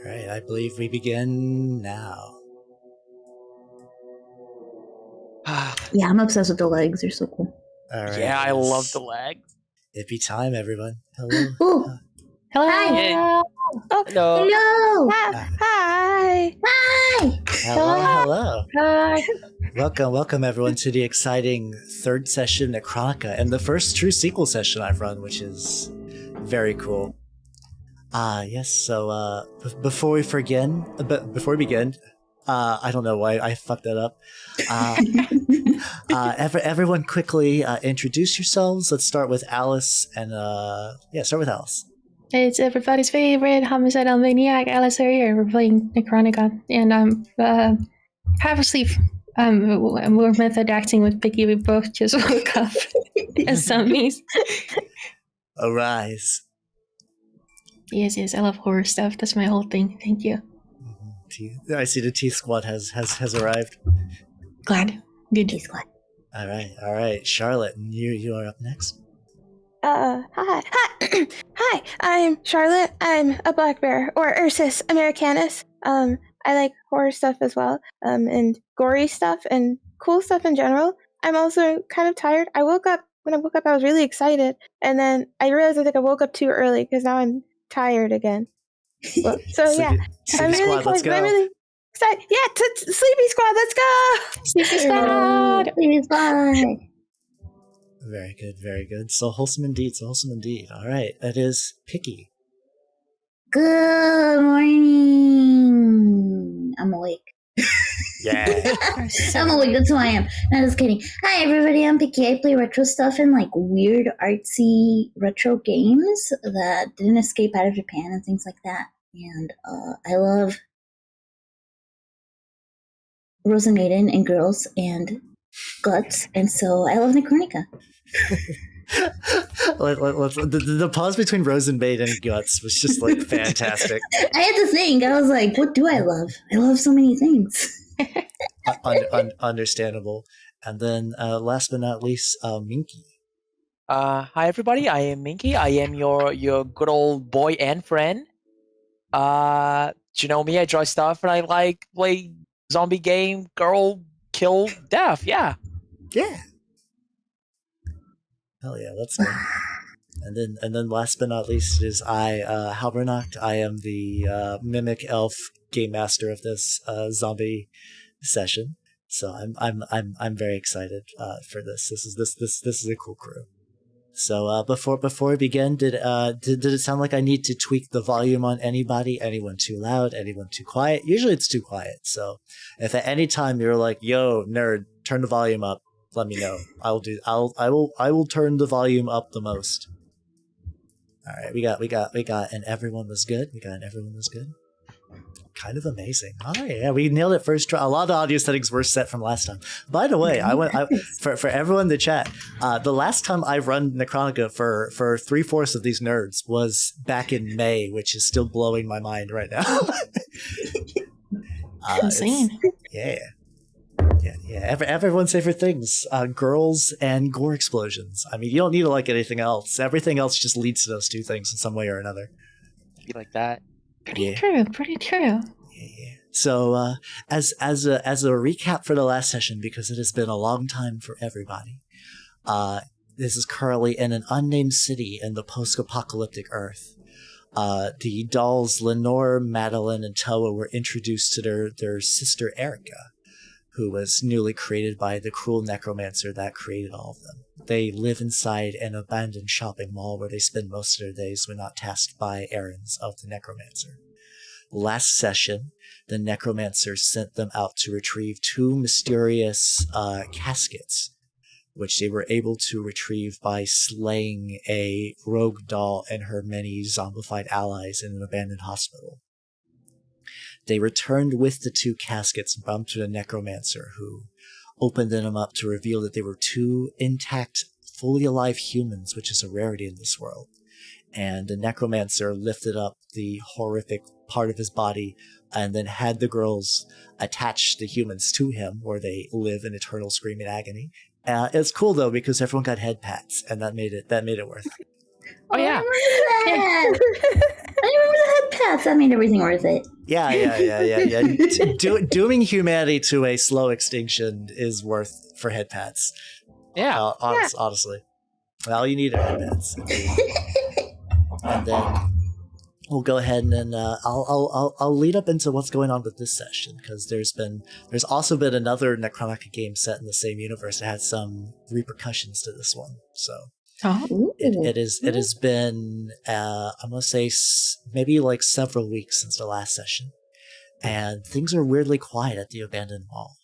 All right, I believe we begin now. Yeah, I'm obsessed with the legs. They're so cool. All right. Yeah, I love the legs. It'd be time, everyone. Hello. Oh, Hello. Hi. Oh, Hello. hello. Hi. Hi. Hello. Hi. Welcome, everyone, to the exciting third session at Nechronica and the first true sequel session I've run, which is very cool. Yes. So, before we begin, I don't know why I fucked that up. Everyone, quickly introduce yourselves. Let's start with Alice, and start with Alice. It's everybody's favorite homicidal maniac, Alice here. We're playing Nechronica, and I'm half asleep. We're method acting with Picky. We both just woke up as zombies. Arise. Yes. I love horror stuff. That's my whole thing. Thank you. I see the Teeth Squad has arrived. Glad. Good. Teeth Squad. All right. Charlotte, you are up next. Hi. Hi, I'm Charlotte. I'm a black bear, or Ursus americanus. I like horror stuff as well, and gory stuff, and cool stuff in general. I'm also kind of tired. When I woke up, I was really excited, and then I realized I think I woke up too early, because now I'm tired again. Well, Sleepy Squad, let's go. I'm really excited. Yeah, Sleepy Squad, let's go! Sleepy Squad! Sleepy Squad. Very good. So wholesome indeed. All right, that is Picky. Good morning. I'm awake. Yeah. I'm awake, that's who I am. No, just kidding. Hi everybody, I'm Picky. I play retro stuff and like weird artsy retro games that didn't escape out of Japan and things like that. And I love Rosa Maiden and girls and guts, and so I love Nechronica. The pause between Rose and Maiden and Guts was just like fantastic. I had to think. I was like, what do I love? I love so many things. Understandable. And then last but not least, Minke. Hi everybody, I am Minke. I am your good old boy and friend. Do you know me? I draw stuff and I like play zombie game, girl, kill, death. Yeah. Hell yeah, let's go. And then last but not least is I, Halbernacht. I am the mimic elf game master of this zombie session. So I'm very excited for this. This is a cool crew. So before we begin, did it sound like I need to tweak the volume on anybody? Anyone too loud? Anyone too quiet? Usually it's too quiet. So if at any time you're like, "Yo, nerd, turn the volume up," let me know. I will turn the volume up the most. All right, we got, and everyone was good. Kind of amazing. All right, yeah, we nailed it first try. A lot of the audio settings were set from last time. By the way, for everyone in the chat, the last time I run Nechronica for 3/4 of these nerds was back in May, which is still blowing my mind right now. Insane. Yeah. Everyone's favorite things: girls and gore explosions. I mean, you don't need to like anything else. Everything else just leads to those two things in some way or another. Be like that. Pretty true. Yeah. So, as a recap for the last session, because it has been a long time for everybody, this is currently in an unnamed city in the post-apocalyptic Earth. The dolls Lenore, Madeline, and Towa were introduced to their sister Erica, who was newly created by the cruel necromancer that created all of them. They live inside an abandoned shopping mall where they spend most of their days when not tasked by errands of the necromancer. Last session, the necromancer sent them out to retrieve two mysterious caskets, which they were able to retrieve by slaying a rogue doll and her many zombified allies in an abandoned hospital. They returned with the two caskets and brought them to the necromancer, who opened them up to reveal that they were two intact, fully alive humans, which is a rarity in this world. And the necromancer lifted up the horrific part of his body and then had the girls attach the humans to him, where they live in eternal screaming agony. It's cool though, because everyone got head pats, and that made it worth it. Oh yeah. I remember the head pats. That made everything worth it. Yeah. Dooming humanity to a slow extinction is worth for head pats. Yeah. Honestly. Well, you need head pats. And then we'll go ahead and I'll lead up into what's going on with this session, because there's also been another Necronica game set in the same universe that had some repercussions to this one. So it has been I'm gonna say maybe like several weeks since the last session, and things are weirdly quiet at the abandoned mall.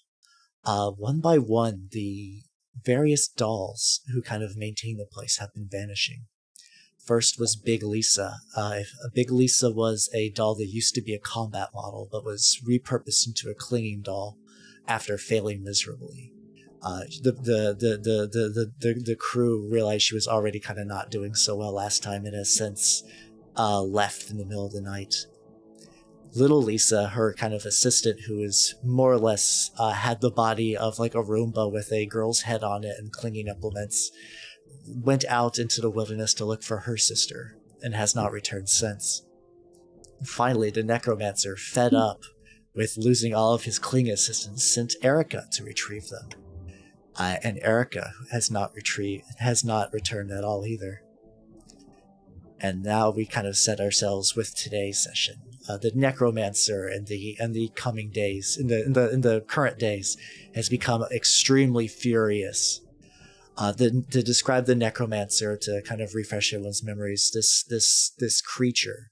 One by one, the various dolls who kind of maintain the place have been vanishing. First was Big Lisa. Big Lisa was a doll that used to be a combat model, but was repurposed into a clinging doll after failing miserably. The crew realized she was already kind of not doing so well last time, and has since left in the middle of the night. Little Lisa, her kind of assistant, who is more or less had the body of like a Roomba with a girl's head on it and clinging implements, went out into the wilderness to look for her sister and has not returned since. Finally, the necromancer, fed up with losing all of his clinging assistants, sent Erica to retrieve them. And Erica has not returned at all either. And now we kind of set ourselves with today's session. The necromancer in the coming days, in the current days, has become extremely furious. To describe the necromancer, to kind of refresh everyone's memories, this creature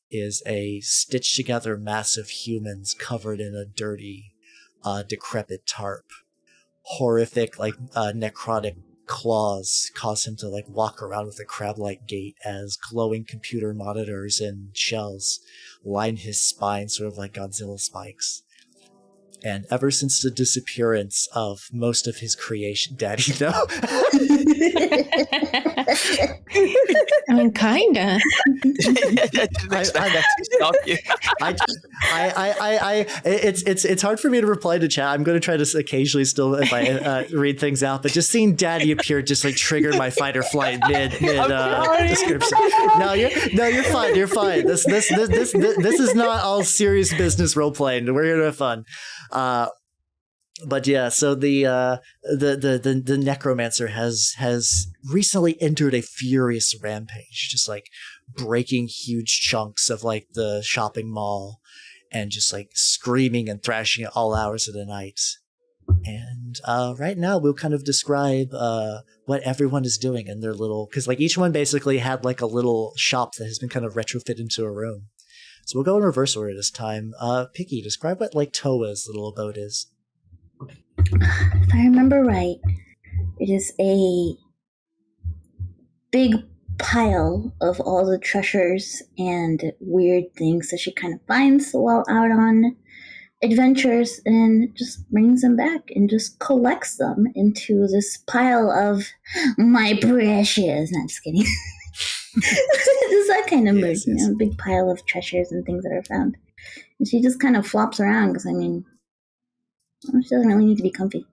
is a stitched together mass of humans covered in a dirty, decrepit tarp. Horrific, necrotic claws cause him to walk around with a crab-like gait as glowing computer monitors and shells line his spine, sort of like Godzilla spikes. And ever since the disappearance of most of his creation, Daddy, no. I mean, kinda. It's hard for me to reply to chat. I'm going to try to occasionally still, if I read things out, but just seeing Daddy appear just triggered my fight or flight mid description. No, you're fine. You're fine. This is not all serious business role playing. We're here to have fun. But yeah, so the necromancer has recently entered a furious rampage, just breaking huge chunks of the shopping mall, and just screaming and thrashing at all hours of the night. And right now we'll kind of describe what everyone is doing in their little, because each one basically had a little shop that has been kind of retrofitted into a room. So we'll go in reverse order this time. Picky, describe what Towa's little abode is. If I remember right, it is a big pile of all the treasures and weird things that she kind of finds while out on adventures, and just brings them back and just collects them into this pile of my precious. Not just kidding. It's that kind of mood, you know, a big pile of treasures and things that are found. And she just kind of flops around because, she doesn't really need to be comfy.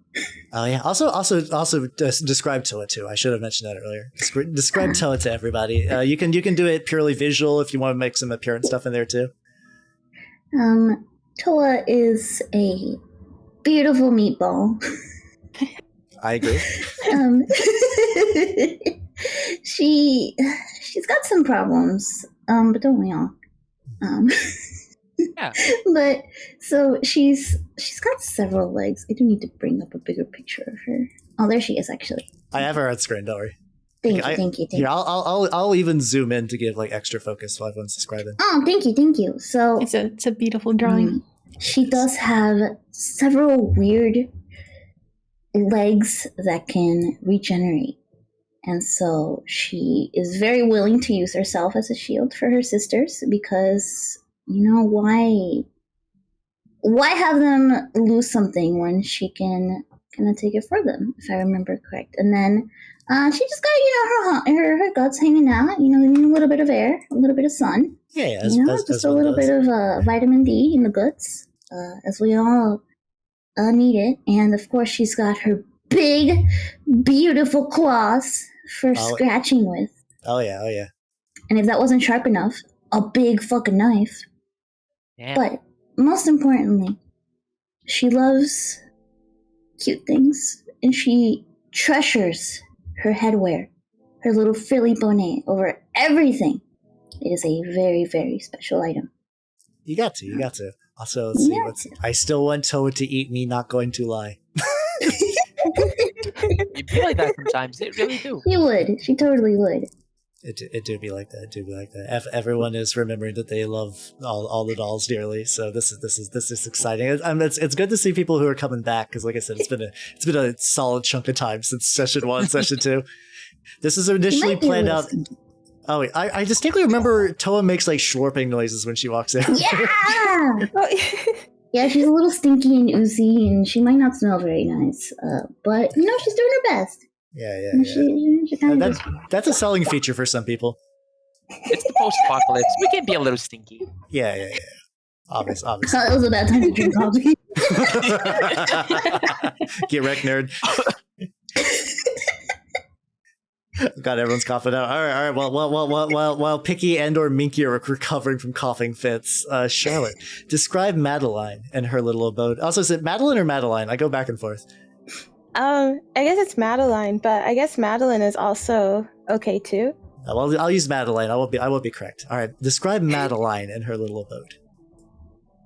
Oh yeah. Also describe Towa too. I should have mentioned that earlier. Describe Towa to everybody. You can do it purely visual if you want to make some appearance stuff in there too. Towa is a beautiful meatball. I agree. She's got some problems, but don't we all? Yeah. But so she's got several legs. I do need to bring up a bigger picture of her. Oh, there she is, actually. I have her on screen. Don't worry. Thank you. Here, I'll even zoom in to give extra focus while everyone's describing. Oh, thank you. So it's a beautiful drawing. She does have several weird legs that can regenerate. And so she is very willing to use herself as a shield for her sisters because, why have them lose something when she can kind of take it for them, if I remember correct. And then she just got, her guts hanging out, they need a little bit of air, a little bit of sun. Yeah, just a little bit of vitamin D in the guts, as we all need it. And of course, she's got her big, beautiful claws for scratching with. Oh yeah. And if that wasn't sharp enough, a big fucking knife. Yeah. But most importantly, she loves cute things, and she treasures her headwear, her little frilly bonnet over everything. It is a very, very special item. You got to. Also, let's see. I still want Towa to eat me, not going to lie. You be like that sometimes. It really do. She would. She totally would. It do be like that. Everyone is remembering that they love all the dolls dearly. So this is exciting. It's good to see people who are coming back because, like I said, it's been a solid chunk of time since session 1, session 2. This is initially planned out. Oh, wait, I distinctly remember Towa makes like slurping noises when she walks in. Yeah! Yeah, she's a little stinky and oozy, and she might not smell very nice. But, she's doing her best. Yeah. She kind of That's a selling feature for some people. It's the post-apocalypse. We can be a little stinky. Yeah. Obvious. It was a bad time to drink coffee. Get wrecked, nerd. God, everyone's coughing out. All right. While Picky and/or Minke are recovering from coughing fits, Charlotte, describe Madeline and her little abode. Also, is it Madeline or Madeline? I go back and forth. I guess it's Madeline, but I guess Madeline is also okay too. Well, I'll use Madeline. I will be correct. All right. Describe Madeline and her little abode.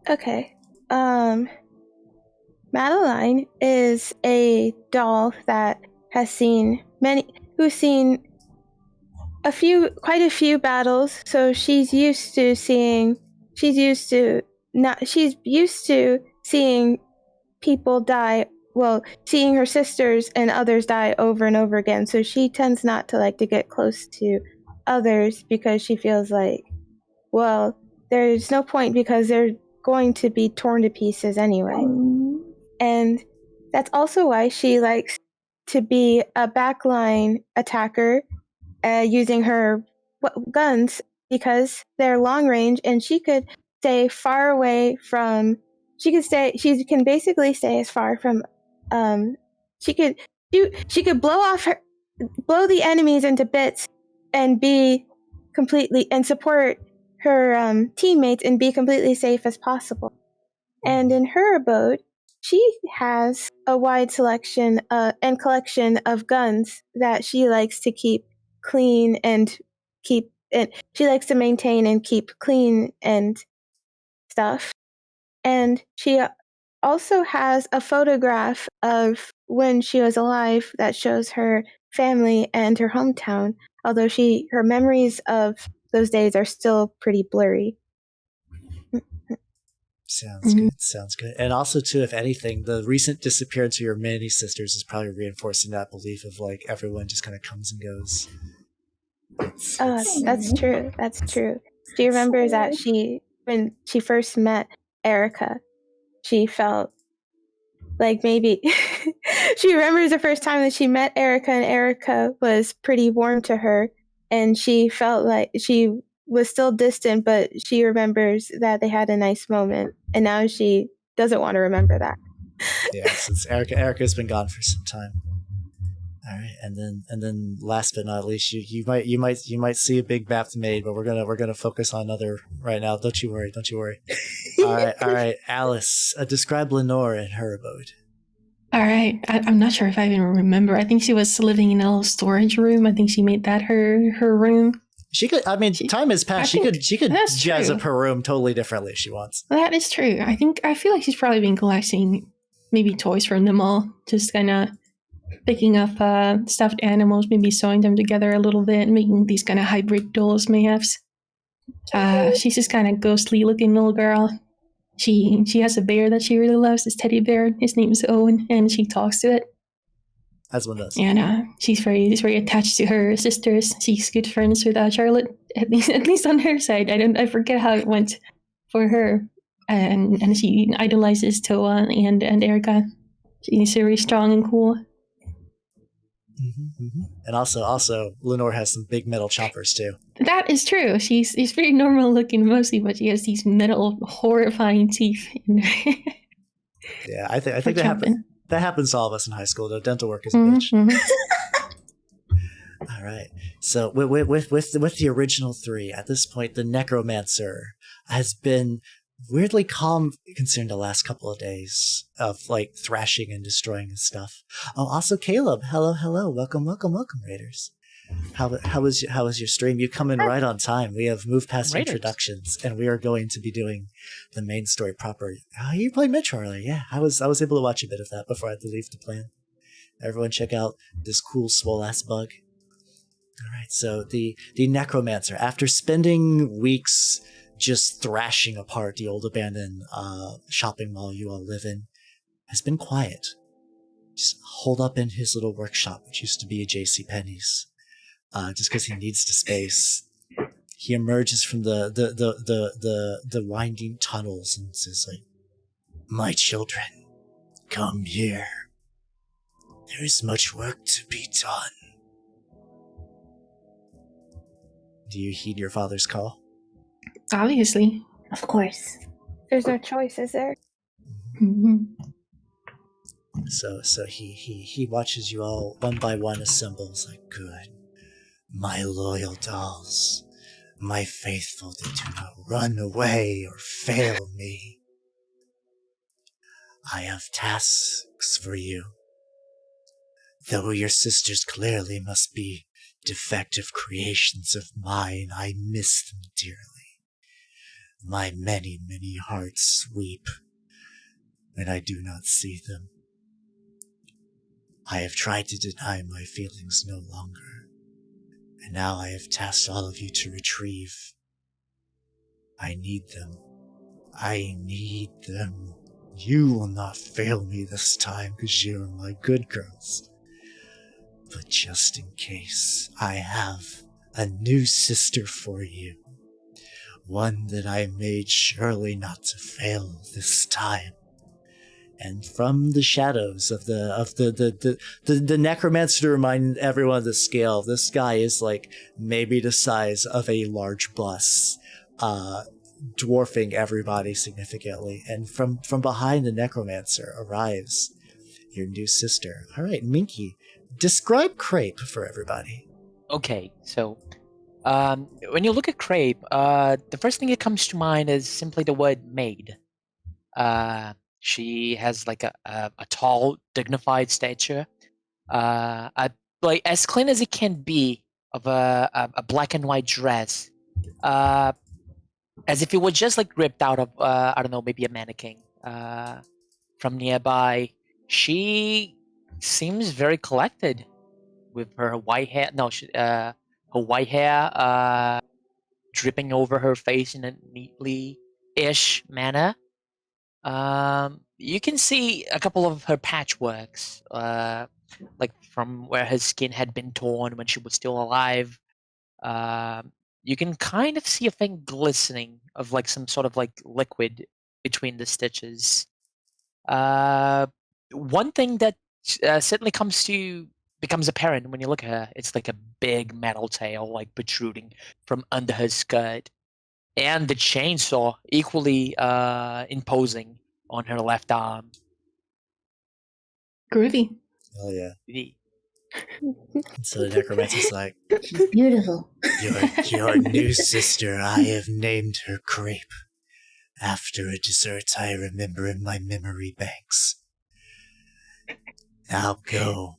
Okay. Madeline is a doll that has seen quite a few battles, so she's used to seeing people die, seeing her sisters and others die over and over again, so she tends not to like to get close to others because she feels like, well, there's no point because they're going to be torn to pieces anyway. And that's also why she likes to be a backline attacker using her guns, because they're long range and she can basically stay as far from she could blow the enemies into bits and support her teammates and be completely safe as possible. And in her abode, she has a wide selection and collection of guns that she likes to keep clean and she likes to maintain and keep clean and stuff. And she also has a photograph of when she was alive that shows her family and her hometown, although her memories of those days are still pretty blurry. Sounds good. And also, too, if anything, the recent disappearance of your mini sisters is probably reinforcing that belief of like everyone just kind of comes and goes. That's true. She remembers that when she first met Erica, she felt like maybe she remembers the first time that she met Erica, and Erica was pretty warm to her, and she felt like she was still distant, but she remembers that they had a nice moment, and now she doesn't want to remember that. Yeah, since Erica's been gone for some time. All right, and then last but not least, you might see a big map made, but we're gonna focus on other right now. Don't you worry. All right, Alice, describe Lenore and her abode. All right, I'm not sure if I even remember. I think she was living in a little storage room. I think she made that her room. She could. I mean, time has passed. She could jazz up her room totally differently if she wants. That is true. I feel like she's probably been collecting maybe toys from them all, just kind of picking up stuffed animals, maybe sewing them together a little bit, making these kind of hybrid dolls, mayhaps. She's this kind of ghostly looking little girl. She has a bear that she really loves, this teddy bear. His name is Owen, and she talks to it. As one does. And she's very attached to her sisters. She's good friends with Charlotte, at least on her side. I forget how it went for her. And she idolizes Towa and Erica. She's very strong and cool. Mm-hmm. And also, Lenore has some big metal choppers too. That is true. She's very normal looking mostly, but she has these metal, horrifying teeth. Yeah, I think that happens to all of us in high school. Though dental work is a bitch. All right. So with the original three, at this point, the necromancer has been weirdly calm considering the last couple of days of like thrashing and destroying and stuff. Oh, also Caleb. Hello. Welcome, Raiders. How was your stream? You come in right on time. We have moved past Raiders. introductions, and we are going to be doing the main story proper. Oh, you played Metro earlier, yeah. I was able to watch a bit of that before I had to leave the plan. Everyone, check out this cool swole ass bug. All right, so the necromancer, after spending weeks just thrashing apart the old abandoned shopping mall you all live in, has been quiet. Just holed up in his little workshop, which used to be a JCPenney's. Just because he needs the space. He emerges from the winding tunnels and says, like, "My children, come here. There is much work to be done." Do you heed your father's call? Obviously. Of course. There's no choice, is there? Mhm. So he watches you all one by one assemble. It's like, good. My loyal dolls, my faithful that do not run away or fail me. I have tasks for you. Though your sisters clearly must be defective creations of mine, I miss them dearly. My many, many hearts weep when I do not see them. I have tried to deny my feelings no longer. And now I have tasked all of you to retrieve. I need them. I need them. You will not fail me this time because you are my good girls. But just in case, I have a new sister for you. One that I made surely not to fail this time. And from the shadows of the necromancer, to remind everyone of the scale, this guy is like maybe the size of a large bus, dwarfing everybody significantly. And from behind the necromancer arrives your new sister. All right, Minke, describe Crepe for everybody. Okay, so when you look at Crepe, the first thing that comes to mind is simply the word maid. She has like a tall, dignified stature, like as clean as it can be, of a black and white dress, as if it was just like ripped out of I don't know, maybe a mannequin from nearby. She seems very collected with her white hair. No, her white hair dripping over her face in a neatly-ish manner. You can see a couple of her patchworks, like from where her skin had been torn when she was still alive. You can kind of see a thing glistening of like some sort of like liquid between the stitches. One thing that certainly becomes apparent when you look at her, it's like a big metal tail like protruding from under her skirt. And the chainsaw equally imposing on her left arm. Groovy. Oh yeah. The- So the necromancer's like, Beautiful. your new sister, I have named her Crepe, after a dessert I remember in my memory banks. Now go,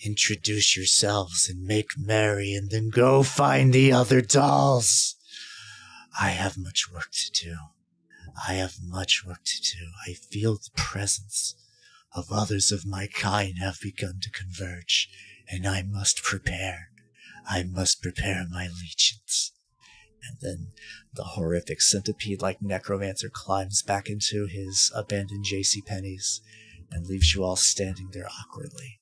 introduce yourselves and make merry, and then go find the other dolls. I have much work to do. I feel the presence of others of my kind have begun to converge, and I must prepare. I must prepare my legions. And then the horrific centipede-like necromancer climbs back into his abandoned JCPenney's and leaves you all standing there awkwardly.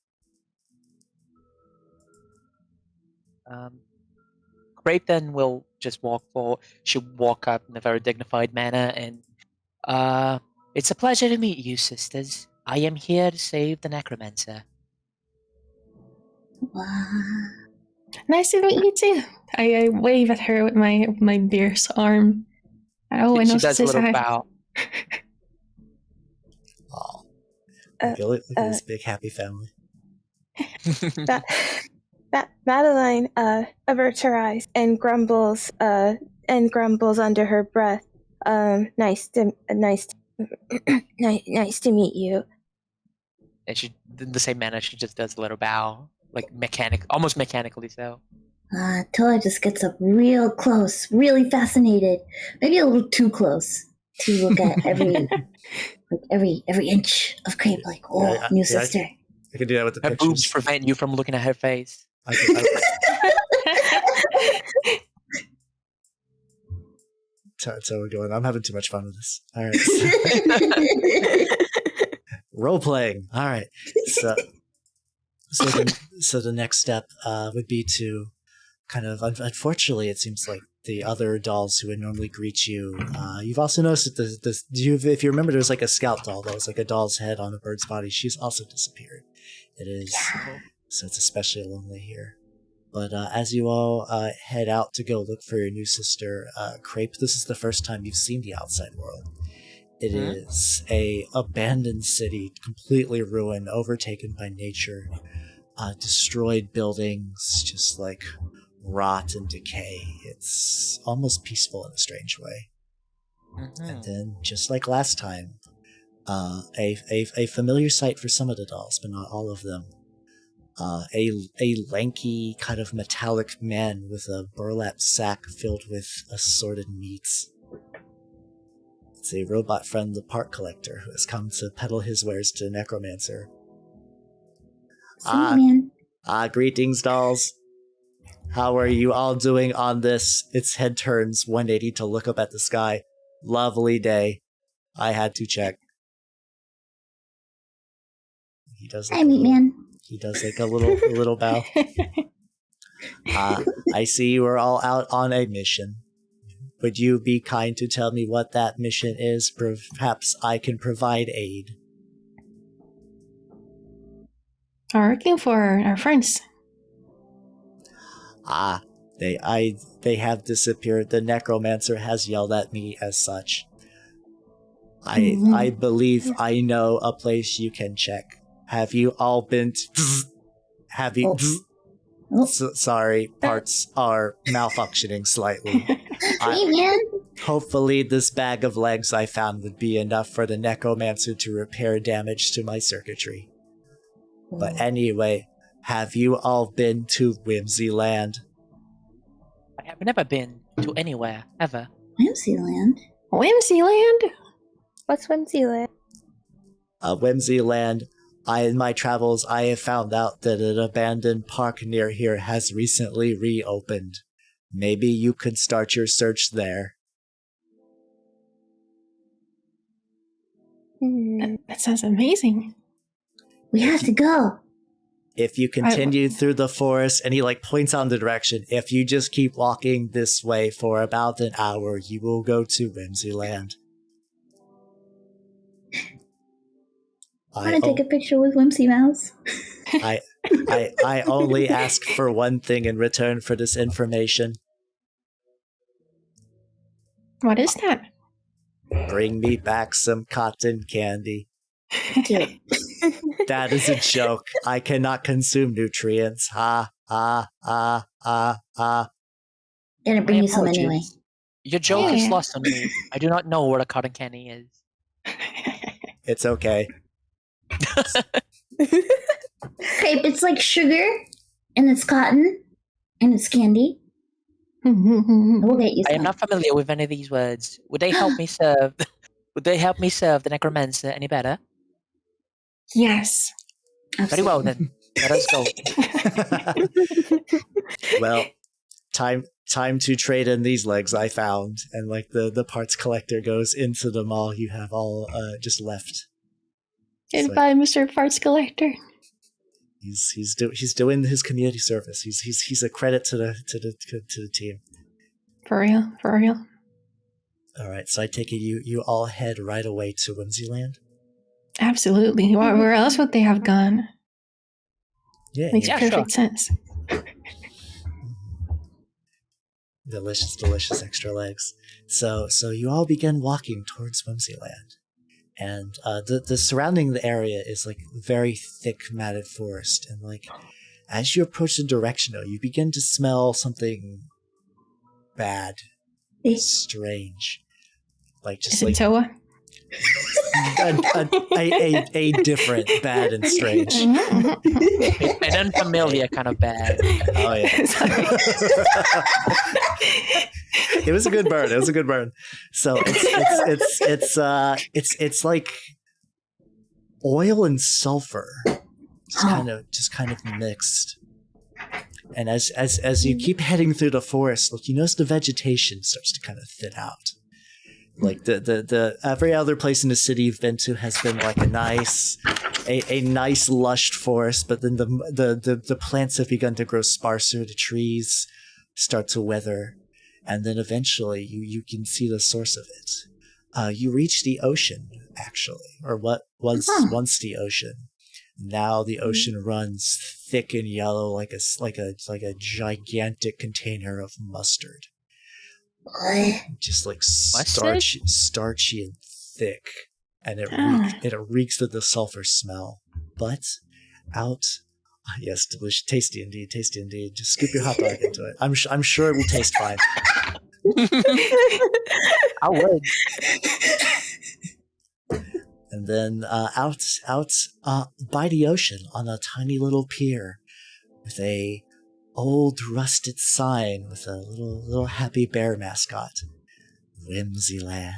Crepe then will just walk forward. She'll walk up in a very dignified manner and, it's a pleasure to meet you, sisters. I am here to save the necromancer. Wow. Nice to meet you too. I wave at her with my beer's arm. Oh, and She also does a says little hi. bow. Oh, Uh, look at this big happy family. Madeline averts her eyes and grumbles under her breath. Nice to meet you. And she, in the same manner, she just does a little bow, like almost mechanically so. Towa just gets up real close, really fascinated, maybe a little too close to look at every inch of Crepe. Like, new sister. I can do that with the Her pictures. boobs prevent you from looking at her face. So we're going. I'm having too much fun with this. All right. Role playing. All right. So the next step would be to kind of. Unfortunately, it seems like the other dolls who would normally greet you. You've also noticed that if you remember, there's like a scout doll that was like a doll's head on a bird's body. She's also disappeared. It is so it's especially lonely here. But as you all head out to go look for your new sister, Crepe, this is the first time you've seen the outside world. It is a abandoned city, completely ruined, overtaken by nature, destroyed buildings, just like rot and decay. It's almost peaceful in a strange way. And then, just like last time, a familiar sight for some of the dolls, but not all of them. A lanky, kind of metallic man with a burlap sack filled with assorted meats. It's a robot friend, the part collector, who has come to peddle his wares to Necromancer. Greetings, dolls. How are you all doing on this? Its head turns 180 to look up at the sky. Lovely day. I had to check. He does like He does like a little bow. I see you are all out on a mission. Would you be kind to tell me what that mission is? Perhaps I can provide aid. We're looking for our friends. They have disappeared. The Necromancer has yelled at me as such. I believe I know a place you can check. Have you all been have you sorry, parts are malfunctioning slightly. Hopefully this bag of legs I found would be enough for the Necromancer to repair damage to my circuitry. But anyway, have you all been to Whimsyland? I have never been to anywhere, ever. Whimsyland? What's Whimsyland? Whimsyland. In my travels, I have found out that an abandoned park near here has recently reopened. Maybe you could start your search there. That sounds amazing. We have to go. If you continue through the forest, and he points out the direction, if you just keep walking this way for about an hour, you will go to Whimsyland. I want to take a picture with Whimsy Mouse. I only ask for one thing in return for this information. What is that? Bring me back some cotton candy. That is a joke. I cannot consume nutrients. Ha, ha, ha, ha, ha. Gonna bring you some anyway. Your joke is lost on me. I do not know what a cotton candy is. It's okay. Crepe, it's like sugar, and it's cotton, and it's candy. We'll get you some. I am not familiar with any of these words. Would they help me serve? Would they help me serve the Necromancer any better? Yes. Absolutely. Very well then. Let us go. Well, time to trade in these legs I found, and the parts collector goes into the mall you have all just left. Goodbye, Mr. Parts Collector. He's doing his community service. He's a credit to the team. For real. All right, so I take it you all head right away to Whimsyland. Absolutely. Where else would they have gone? Yeah, Makes perfect sense. Delicious extra legs. So you all begin walking towards Whimsyland. And the surrounding area is very thick matted forest, and as you approach the direction, you begin to smell something bad, strange. Is it Towa? A different bad and strange. An unfamiliar kind of bad. Oh yeah. It was a good burn. So it's like oil and sulfur. It's kind of mixed. And as you keep heading through the forest, you notice the vegetation starts to kind of thin out. Like the every other place in the city you've been to has been like a nice lush forest, but then the plants have begun to grow sparser, the trees start to wither, and then eventually you can see the source of it. You reach the ocean, actually, or what was once the ocean. Now the ocean runs thick and yellow like a gigantic container of mustard. Just like starchy and thick, and it reeks with the sulfur smell. But yes, delicious, tasty indeed. Just scoop your hot dog into it. I'm sure it will taste fine. I would. And then out by the ocean on a tiny little pier with a old rusted sign with a little happy bear mascot. Whimsy Land.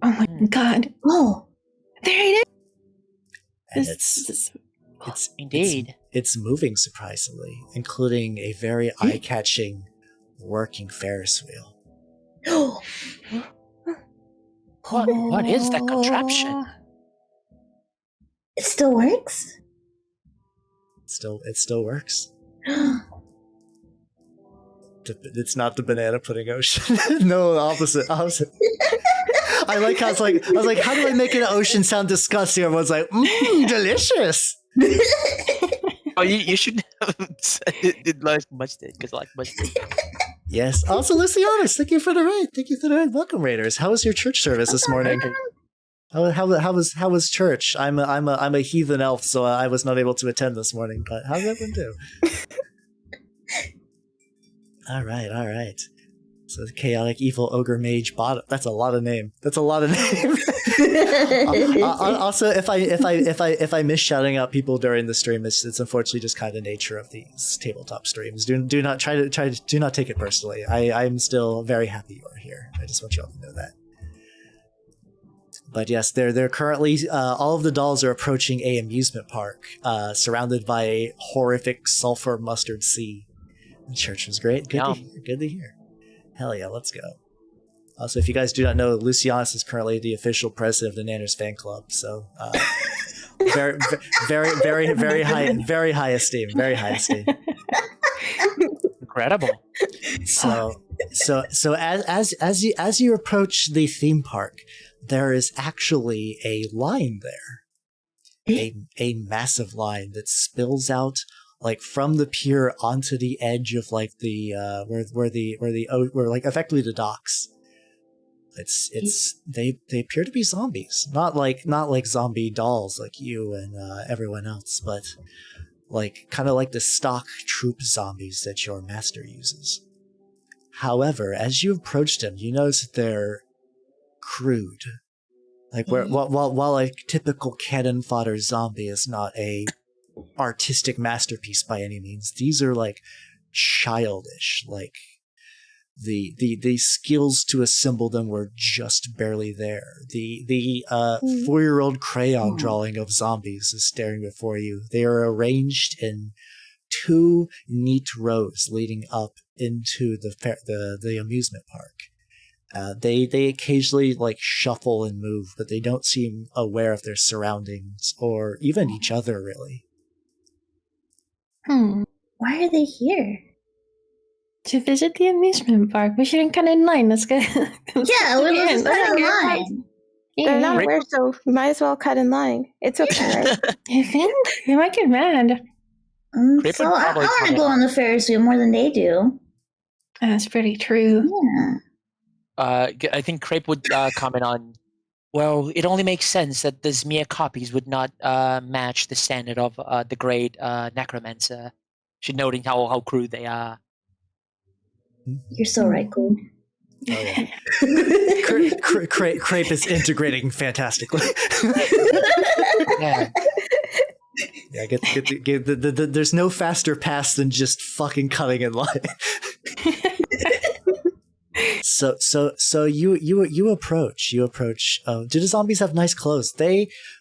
Oh my god. Oh, there it And is. it's Indeed. It's moving surprisingly, including a very eye-catching working Ferris wheel. What is that contraption? It still works? It still works. It's not the banana pudding ocean. No, opposite. I like how I was like, how do I make an ocean sound disgusting? Everyone's like, delicious. Oh, you should it like mustard, because I like mustard. Yes. Also, Lucianus, thank you for the raid. Welcome, Raiders. How was your church service this morning? How was church? I'm a heathen elf, so I was not able to attend this morning. But how did everyone do? All right. So the chaotic evil ogre mage bottom. That's a lot of name. Also, if I miss shouting out people during the stream, it's unfortunately just kind of the nature of these tabletop streams. Do not do not take it personally. I'm still very happy you are here. I just want you all to know that. But yes, they're currently all of the dolls are approaching a amusement park, surrounded by a horrific sulfur mustard sea. The church was great. Good to hear. Hell yeah, let's go. Also, if you guys do not know, Lucianus is currently the official president of the Nanners fan club. So, very high esteem. Incredible. So as you approach the theme park, there is actually a line there, a massive line that spills out like from the pier onto the edge of like the where like effectively the docks. They appear to be zombies, not like zombie dolls like you and everyone else, but like kind of like the stock troop zombies that your master uses. However, as you approach them, you notice that they're crude. Like while a typical cannon fodder zombie is not a artistic masterpiece by any means, these are like childish. Like the skills to assemble them were just barely there. The 4-year-old crayon drawing of zombies is staring before you. They are arranged in 2 neat rows leading up into the amusement park. They occasionally like shuffle and move, but they don't seem aware of their surroundings or even each other really. Why are they here? To visit the amusement park. We shouldn't cut in line. Let's go. Yeah, we're just cut in line. They're not aware, so we might as well cut in line. It's okay. You think? They might get mad. So I want to go on the Ferris wheel more than they do. That's pretty true. Yeah. I think Crepe would comment on, well, it only makes sense that these mere copies would not match the standard of the great necromancer. She's noting how crude they are. You're so right, Cool. yeah. Crepe is integrating fantastically. Yeah. Yeah, there's no faster pass than just fucking cutting in line. So you approach. Do the zombies have nice clothes?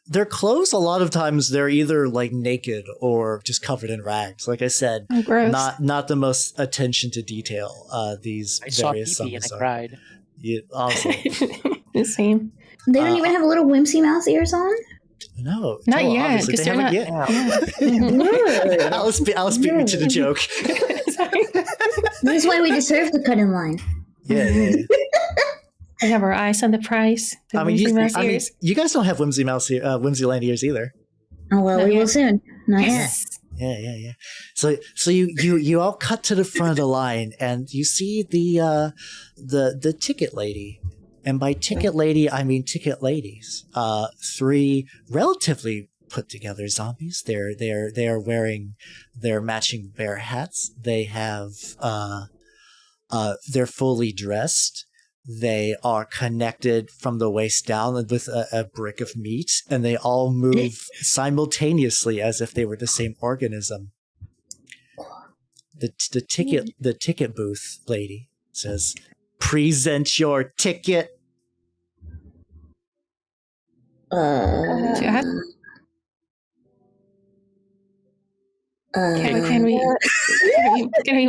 Their clothes a lot of times they're either like naked or just covered in rags. Like I said, not the most attention to detail. These I saw various pee-pee and zombies I are. cried. Yeah, awesome. The same. They don't even have little whimsy mouse ears on? No, Not Towa, yet, obviously, because they they're haven't not. yet. Yeah. Alice beat me to the joke. Sorry. This is why we deserve the cut in line. Yeah. We have our eyes on the prize. The I mean, Whimsy Mouse ears. you guys don't have Whimsy Land ears either. Oh, well, Not we yet. will soon. Not yet. Yeah. So you all cut to the front of the line, and you see the ticket lady, and by ticket lady I mean ticket ladies. 3 relatively put together zombies. They're wearing their matching bear hats. They have they're fully dressed. They are connected from the waist down with a brick of meat, and they all move simultaneously as if they were the same organism. The ticket booth lady says, "Present your ticket." Jack? Can we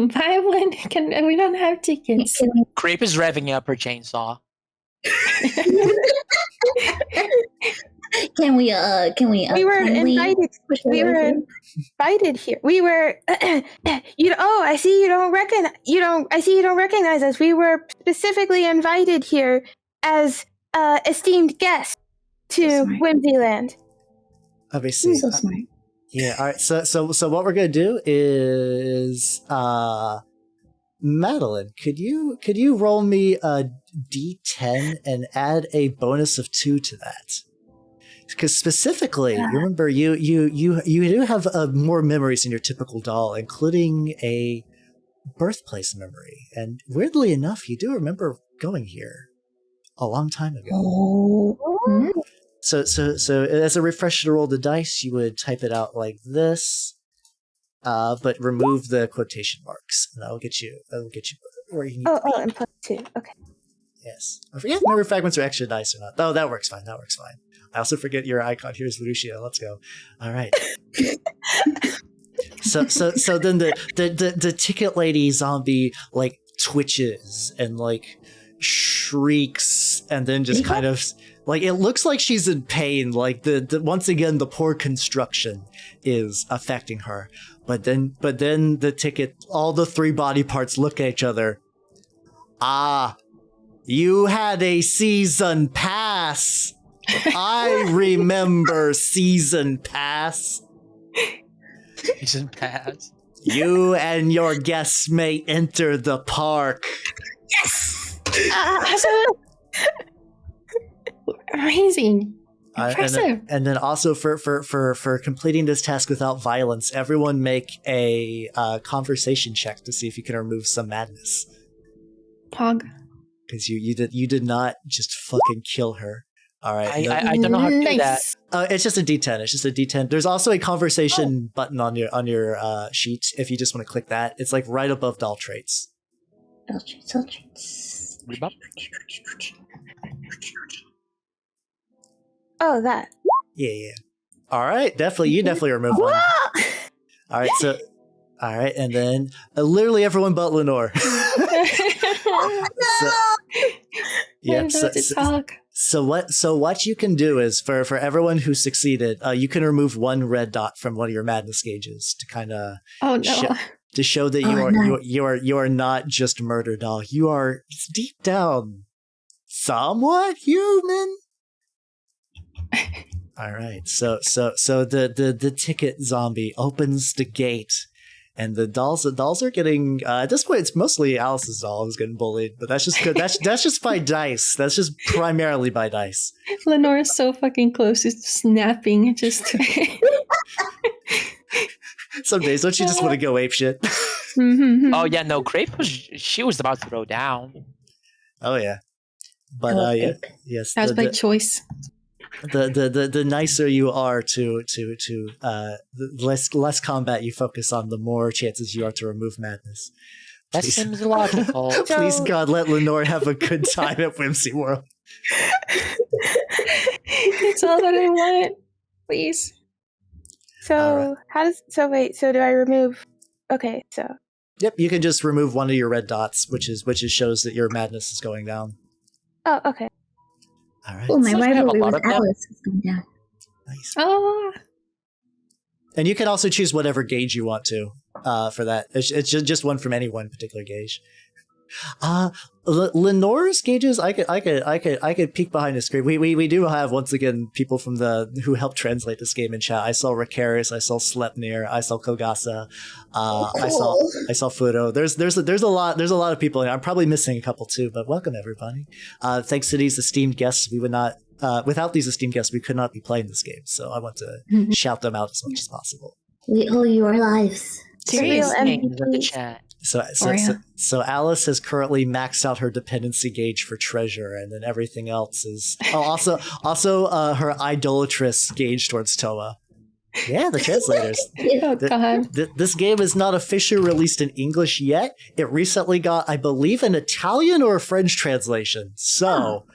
buy one? We don't have tickets. Crepe is revving up her chainsaw. Can we We were kindly invited. push We away were from- invited here. We were. I see you don't recognize us. We were specifically invited here as esteemed guests to Smart. Whimsyland. Obviously, You're so smart. yeah. All right. So what we're gonna do is, Madeline, could you roll me a D10 and add a bonus of 2 to that? Because specifically, remember you do have more memories than your typical doll, including a birthplace memory, and weirdly enough, you do remember going here a long time ago. Oh. So as a refresher to roll the dice, you would type it out like this, but remove the quotation marks, and that'll get you where you need to be. Oh, and +2. Okay. Yes. I forget if memory fragments are extra dice or not. Oh, that works fine. I also forget your icon. Here's Lucia. Let's go. All right. So then the ticket lady zombie like twitches and like shrieks and then just kind of like it looks like she's in pain. Like the once again the poor construction is affecting her. But then the ticket, all the 3 body parts look at each other. Ah, you had a season pass. I remember season pass. Season pass. You and your guests may enter the park. Amazing. Impressive. And then also for completing this task without violence, everyone make a conversation check to see if you can remove some madness. Pog. Because you did not just fucking kill her. All right. I don't know how to do that. Nice. It's just a D10. There's also a conversation button on your sheet if you just want to click that. It's like right above doll traits. Doll traits. Rebop? Oh, that. Yeah. All right. You definitely remove one. All right. And then literally everyone but Lenore. Yep. So what you can do is for everyone who succeeded, you can remove 1 red dot from one of your madness gauges to kind of to show that you are not just a murder doll. You are deep down somewhat human. All right. So the ticket zombie opens the gate. And the dolls are getting at this point it's mostly Alice's doll who's getting bullied, but that's just good. That's just by dice. That's just primarily by dice. Lenore is so fucking close. It's snapping. Just Some days don't you just want to go ape shit? Mm-hmm. Oh yeah, no. Crepe was about to throw down. Oh yeah. But love yeah, Crepe. yes. That was by choice. The nicer you are to the less combat you focus on, the more chances you are to remove madness. That Please. seems logical. Please, So- God, let Lenore have a good time at Whimsy World. It's all that I want. Please. So Alright. so do I remove? Okay, so Yep, you can just remove one of your red dots, which shows that your madness is going down. oh, okay. All right, Oh, my Since we have a rivalry lot with of them- Alice is going down. nice. Oh. And you can also choose whatever gauge you want to for that. It's just one from any one particular gauge. Lenore's gauges, I could peek behind the screen. We do have, once again, people from who helped translate this game in chat. I saw Rakaris, I saw Sleipnir, I saw Kogasa, I saw Fudo. There's a lot of people in here. I'm probably missing a couple too, but welcome everybody. Thanks to these esteemed guests, we would not without these esteemed guests, we could not be playing this game. So I want to shout them out as much as possible. We owe you our lives. Serious. Real Names in the MVPs. chat. So Alice has currently maxed out her dependency gauge for treasure, and then everything else is also her idolatrous gauge towards Towa. Yeah, the translators. Oh, God. This game is not officially released in English yet. It recently got, I believe, an Italian or a French translation. So,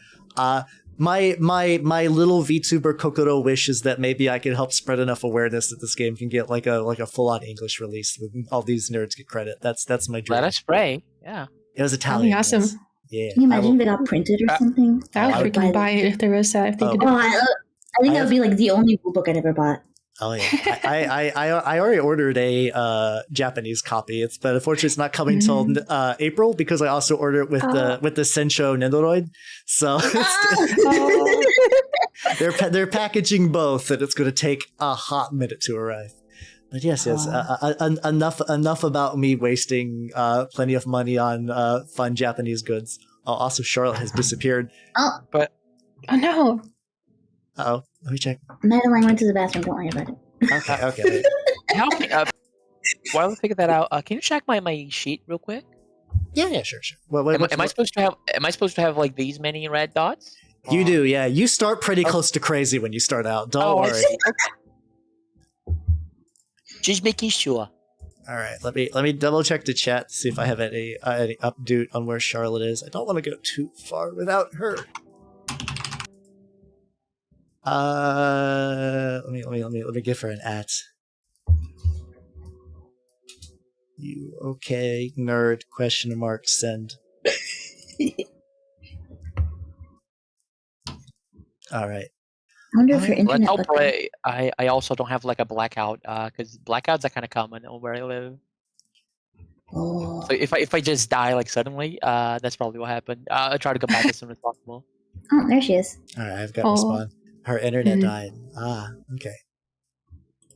my little VTuber Kokoro wish is that maybe I can help spread enough awareness that this game can get like a full on English release. All these nerds get credit. That's my dream. Let us pray. Yeah. It was That'd Italian. be awesome. yes. Yeah. Can you imagine if it got printed or something? I would I freaking buy it if there was if they Oh. could. Oh, I think that would be like the only rule book I ever bought. Oh yeah, I already ordered a Japanese copy. But unfortunately it's not coming till April because I also ordered it with the Sensho Nendoroid. So they're packaging both, and it's going to take a hot minute to arrive. But yes, enough about me wasting plenty of money on fun Japanese goods. Also, Charlotte has disappeared. Oh, Oh no. Uh-oh, let me check. Madeline went to the bathroom. Don't worry about it. Okay. Help me. While I figure that out, can you check my sheet real quick? Yeah, sure. Well, Am I supposed to have like these many red dots? You do, yeah. You start pretty close to crazy when you start out. Don't I worry. see. Okay. Just making sure. All right, let me double check the chat to see if I have any update on where Charlotte is. I don't want to go too far without her. Let me give her an @ You okay, nerd? ? Send. All right. I wonder if her Let's internet. hope booked I also don't have like a blackout, because blackouts are kind of common where I live. Oh. So if I just die like suddenly, that's probably what happened. I'll try to come back as soon as possible. Oh, there she is. All right, I've got respawn. Her internet died. Okay.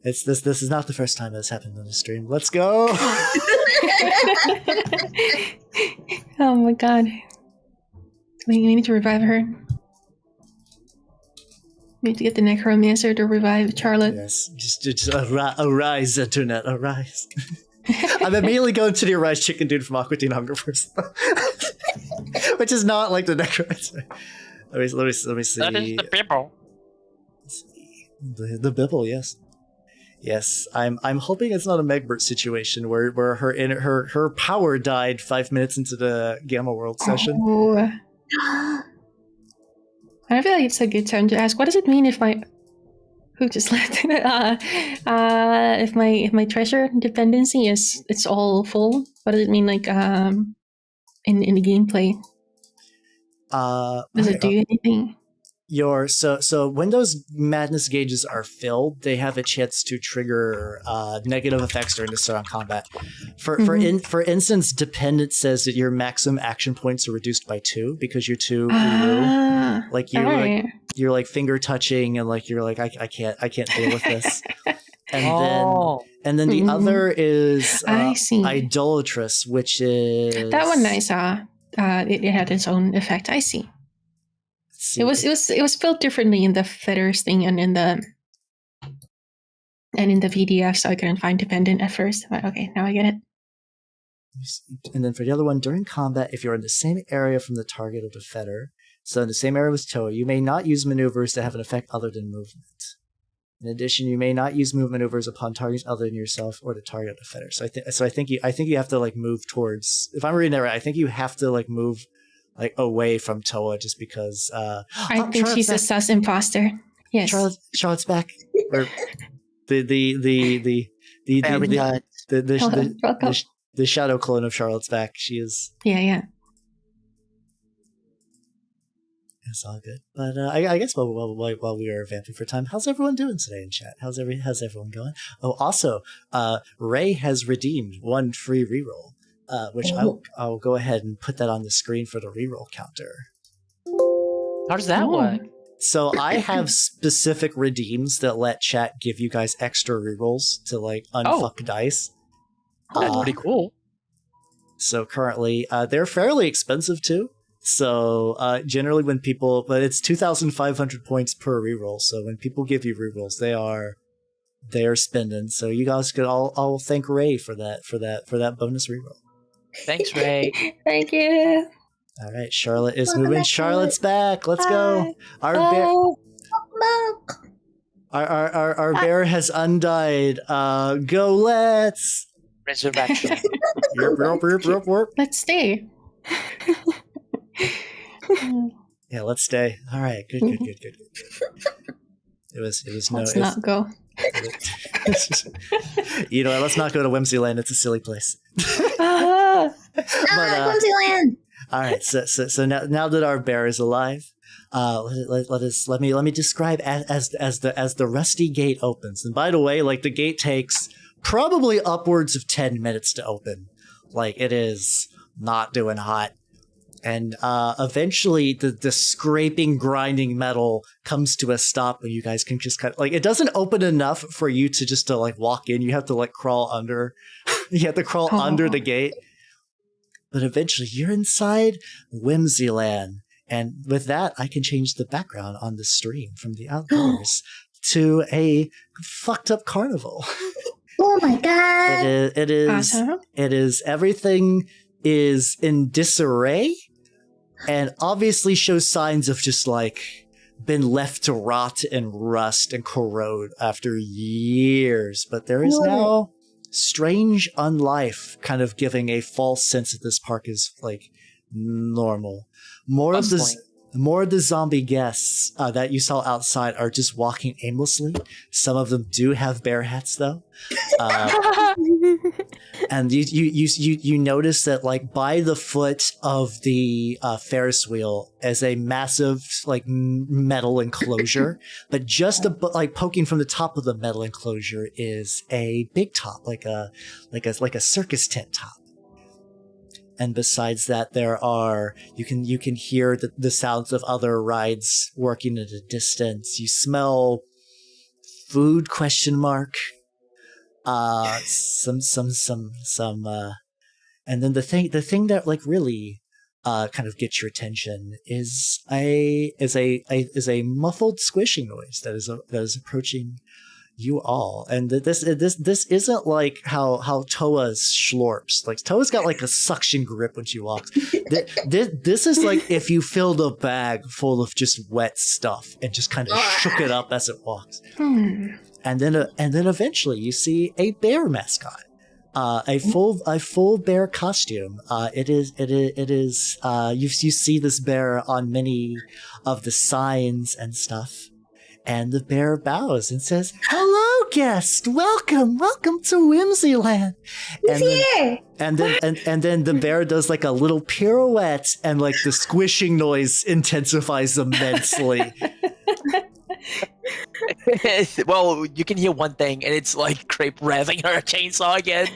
This is not the first time this happened on the stream. Let's go. Oh my God. We need to revive her. We need to get the Necromancer to revive Charlotte. Yes, just arise, internet, arise. I'm immediately going to the arise chicken dude from Aqua Teen Hunger Force, which is not like the Necromancer. Let me see. That is the people. The Bibble, yes. Yes, I'm hoping it's not a Megbert situation where her power died 5 minutes into the Gamma World session. Oh. I feel like it's a good time to ask, what does it mean if who just left? If my treasure dependency it's all full? What does it mean like in the gameplay? Does it do anything? So when those madness gauges are filled, they have a chance to trigger negative effects during the start on combat. For instance, dependent says that your maximum action points are reduced by 2 because you're too like you're like finger touching and like you're like I can't deal with this. And then the other is idolatrous, which is that one I saw. It had its own effect. I see. It was filled differently in the feathers thing and in the PDF, so I couldn't find dependent at first. But okay, now I get it. And then for the other one, during combat, if you're in the same area from the target or defender, so in the same area with Towa, you may not use maneuvers that have an effect other than movement. In addition, you may not use move maneuvers upon targets other than yourself or the target or defender. So I think you have to like move towards. If I'm reading that right, I think you have to like move like away from Towa just because. I think she's a sus imposter. Yes, Charlotte's back. Or the shadow clone of Charlotte's back. She is. Yeah. It's all good. But I guess while we are vamping for time, how's everyone doing today in chat? How's everyone going? Oh, also, Ray has redeemed one free reroll, which I'll go ahead and put that on the screen for the reroll counter. How does that work? So I have specific redeems that let chat give you guys extra rerolls to like unfuck dice. That's pretty cool. So currently, they're fairly expensive too. So generally when people, but it's 2,500 points per reroll. So when people give you rerolls, they are spending. So you guys could all thank Ray for that bonus reroll. Thanks, Ray. Thank you. All right, Charlotte is moving. Charlotte's back. Let's go. Our bear has undied. Go, let's. Resurrection. Let's stay. Yeah, let's stay. All right, good. It was Let's not go. You know what? Let's not go to Whimsyland. It's a silly place. Whimsyland. All right, so now that our bear is alive, let me describe as the rusty gate opens. And by the way, like the gate takes probably upwards of 10 minutes to open. Like it is not doing hot. And eventually the scraping, grinding metal comes to a stop and you guys can just kind of, like, it doesn't open enough for you to just to like walk in. You have to like crawl under. You have to crawl under the gate. But eventually you're inside Whimsyland. And with that, I can change the background on the stream from the outdoors to a fucked up carnival. Oh my god. It is Awesome. It is everything is in disarray and obviously shows signs of just like been left to rot and rust and corrode after years. But there is now strange unlife kind of giving a false sense that this park is like normal. More of the zombie guests that you saw outside are just walking aimlessly. Some of them do have bear hats though. And you notice that like by the foot of the Ferris wheel is a massive like metal enclosure, but just like poking from the top of the metal enclosure is a big top, like a circus tent top. And besides that, there are you can hear the sounds of other rides working at a distance. You smell food ? Some and then the thing that like really kind of gets your attention is a muffled squishing noise that is approaching you all. And this isn't like how Towa's schlorps. Like Towa's got like a suction grip when she walks. This is like if you filled a bag full of just wet stuff and just kind of shook it up as it walks. And then eventually you see a bear mascot, a full bear costume. You see this bear on many of the signs and stuff, and the bear bows and says, "Hello, guest. Welcome to Whimsyland." And then the bear does like a little pirouette, and like the squishing noise intensifies immensely. Well, you can hear one thing, and it's like Crepe revving her chainsaw again.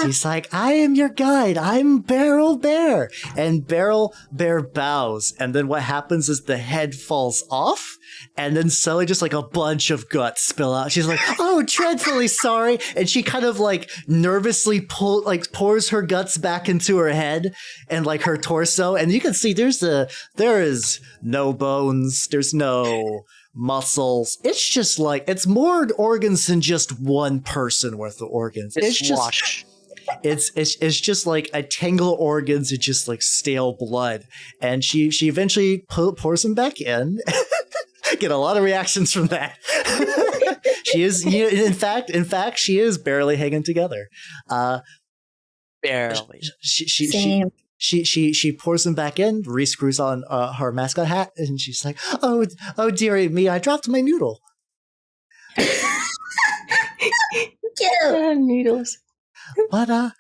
She's like, "I am your guide. I'm Barrel Bear." And Barrel Bear bows, and then what happens is the head falls off, and then suddenly just like a bunch of guts spill out. She's like, "Oh, dreadfully sorry." And she kind of like nervously pours her guts back into her head and like her torso, and you can see there is no bones, there's no muscles. It's just like, it's more organs than just one person worth of organs. It's just wash. it's just like a tangle of organs and just like stale blood. And she eventually pours them back in. Get a lot of reactions from that. She is, in fact, she is barely hanging together. Barely. She pours them back in, re-screws on her mascot hat, and she's like, "Oh, dearie me, I dropped my noodle." Noodles. But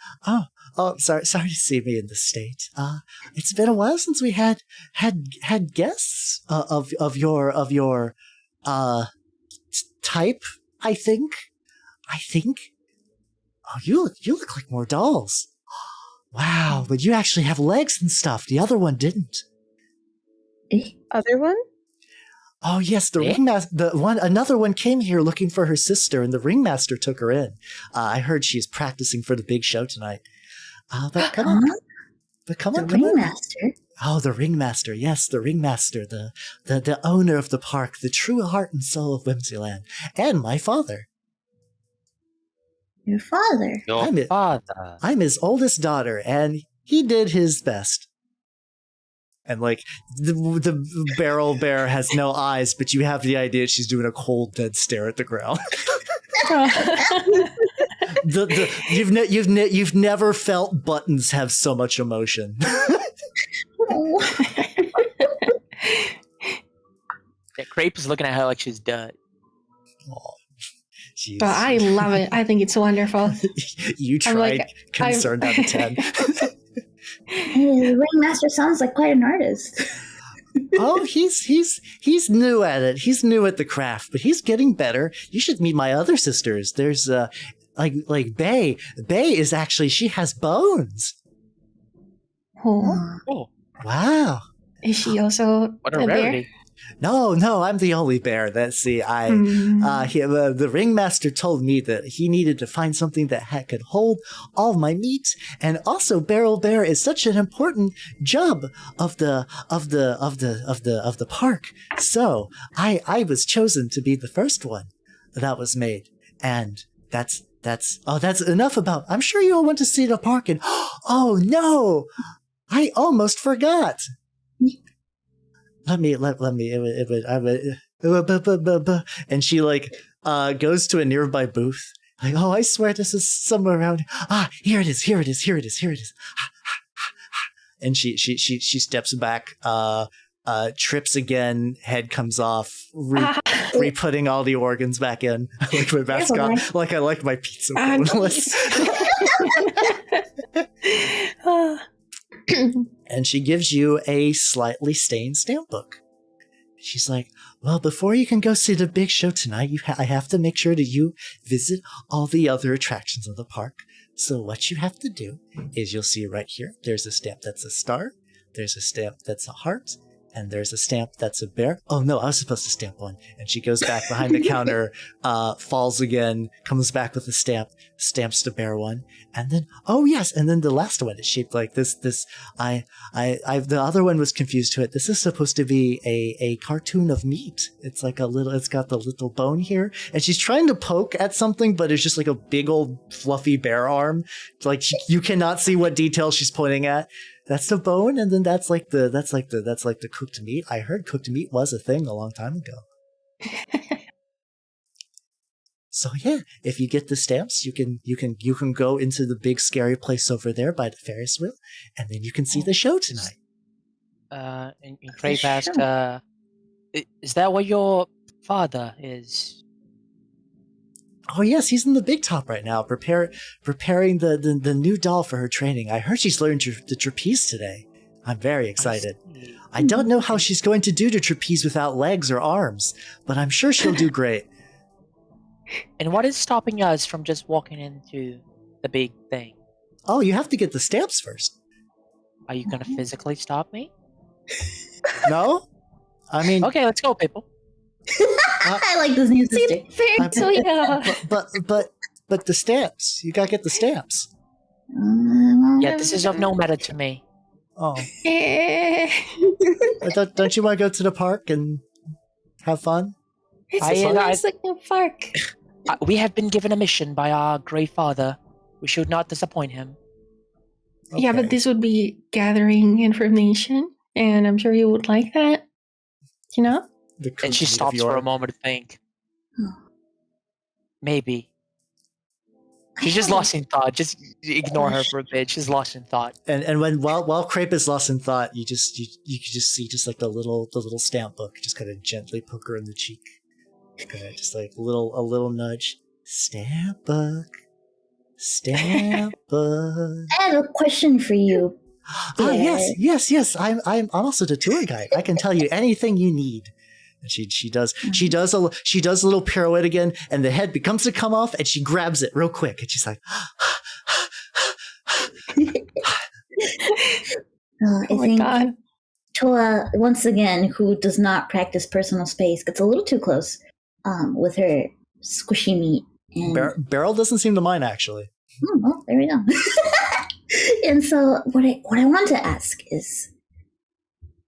sorry to see me in this state. It's been a while since we had guests of your type. I think. Oh, you look like more dolls. Wow, but you actually have legs and stuff. The other one didn't. Other one? Oh yes, the ringmaster. Another one came here looking for her sister, and the ringmaster took her in. I heard she's practicing for the big show tonight. But come on. The ringmaster. Oh, the ringmaster. Yes, the ringmaster, the owner of the park, the true heart and soul of Whimsyland, and my father. Your father. Your father. I'm his oldest daughter, and he did his best. And like the barrel bear has no eyes, but you have the idea she's doing a cold, dead stare at the ground. You've never felt buttons have so much emotion. Yeah, Crepe is looking at her like she's dead. Oh, but I love it. I think it's wonderful. You tried concerned out of 10. The ringmaster sounds like quite an artist. Oh, he's new at it. He's new at the craft, but he's getting better. You should meet my other sisters. There's like Bay. Bay is actually, she has bones. Oh. Wow. Is she also What a bear? rarity. No, I'm the only bear. The ringmaster told me that he needed to find something that could hold all my meat, and also Barrel Bear is such an important job of the park. So I was chosen to be the first one that was made, and that's enough about. I'm sure you all want to see the park, and oh no, I almost forgot. And she like goes to a nearby booth. Like, oh, I swear this is somewhere around. Here it is. And she steps back, trips again, head comes off, re-putting all the organs back in. Like my mascot, like I like my pizza boneless. And she gives you a slightly stained stamp book. She's like, well, before you can go see the big show tonight, I have to make sure that you visit all the other attractions of the park. So what you have to do is you'll see right here, there's a stamp that's a star, there's a stamp that's a heart, and there's a stamp that's a bear. Oh no, I was supposed to stamp one. And she goes back behind the counter, falls again, comes back with a stamp, stamps the bear one, and then, oh yes, and then the last one is shaped like this. The other one was confused to it. This is supposed to be a cartoon of meat. It's like it's got the little bone here, and she's trying to poke at something, but it's just like a big old fluffy bear arm. Like you cannot see what detail she's pointing at. That's the bone, and then that's like the cooked meat. I heard cooked meat was a thing a long time ago. So yeah, if you get the stamps, you can go into the big scary place over there by the Ferris wheel, and then you can see the show tonight. And Crepe asked, is that what your father is? Oh yes, he's in the big top right now, preparing the new doll for her training. I heard she's learned the trapeze today. I'm very excited. I don't know how she's going to do the trapeze without legs or arms, but I'm sure she'll do great. And what is stopping us from just walking into the big thing? Oh, you have to get the stamps first. Are you gonna physically stop me? No? I mean... Okay, let's go, people. I like this new sister. Very sweet. But the stamps. You gotta get the stamps. Yeah, this is of no matter to me. Oh. Don't you want to go to the park and have fun? It's a nice looking park. We have been given a mission by our great father We should not disappoint him. Yeah, but this would be gathering information, and I'm sure you would like that. You know? And she stops for a moment to think. Maybe. She's just lost in thought. Just ignore her for a bit. She's lost in thought. And while Crepe is lost in thought, you can just see just like the little stamp book just kind of gently poke her in the cheek. Just like a little nudge. Stamp book. Stamp book. I have a question for you. Yes. I'm also the tour guide. I can tell you anything you need. And she does a little pirouette again, and the head becomes to come off, and she grabs it real quick, and she's like, I think God. Towa, once again, who does not practice personal space, gets a little too close with her squishy meat. And Beryl doesn't seem to mind, actually. Oh, well, there we go. And so what I want to ask is,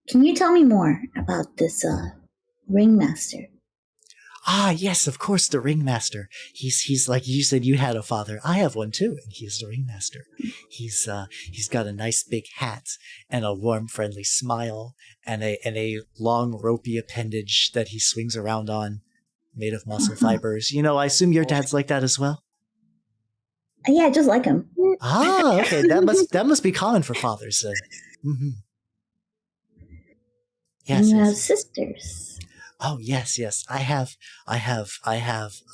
can you tell me more about this ringmaster? Yes, of course, the ringmaster. He's like you said, you had a father. I have one too, and he's the ringmaster. He's got a nice big hat and a warm, friendly smile and a long, ropey appendage that he swings around on, made of muscle fibers. You know, I assume your dad's like that as well. Yeah, just like him. Okay, that must be common for fathers. Mm-hmm. Yes, and you yes. have sisters. Oh yes. I have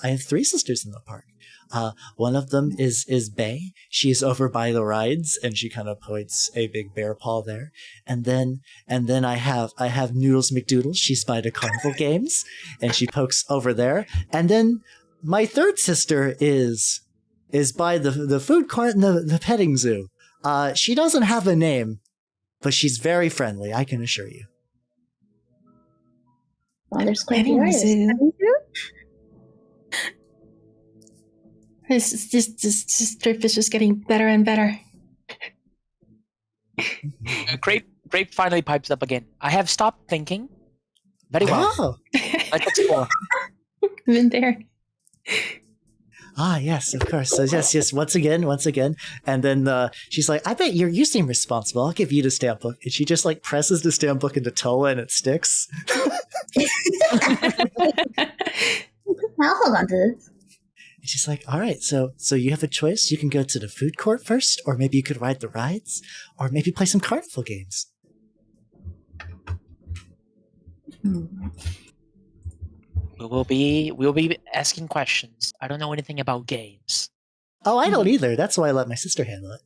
3 sisters in the park. One of them is Bay. She's over by the rides, and she kind of points a big bear paw there. And then I have Noodles McDoodles. She's by the carnival games, and she pokes over there. And then my 3rd sister is by the food court and the petting zoo. She doesn't have a name, but she's very friendly, I can assure you. Father's quite hilarious. This trip is just getting better and better. Crepe finally pipes up again. I have stopped thinking. Very well. Oh. Let's explore. Been there. Yes, of course. So yes, once again. And then she's like, I bet you seem responsible. I'll give you the stamp book. And she just like presses the stamp book into Towa and it sticks. I'll hold on to this. And she's like, all right, so you have a choice. You can go to the food court first, or maybe you could ride the rides, or maybe play some carnival games. We'll be asking questions. I don't know anything about games. Oh, I don't either. That's why I let my sister handle it.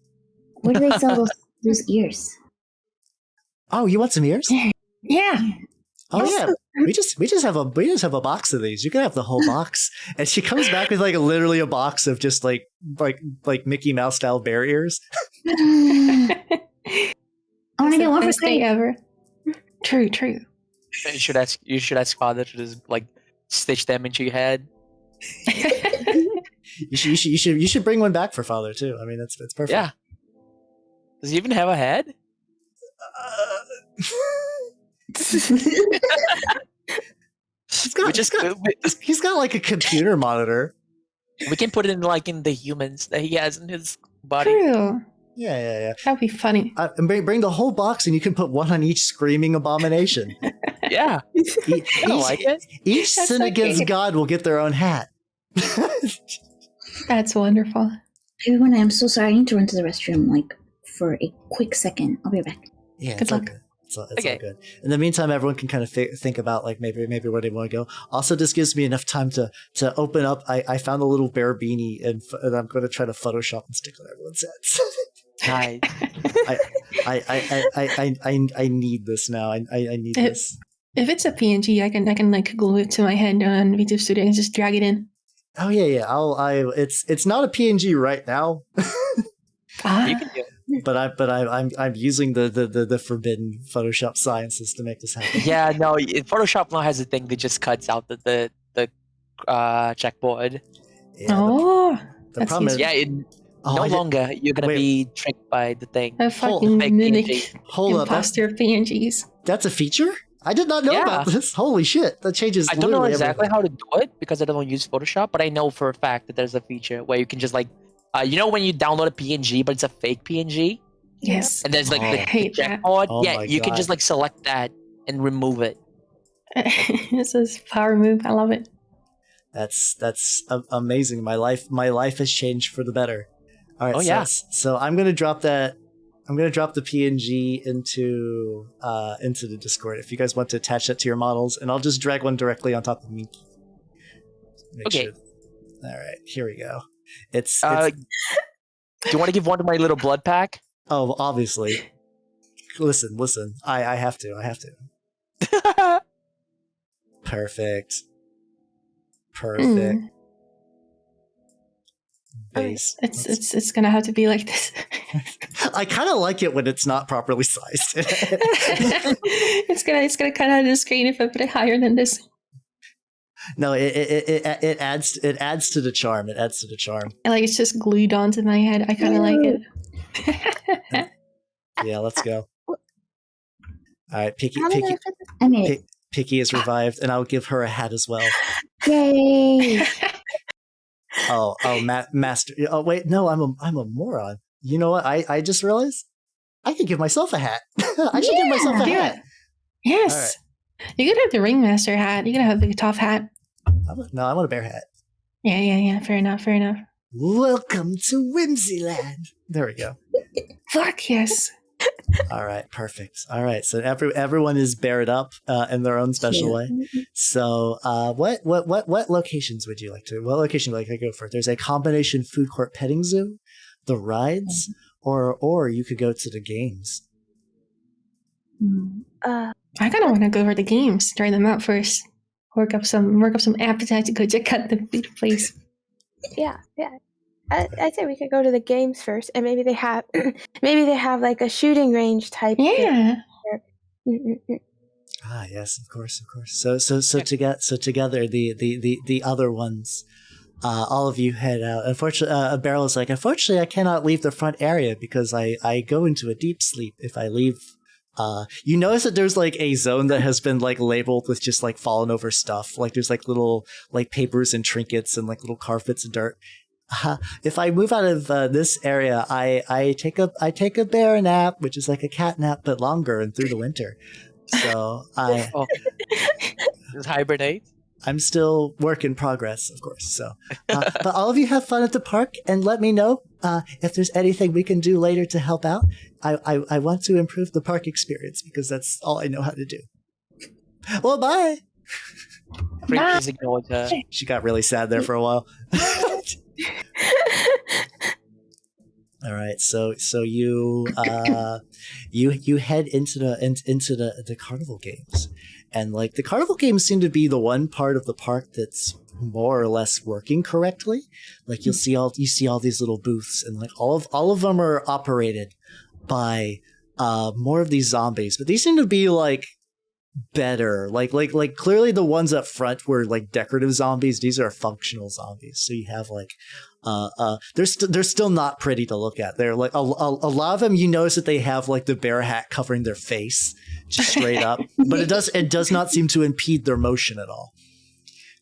Where do they sell those ears? Oh, you want some ears? Yeah. Oh yeah. We just have a box of these. You can have the whole box. And she comes back with like literally a box of just like Mickey Mouse style bear ears. I want to get one for Best day Crepe. ever. True. You should ask father to just like stitch them into your head. You should bring one back for father too. I mean, it's perfect. Yeah. Does he even have a head? He's got like a computer monitor. We can put it in like in the humans that he has in his body. True. Yeah. That'd be funny. And bring the whole box, and you can put one on each screaming abomination. Yeah. I like it. Each sin so against cute. God will get their own hat. That's wonderful. Everyone, I'm so sorry. I need to run to the restroom, like, for a quick second. I'll be right back. Yeah, Good it's all luck. good. It's all Okay. good. In the meantime, everyone can kind of think about like maybe where they want to go. Also, this gives me enough time to open up. I found a little bear beanie, and I'm going to try to Photoshop and stick on everyone's heads. Nice. I need this now. I need this. If it's a PNG, I can like glue it to my head on VTube Studio and just drag it in. Oh yeah. It's not a PNG right now, You can do it. but I'm using the forbidden Photoshop sciences to make this happen. Yeah, no. Photoshop now has a thing that just cuts out the checkboard. Yeah, Oh, the that's problem is, useful. No longer you're gonna Wait. be tricked by the thing. A fucking fake mimic PNG. hold up, imposter PNGs. that's a feature? I did not know Yeah. about this. Holy shit, that changes. I don't know literally exactly everything. how to do it because I don't use Photoshop, but I know for a fact that there's a feature where you can just like You know when you download a PNG, but it's a fake PNG, Yes. and there's like Oh. the Hate that. checkpoint. Oh Yeah, my you can God. just like select that and remove it. This is power move. I love it. That's amazing. My life has changed for the better. All right, Oh, so, yeah. so I'm gonna drop that. I'm gonna drop the PNG into the Discord if you guys want to attach that to your models, and I'll just drag one directly on top of Minke. Okay. All right, here we go. It's Do you want to give one to my little blood pack? oh, obviously. Listen. I have to. Perfect. Base. It's gonna have to be like this. I kind of like it when it's not properly sized. it's gonna cut out the screen if I put it higher than this. No, it adds to the charm. It adds to the charm. And like it's just glued onto my head. I kind of like it. Yeah, let's go. All right, Picky I made it. Picky is revived, and I'll give her a hat as well. Yay! Oh, master. Oh, wait, no, I'm a moron. You know what? I just realized I could give myself a hat. I should give myself a hat. Yes. You could have the ringmaster hat. You could have the tough hat. No, I want a bear hat. Yeah. Fair enough. Welcome to Whimsyland. There we go. Fuck yes. All right, perfect. All right, so everyone is bared up in their own special way. So, what locations would you like to? What location would you like to go for? There's a combination food court, petting zoo, the rides, or you could go to the games. I kind of want to go over the games, try them out first, work up some appetite to go check out the food place. Yeah. I'd say we could go to the games first, and maybe they have like a shooting range type. Yeah. Ah, yes, of course. So together, the other ones, all of you head out. Unfortunately, Beryl is like, unfortunately, I cannot leave the front area because I go into a deep sleep if I leave. You notice that there's like a zone that has been like labeled with just like fallen over stuff. Like there's like little like papers and trinkets and like little carved bits of dirt. If I move out of this area, I take a bear nap, which is like a cat nap but longer and through the winter. So Just hibernate. I'm still work in progress, of course. So, but all of you have fun at the park, and let me know if there's anything we can do later to help out. I want to improve the park experience because that's all I know how to do. Well, bye. Crepe is ignored her. She got really sad there for a while. All right, so you you head into the carnival games, and like the carnival games seem to be the one part of the park that's more or less working correctly. Like you see all these little booths, and like all of them are operated by more of these zombies, but these seem to be like better. Like clearly the ones up front were like decorative zombies. These are functional zombies. So you have like they're still not pretty to look at. They're like a lot of them. You notice that they have like the bear hat covering their face just straight up, but it does not seem to impede their motion at all.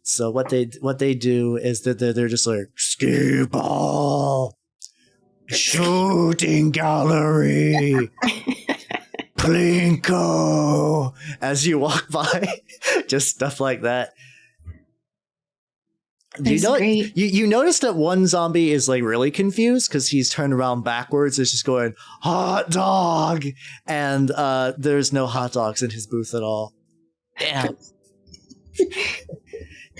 So what they do is that they're just like skee ball, shooting gallery, Plinko, as you walk by, just stuff like that. You notice that one zombie is like really confused because he's turned around backwards. It's just going hot dog, and there's no hot dogs in his booth at all. Damn.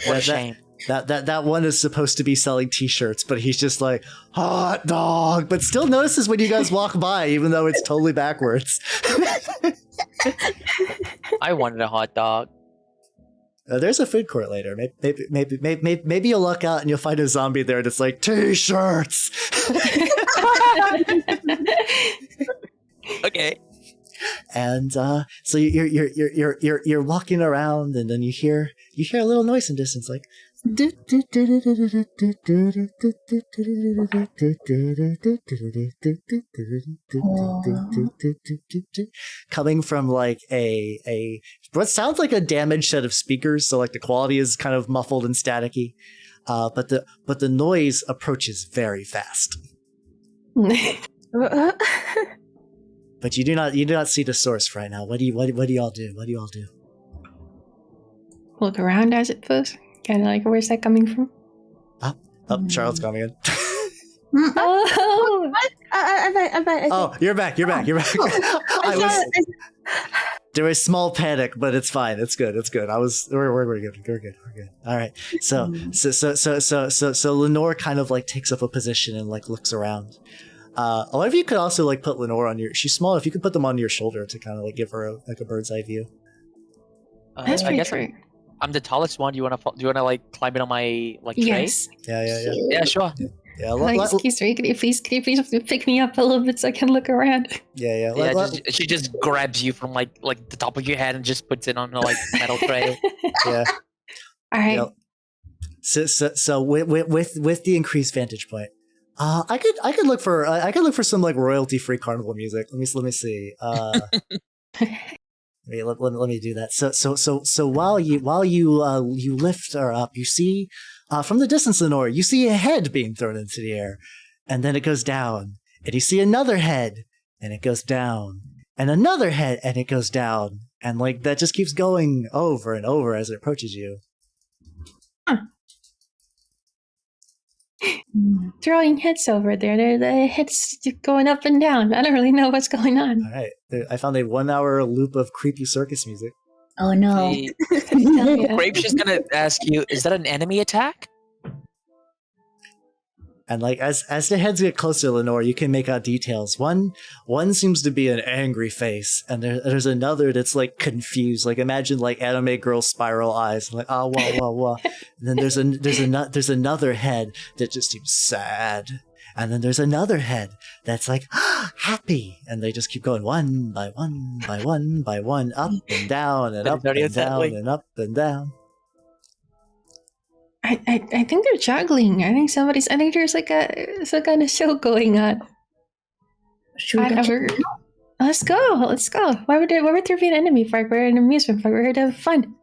What a shame. That one is supposed to be selling t-shirts, but he's just like hot dog, but still notices when you guys walk by, even though it's totally backwards. I wanted a hot dog. There's a food court later. Maybe you'll luck out and you'll find a zombie there that's like t-shirts. Okay. And so you're walking around, and then you hear a little noise in distance, like coming from like a what sounds like a damaged set of speakers. So like the quality is kind of muffled and staticky. but the noise approaches very fast. But you do not see the source right now. What do y'all do? What do y'all do? Look around, I suppose. Kind of like, where's that coming from? Oh, Charlotte's coming in. Oh, I'm back. Oh, you're back. There was small panic, but it's fine. It's good. We're good. We're good. All right. So Lenore kind of like takes up a position and like looks around. A lot of you could also like put Lenore on your. She's small. If you could put them on your shoulder to kind of like give her a bird's eye view. that's I pretty guess true. I'm the tallest one. Do you wanna like climb it on my like tray? Yes. Yeah. Yeah, sure. Yeah. Like, excuse me, can you please pick me up a little bit so I can look around? Yeah. She just grabs you from like the top of your head and just puts it on the like metal tray. Yeah. All right. Yep. So with the increased vantage point, I could look for some like royalty free carnival music. Let me see. Let me do that. So while you lift her up, you see from the distance, Lenore, you see a head being thrown into the air, and then it goes down, and you see another head, and it goes down, and another head, and it goes down, and like that just keeps going over and over as it approaches you. Throwing heads over there. The heads going up and down. I don't really know what's going on. All right, I found a 1 hour loop of creepy circus music. Oh no. Hey, Yeah. Crepe's just gonna ask you, is that an enemy attack? And like as the heads get closer, Lenore, you can make out details. One seems to be an angry face, and there's another that's like confused. Like imagine like anime girl spiral eyes, like wah. And then there's another head that just seems sad, and then there's another head that's like happy, and they just keep going one by one, up and down and up and down and up and down. I think they're juggling. I think there's like some kind of show going on. Should we go check it out? Let's go. Why would there be an enemy park? We're an amusement park. We're here to have fun.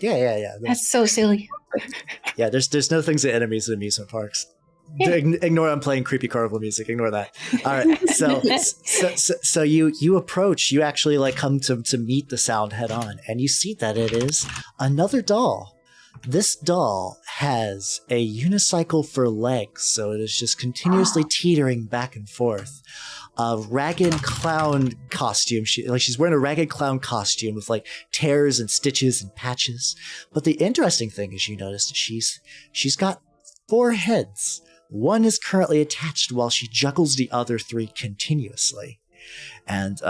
Yeah. That's so silly. Yeah, there's no things that enemies in amusement parks. Yeah. Ignore I'm playing creepy carnival music. Ignore that. All right. So you approach. You actually like come to meet the sound head on, and you see that it is another doll. This doll has a unicycle for legs, so it is just continuously teetering back and forth. A ragged clown costume. She's wearing a ragged clown costume with like tears and stitches and patches. But the interesting thing is, you notice that she's got 4 heads. One is currently attached while she juggles the other 3 continuously. And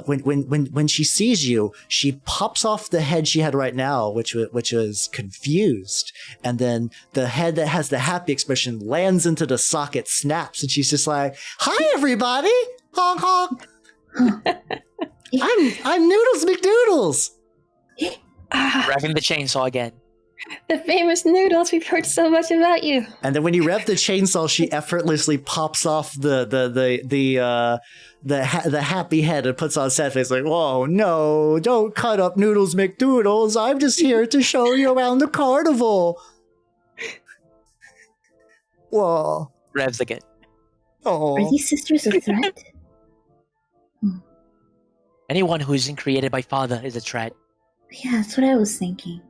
when she sees you, she pops off the head she had right now, which was confused, and then the head that has the happy expression lands into the socket, snaps, and she's just like, "Hi, everybody! Honk honk! I'm Noodles McDoodles." Revving the chainsaw again. The famous Noodles. We've heard so much about you. And then when you rev the chainsaw, she effortlessly pops off the happy head and puts on a sad face like, "Whoa, no, don't cut up Noodles McDoodles. I'm just here to show you around the carnival." Whoa. Revs again. Oh. Are these sisters a threat? Anyone who isn't created by father is a threat. Yeah, that's what I was thinking.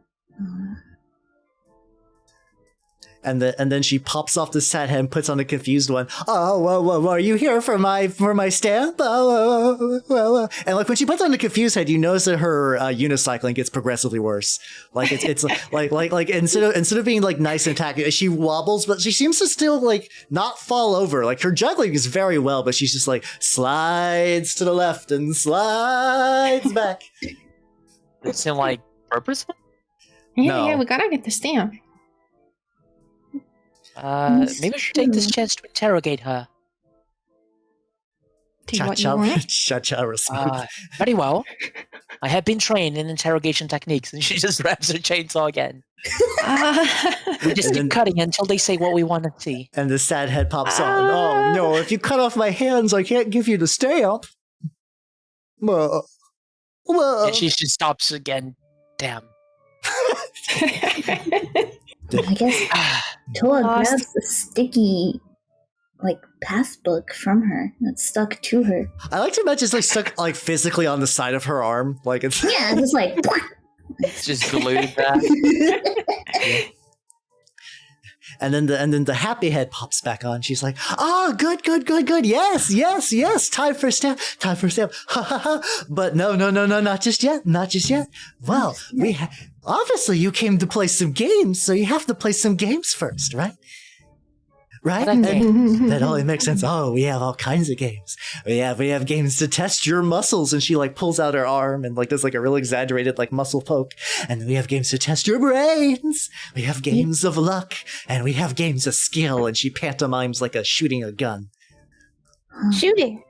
And then she pops off the sad head and puts on a confused one. "Oh, whoa, are you here for my stamp? Oh. And like when she puts on the confused head, you notice that her unicycling gets progressively worse. Like it's like instead of being like nice and tacky, she wobbles, but she seems to still like not fall over. Like her juggling is very well, but she's just like slides to the left and slides back. Does it seem like purposeful? No. We gotta get the stamp. Maybe we should take this chance to interrogate her. Cha-cha response. Very well. I have been trained in interrogation techniques, and she just grabs her chainsaw again. We just keep cutting until they say what we want to see. And the sad head pops on. "Oh no, if you cut off my hands, I can't give you the stamp." Whoa. And she just stops again. Damn. I guess Towa Lost. grabs the sticky, like, passbook from her that's stuck to her. I like to imagine it's like stuck like physically on the side of her arm, like it's Yeah, just like. It's just glued back. And then the happy head pops back on. She's like, "Oh, good. Yes. Time for stamp. Ha ha ha. But no, not just yet. Well, obviously you came to play some games, so you have to play some games first, right? Right? What a And that only makes sense. Oh, we have all kinds of games. We have games to test your muscles." And she like pulls out her arm and like does like a real exaggerated like muscle poke. And then we have games to test your brains. We have games of luck, and we have games of skill. And she pantomimes like shooting a gun. Shooting.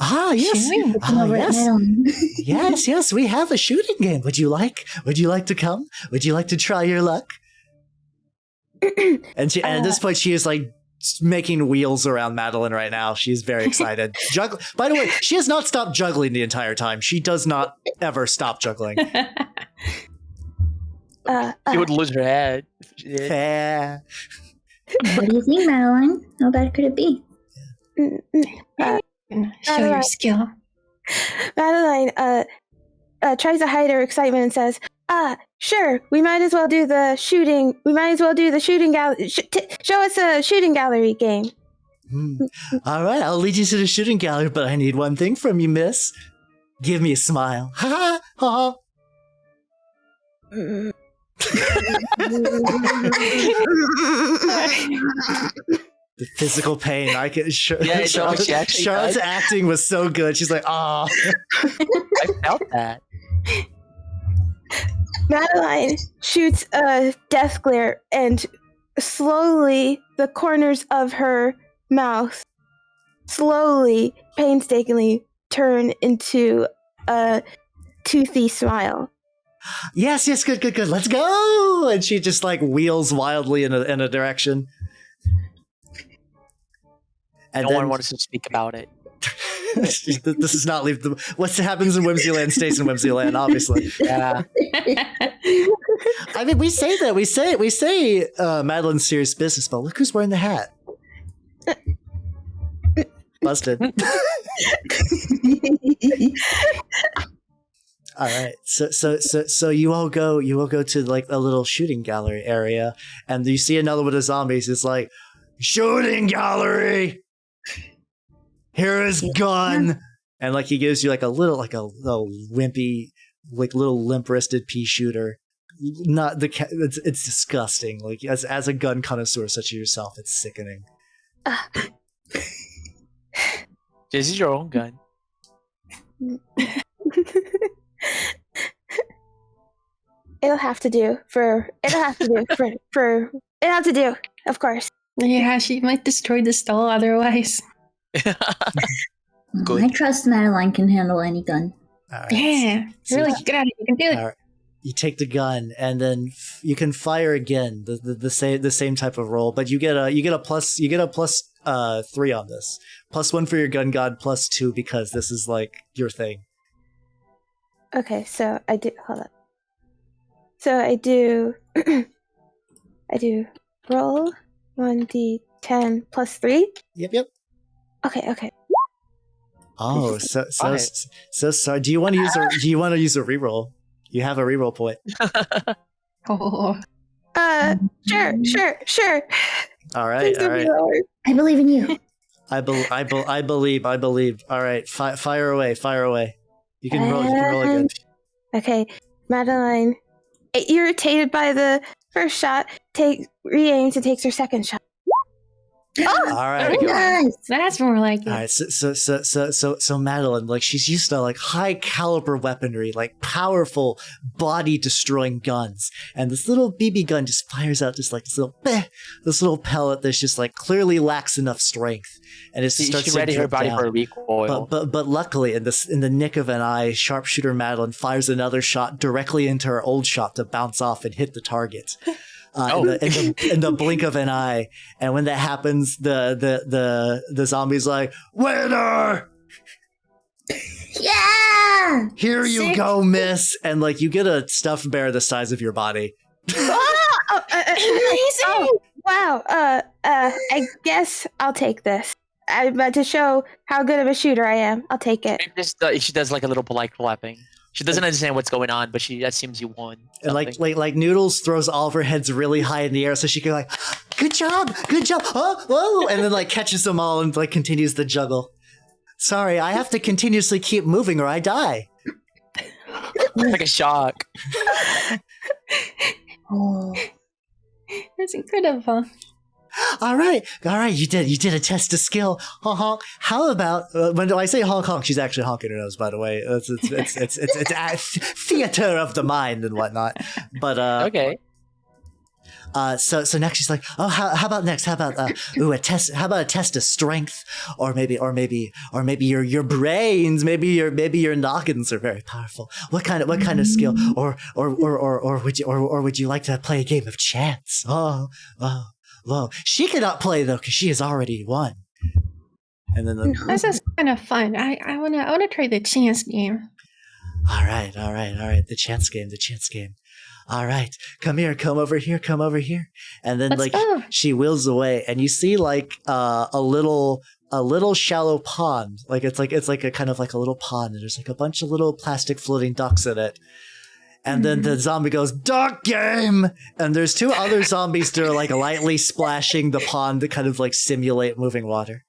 Ah, yes. Shooting? Ah, Over at yes. Madeline. Yes. We have a shooting game. Would you like to come? Would you like to try your luck? And at this point, she is like making wheels around Madeline right now. She's very excited. By the way, she has not stopped juggling the entire time. She does not ever stop juggling. She would lose her head. If she did. Yeah. What do you think, Madeline? How bad could it be? Show your skill. Madeline tries to hide her excitement and says, sure, we might as well do the shooting. We might as well do the shooting gallery. Show us a shooting gallery game. All right, I'll lead you to the shooting gallery, but I need one thing from you, miss. Give me a smile. Ha ha ha. The physical pain. I can. Yeah, she actually Charlotte's does. acting was so good. She's like, "Ah." I felt that. Madeline shoots a death glare, and slowly the corners of her mouth slowly, painstakingly turn into a toothy smile. Yes, good. Let's go. And she just like wheels wildly in a direction. And No one wants to speak about it. This is not leave the. What happens in Whimsyland stays in Whimsyland, obviously. Yeah. I mean, we say that. We say Madeline's serious business, but look who's wearing the hat. Busted. All right. So you all go to like a little shooting gallery area, and you see another one of the zombies. It's like, shooting gallery. Here is gun, and like he gives you like a little wimpy, like little limp-wristed pea shooter. Not the it's disgusting. Like as a gun connoisseur such as yourself, it's sickening. This is your own gun. It'll have to do, of course. Yeah, she might destroy the stall otherwise. Good. I trust Madeline can handle any gun. All right. Yeah, So- really good at it. You can do it. All right. You take the gun, and then you can fire again. The same type of roll, but you get a plus 3 on this. +1 for your gun god, +2 because this is like your thing. Okay, so I do. Hold up. So I do. I do roll 1d10 +3. Yep. Okay. Oh, so Fine. sorry. Do you want to use a reroll? You have a reroll point. Oh, Sure. All right. I believe in you. I believe. All right, fire away. You can roll again. Okay, Madeline, irritated by the first shot, re-aims and takes her second shot. All right. Nice. that's more like it. All right, so Madeline, like she's used to like high caliber weaponry, like powerful body destroying guns, and this little BB gun just fires out just like this little pellet that's just like clearly lacks enough strength, and it starts She to ready her drip body down. for a recoil. But luckily, in the nick of an eye, sharpshooter Madeline fires another shot directly into her old shot to bounce off and hit the target. In the blink of an eye, and when that happens, the zombie's like, "Winner! Yeah. Here you Sick. go, miss!" And like you get a stuffed bear the size of your body. Oh Oh, wow. I guess I'll take this. I'm about to show how good of a shooter I am. I'll take it. She does like a little polite clapping. She doesn't understand what's going on, but she assumes you won. And like Noodles throws all of her heads really high in the air so she can like, good job, oh, whoa, and then like catches them all and like continues the juggle. Sorry, I have to continuously keep moving or I die. Like a shock. Oh. That's incredible. All right, you did a test of skill. Honk honk. How about when I say honk honk, she's actually honking her nose. By the way, it's theater of the mind and whatnot. But Okay. So next she's like, oh, how about next? How about a test? How about a test of strength, or maybe your brains, maybe your noggins are very powerful. What kind of skill, or would you like to play a game of chance? Whoa, she cannot play though because she has already won. And then This is kind of fun. I wanna try the chance game. All right. The chance game. All right, come over here. And then Let's go. she wheels away, and you see like a little shallow pond. Like it's like a kind of like a little pond, and there's like a bunch of little plastic floating ducks in it. And then the zombie goes, duck game! And there's two other zombies that are like lightly splashing the pond to kind of like simulate moving water.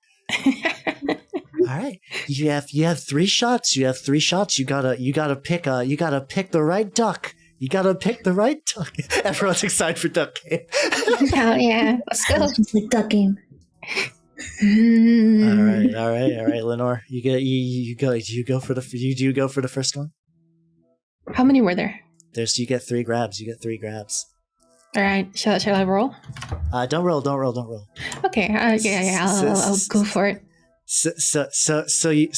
All right, you have 3 shots. You gotta pick the right duck. You gotta pick the right duck. Everyone's excited for duck game. Oh yeah, let's go. It's like duck game. All right, Lenore. You go for the first one. How many were there? You get 3 grabs. All right, shall I roll? Don't roll. Okay, yeah, I'll go for it. So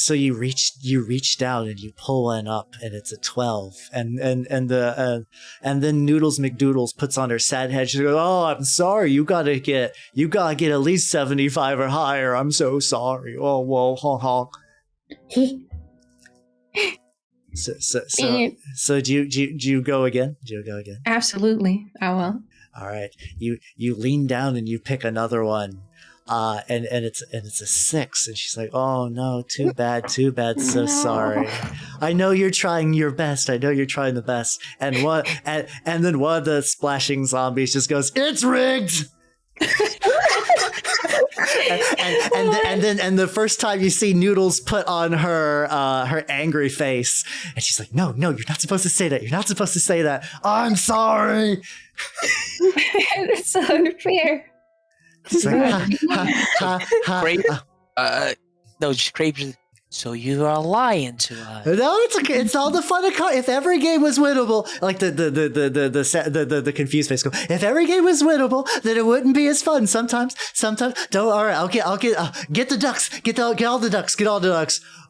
you reach down and you pull one up and it's a 12 and then Noodles McDoodles puts on her sad head. She goes, oh, I'm sorry, you gotta get at least 75 or higher. I'm so sorry. Oh, whoa, honk honk. So do you go again? Absolutely, I will. All right, you lean down and you pick another one. And it's a 6, and she's like, oh no, too bad, so sorry. I know you're trying your best. And then one of the splashing zombies just goes, it's rigged. and the first time you see Noodles put on her angry face, and she's like, no, you're not supposed to say that. I'm sorry. That's so unfair. It's like, Crepe. No, just Crepe. So you are lying to us. No, it's all the fun of if every game was winnable, like the confused face go. If every game was winnable, then it wouldn't be as fun. Sometimes. Don't. All right, get the ducks. Get all the ducks.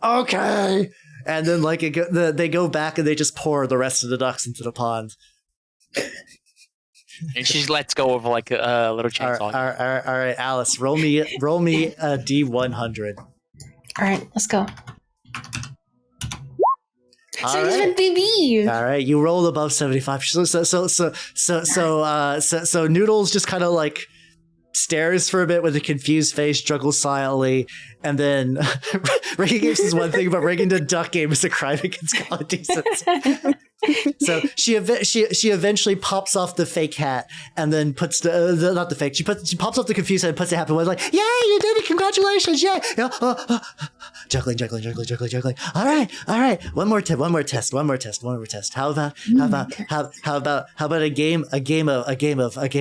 Okay. And then they go back and they just pour the rest of the ducks into the pond. And she lets go of like a little chainsaw. All right, Alice, roll me a D100. All right, let's go. All right. Baby. All right, you rolled above 75. So Noodles just kind of like stares for a bit with a confused face, juggles silently, and then rigging games is one thing, but rigging the duck game is a crime against common decency. So she eventually pops off the fake hat and then puts not the fake. She pops off the confused hat and puts the hat in. Was like, "Yay, you did it! Congratulations! Yay!" Juggling. All right. One more test. How about a game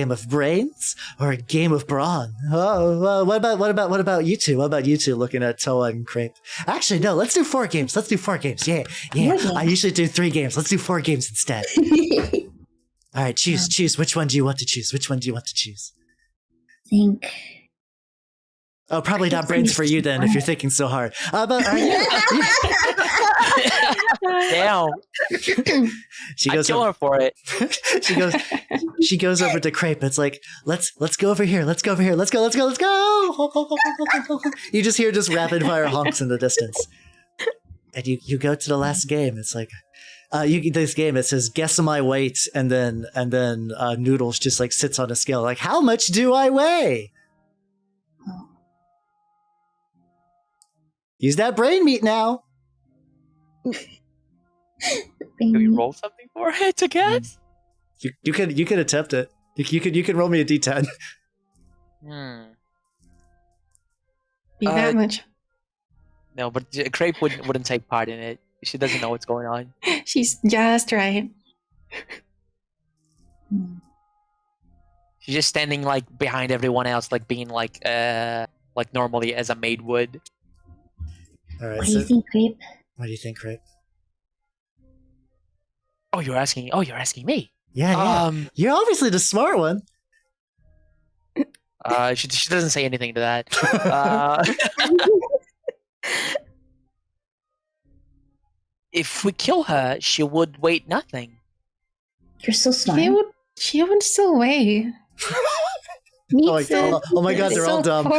of brains or a game of brawn? Oh, what about you two? What about you two? Looking at Towa and Crepe. Actually, no. Let's do 4 games. Yeah. I usually do 3 games. Let's do 4 games instead. All right, choose. Which one do you want to choose? Think. Oh, probably not brains for you then, if you're thinking so hard. Damn. She goes I kill her for it. She goes over to Crepe. It's like, let's go over here. Let's go. You just hear rapid fire honks in the distance. And you go to the last game. It's like, this game, it says guess my weight, and then Noodles just like sits on a scale, like, how much do I weigh? Oh. Use that brain meat now. Do we roll something for it to guess? You can attempt it. You can roll me a d10. Be that much. No, but Crepe wouldn't take part in it. She doesn't know what's going on. She's just right. She's just standing like behind everyone else, like being like normally as a maid would. All right. What do you think, Crepe? What do you think, Crepe? Oh, you're asking me. Yeah. You're obviously the smart one. She doesn't say anything to that. If we kill her, she would weigh nothing. You're so smart. She would still weigh. Oh my god, they're all dumb.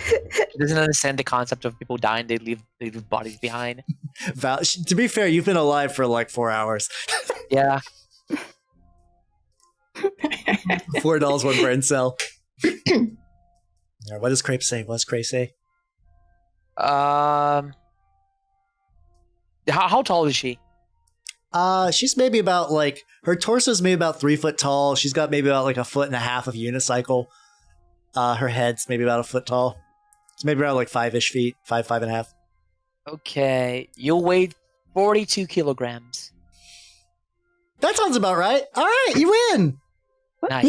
She doesn't understand the concept of people dying, they leave bodies behind. To be fair, you've been alive for like 4 hours. Yeah. $4, 1 brain cell. What does Crepe say? How tall is she? She's maybe about like, her torso's maybe about 3 foot tall. She's got maybe about like 1.5 foot of unicycle. Her head's maybe about 1 foot tall. It's maybe around like 5-ish feet, 5.5. Okay, you'll weigh 42 kilograms. That sounds about right. All right, you win. Nice.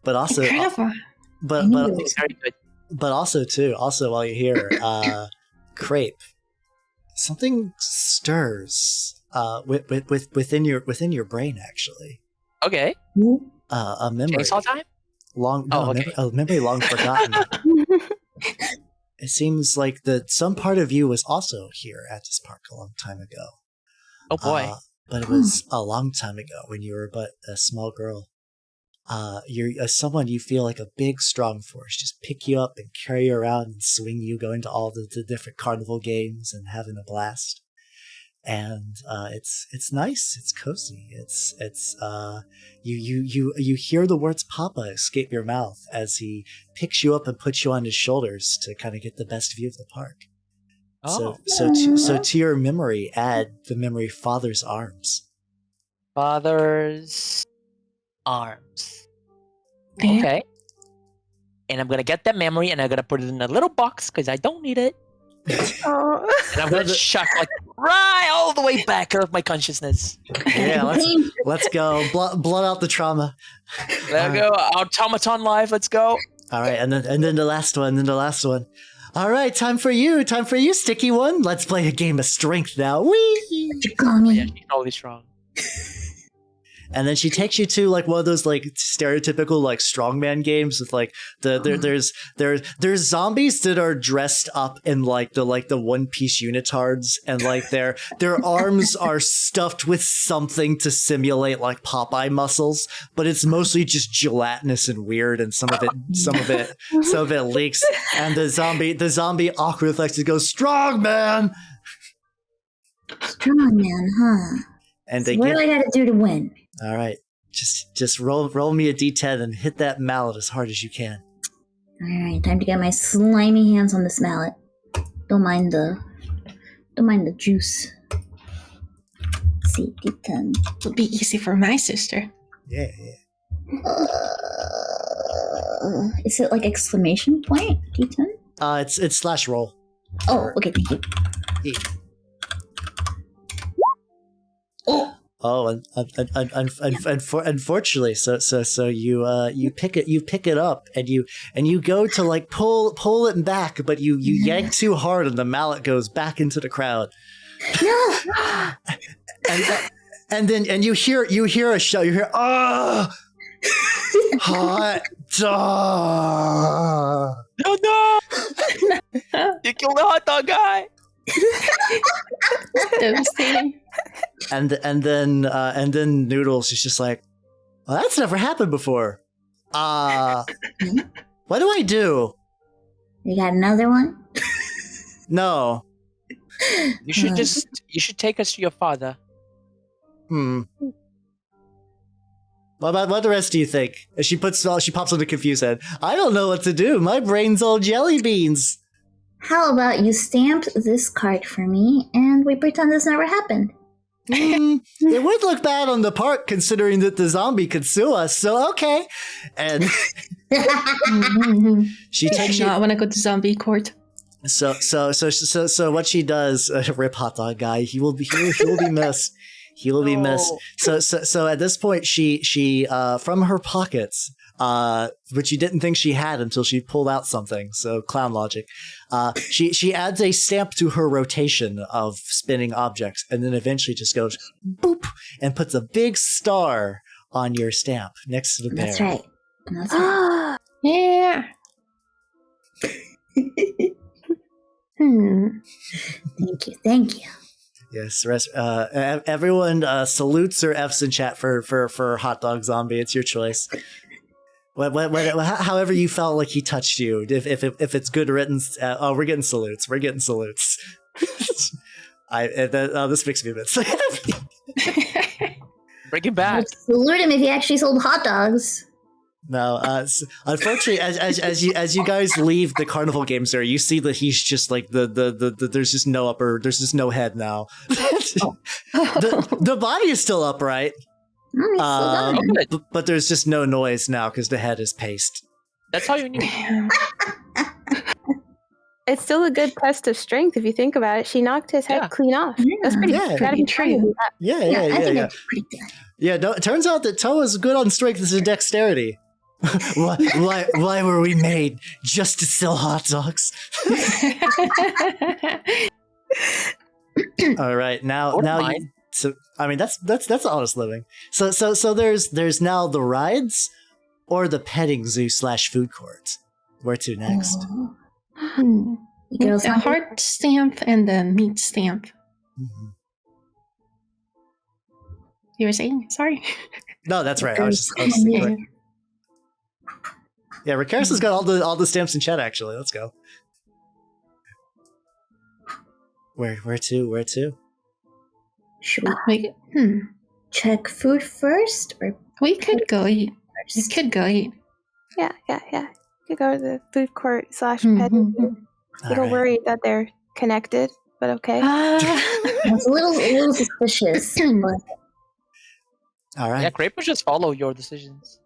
But also, Incredible. but Very good. but also while you're here, Crepe, something stirs within your brain actually. Okay. A memory. Chainsaw time? A memory long forgotten. It seems like that some part of you was also here at this park a long time ago. Oh boy. But it was a long time ago when you were but a small girl. You're someone you feel like a big, strong force just pick you up and carry you around and swing you, going to all the different carnival games and having a blast. And it's nice. It's cozy. You hear the words "Papa" escape your mouth as he picks you up and puts you on his shoulders to kind of get the best view of the park. Oh. So to your memory, add the memory Father's arms. Father's arms. Damn. Okay. And I'm gonna get that memory and I'm gonna put it in a little box because I don't need it. Oh. And I'm gonna chuck like right all the way back of my consciousness. Yeah, let's go. Blood out the trauma. There we go. Automaton live. Let's go. All right, and then the last one. All right, time for you, sticky one. Let's play a game of strength now. Whee! Oh, yeah, she's totally strong. And then she takes you to like one of those like stereotypical like strongman games with like there's zombies that are dressed up in like the One Piece unitards, and like their arms are stuffed with something to simulate like Popeye muscles, but it's mostly just gelatinous and weird, and some of it leaks, and the zombie awkward reflexes goes strong man, huh? And So what do I gotta do to win? All right, just roll me a d10 and hit that mallet as hard as you can. All right, time to get my slimy hands on this mallet. Don't mind the juice. Let's see, d10. It'll be easy for my sister. Yeah. Is it like exclamation point? D10? It's slash roll. Oh, okay, thank you. E. Oh, Unfortunately, so you pick it up and you go to like pull it back, but you yank too hard and the mallet goes back into the crowd. no! and you hear a shout. You hear hot dog. No! You killed the hot dog guy. Devastating. And then Noodles is just like, well, that's never happened before. What do I do? You got another one? No. You should take us to your father. What the rest do you think? As she pops on the confused head. I don't know what to do. My brain's all jelly beans. How about you stamp this card for me and we pretend this never happened? It would look bad on the part considering that the zombie could sue us, so okay. And she takes you. I want to go to zombie court. So what she does, rip hot dog guy, he will be missed. He will be missed. So at this point, she from her pockets, which you didn't think she had until she pulled out something. So clown logic. She adds a stamp to her rotation of spinning objects, and then eventually just goes boop and puts a big star on your stamp next to the bear. That's right. That's right. Yeah. Thank you. Yes, everyone salutes or F's in chat for hot dog zombie. It's your choice. However you felt like he touched you. If it's good written, we're getting salutes. We're getting salutes. This makes me a bit sad. Bring him back. I'd salute him if he actually sold hot dogs. No, unfortunately, as you guys leave the carnival games there, you see that he's just like the there's just no head now. The body is still upright, but there's just no noise now because the head is paste. That's all you need. It's still a good test of strength if you think about it. She knocked his head clean off. Yeah. That's pretty true. Yeah. I think that's pretty good. Yeah, no, it turns out that Towa's good on strength as a dexterity. why were we made just to sell hot dogs? All right, now so I mean that's honest living. So there's now the rides or the petting zoo / food court. Where to next? The heart stamp and the meat stamp. Mm-hmm. You were saying? Sorry. No, that's right. I was thinking. Yeah, Rikaris has got all the stamps in chat. Actually, let's go. Where to? Should we check food first, or we could go eat? first? We could go eat. Yeah. You could go to the food court / pet. A little worried that they're connected, but okay. It's a little suspicious. But All right. Yeah, Crepe just follow your decisions.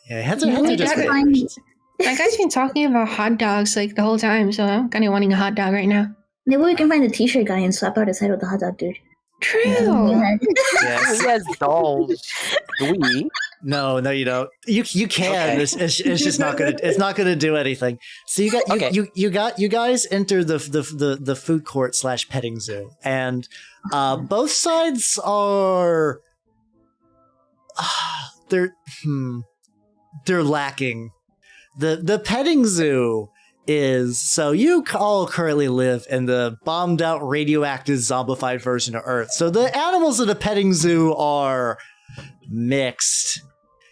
Yeah, heads are just That guy's been talking about hot dogs like the whole time, so I'm kind of wanting a hot dog right now. maybe we can find the t-shirt guy and swap out his head with the hot dog dude. True. Yes. He has dolls. Do we? No, you don't. You can. Okay. It's just not gonna. It's not gonna do anything. So you guys enter the food court / petting zoo, and both sides are they're lacking. The petting zoo is, so you all currently live in the bombed out radioactive zombified version of Earth. So the animals in the petting zoo are mixed.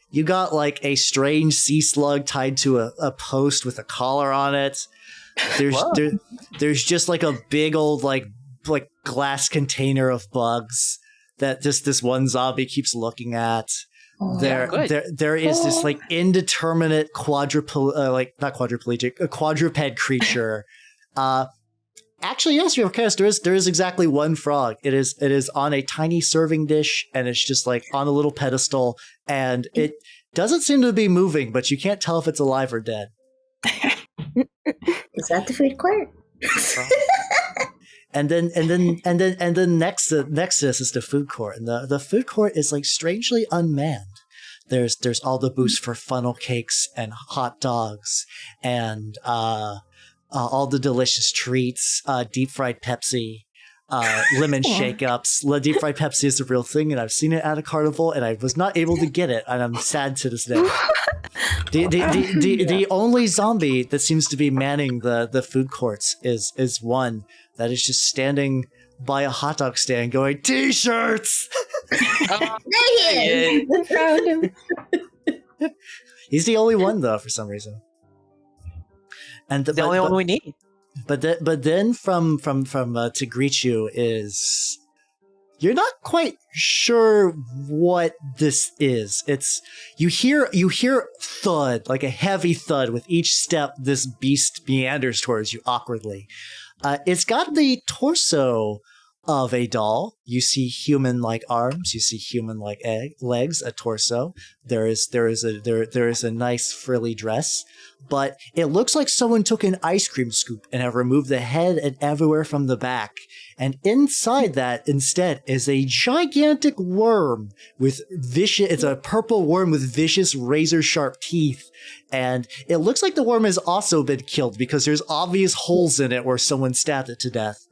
You got like a strange sea slug tied to a post with a collar on it. There's just like a big old like glass container of bugs that just this one zombie keeps looking at. There is this like indeterminate a quadruped creature. Actually, yes, you're correct. There is exactly one frog. It is on a tiny serving dish, and it's just like on a little pedestal, and it doesn't seem to be moving, but you can't tell if it's alive or dead. Is that the food court? And then next to this is the food court, and the food court is like strangely unmanned. There's all the booths for funnel cakes and hot dogs and all the delicious treats, deep fried Pepsi, lemon shake-ups. Deep fried Pepsi is a real thing, and I've seen it at a carnival, and I was not able to get it, and I'm sad to this day. The only zombie that seems to be manning the food courts is one that is just standing by a hot dog stand going, "T-shirts!" There he is! Found him. He's the only one though, for some reason. And The only one we need. But then from to greet you is, you're not quite sure what this is. It's you hear thud, like a heavy thud with each step this beast meanders towards you awkwardly. It's got the torso of a doll. You see human-like arms. You see human-like legs, a torso. There is a nice frilly dress, but it looks like someone took an ice cream scoop and have removed the head and everywhere from the back. And inside that, instead, is a gigantic worm with vicious. It's a purple worm with vicious, razor-sharp teeth. And it looks like the worm has also been killed because there's obvious holes in it where someone stabbed it to death.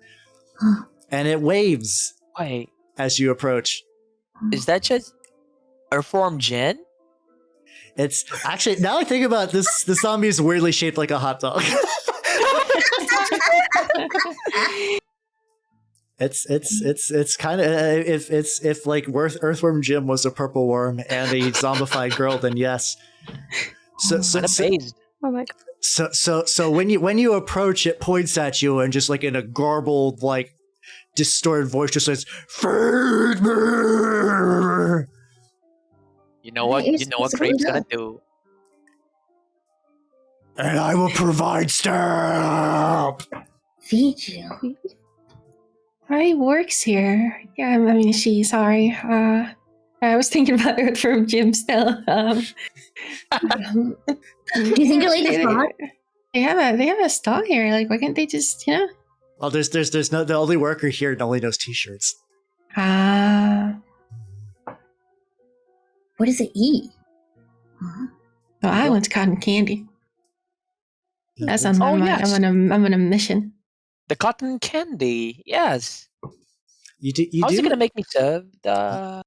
And it waves Wait, as you approach. is that just Earthworm Jin? It's actually, now I think about this, the zombie is weirdly shaped like a hot dog. It's kind of, if like Earthworm Jim was a purple worm and a zombified girl, then yes. So Oh my god. So when you approach, it points at you and just like in a garbled, like distorted voice just says, "Feed me." You know what? You know what Crepe's gonna do. And I will provide stamp. Feed you. Alright, works here. Yeah, I mean, sorry. I was thinking about it from Jim still. Do you think you're like the spot? They have a stall here. Like, why can't they just, Well, there's no, the only worker here only knows t-shirts. What does it eat? Well, I want cotton candy. That's on my Oh, mind. yes. I'm on a mission. The cotton candy, yes. You do. How's it gonna make me serve the?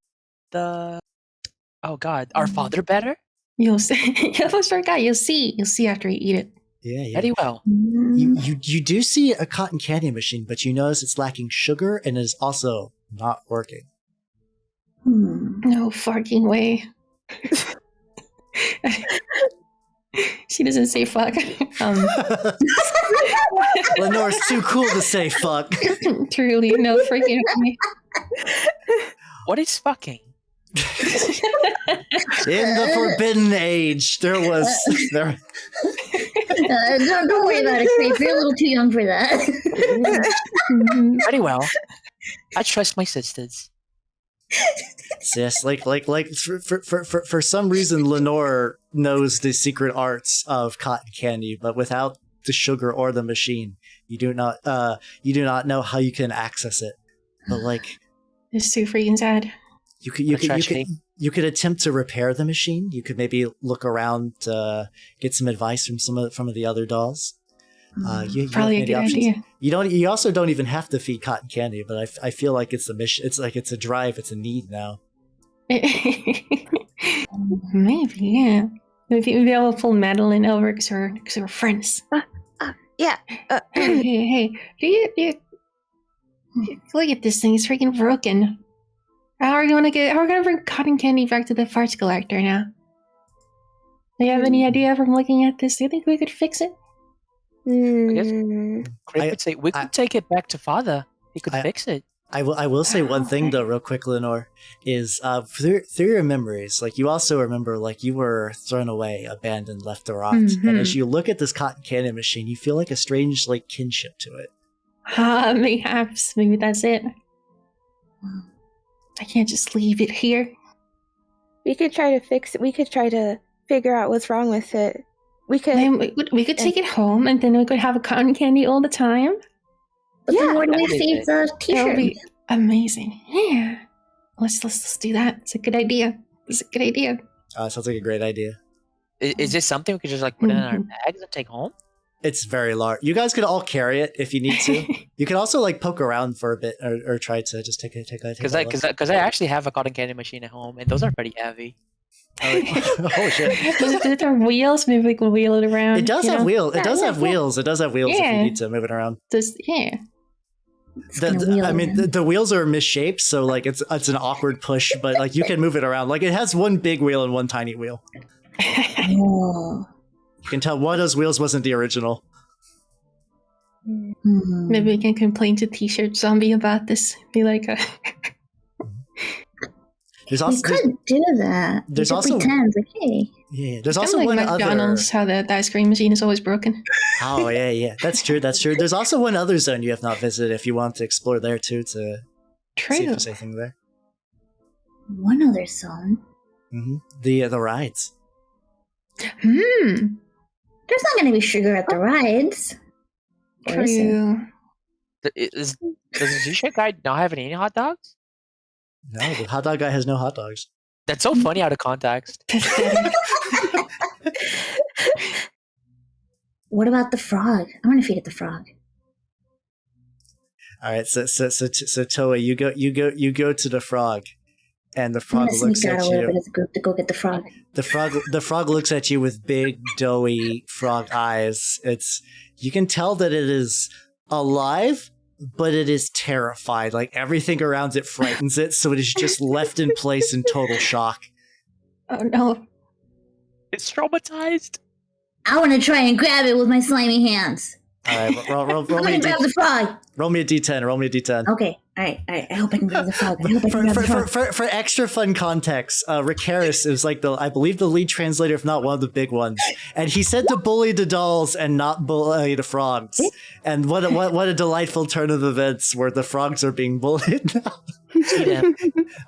Oh God, our father better? You'll see. I almost forgot. You'll see. You'll see after you eat it. Yeah. Very well. You do see a cotton candy machine, but you notice it's lacking sugar and is also not working. No fucking way. She doesn't say fuck. Lenore's too cool to say fuck. Truly, no freaking way. What is fucking? In the Forbidden Age, there. Don't worry about it, Crepe. You're a little too young for that. Very well. I trust my sisters. Yes, like for some reason, Lenore knows the secret arts of cotton candy, but without the sugar or the machine, you do not know how you can access it. But like, It's too freaking sad. you could attempt to repair the machine. You could maybe look around, get some advice from some of the other dolls. You Probably a good idea. You also don't even have to feed cotton candy, but I feel like it's a mission. It's like it's a drive. It's a need now. Maybe, yeah. Maybe I'll pull Madeline over because we're friends. Yeah. Hey, do you look at this thing? It's freaking broken. How are we gonna bring cotton candy back to the parts collector now? Do you have any idea from looking at this? Do you think we could fix it? Crepe would say we could take it back to father. He could fix it. I will say one thing though, real quick, Lenore, is through your memories, like you also remember, like you were thrown away, abandoned, left to rot, and as you look at this cotton candy machine, you feel like a strange like kinship to it. Perhaps. Maybe that's it. I can't just leave it here. We could try to fix it. We could try to figure out what's wrong with it. We could. Then we could take it home, and then we could have a cotton candy all the time. But Yeah, then where do we that would be feed it. the That would t-shirt? be amazing. Yeah. Let's do that. It's a good idea. Sounds like a great idea. Is this something we could just like put in our bags and take home? It's very large. You guys could all carry it if you need to. You can also like poke around for a bit or try to just take a look. Because I actually have a cotton candy machine at home, and those are pretty heavy. Oh shit! Does there wheels? Maybe we can wheel it around. It does have wheels. It does have yeah. wheels. It does have wheels if Yeah. you need to move it around. Yeah. The wheels are misshaped, so like it's an awkward push, but like you can move it around. Like it has one big wheel and one tiny wheel. Oh. You can tell one of those wheels wasn't the original. Hmm. Maybe we can complain to T-shirt Zombie about this. Be like, There's We also could do that. there's we could also- pretend, like, hey. yeah, there's kind also of like one other. McDonald's, how the ice cream machine is always broken. Oh yeah, that's true. There's also one other zone you have not visited if you want to explore there too to see if True. there's anything there. One other song. The rides. Hmm. There's not going to be sugar at the rides. Or is there? True. Does the t-shirt guy not have any hot dogs? No, the hot dog guy has no hot dogs. That's so funny out of context. Pathetic. What about the frog? I want to feed it the frog. All right, so Towa, you go to the frog, and the I'm frog going to looks sneak out at a little you. bit of the group to go get the frog. The frog looks at you with big, doughy frog eyes. You can tell that it is alive, but it is terrified. Like everything around it frightens it, so it is just left in place in total shock. Oh no. It's traumatized. I want to try and grab it with my slimy hands. All right, roll I'm me going a to grab the frog. roll me a d10. Roll me a d10. Okay. All right. I hope I can grab the frog. I hope I can grab the frog. For extra fun context, Ricaris is like I believe the lead translator, if not one of the big ones, and he said to bully the dolls and not bully the frogs. And what a delightful turn of events where the frogs are being bullied now.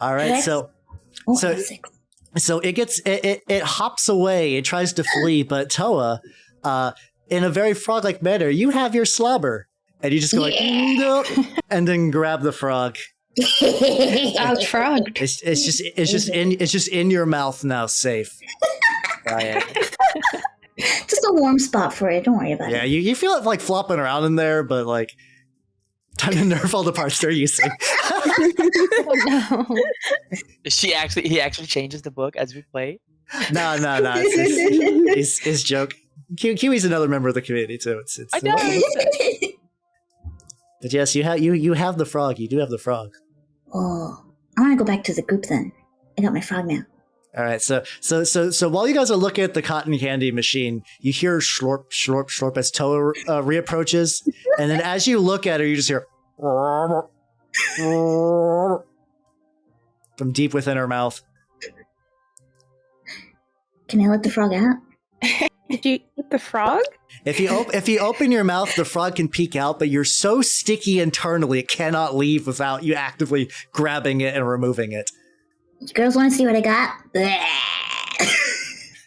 All right, Yes. so Oh, So- six. so it hops away. It tries to flee, but Towa, in a very frog-like manner, you have your slobber, and you just go like, nope, and then grab the frog. Ouch, frog. It's just in your mouth now, safe. Just a warm spot for it. Don't worry about Yeah, it. you feel it like flopping around in there, but like time to nerf all the parts they're using. Oh no. He actually changes the book as we play. No, it's joke. Kiwi's another member of the community too. It's I know. But yes, you have the frog. You do have the frog. Oh, I want to go back to the group then. I got my frog now. All right, so while you guys are looking at the cotton candy machine, you hear slorp slorp slorp as Towa reapproaches, and then as you look at her, you just hear from deep within her mouth. Can I let the frog out? Did you eat the frog? If you open your mouth, the frog can peek out, but you're so sticky internally it cannot leave without you actively grabbing it and removing it. You girls want to see what I got?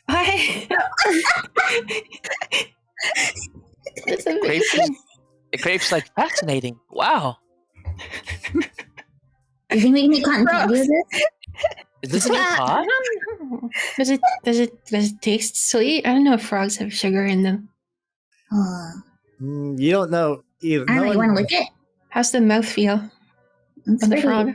Why? That's amazing. Crepe's like fascinating. Wow. You think we can make cotton candy with this? Is this a new I pot? don't know. Does it taste sweet? I don't know if frogs have sugar in them. Oh, You don't know either. I don't know. You want to lick it? How's the mouth feel It's on the pretty, frog?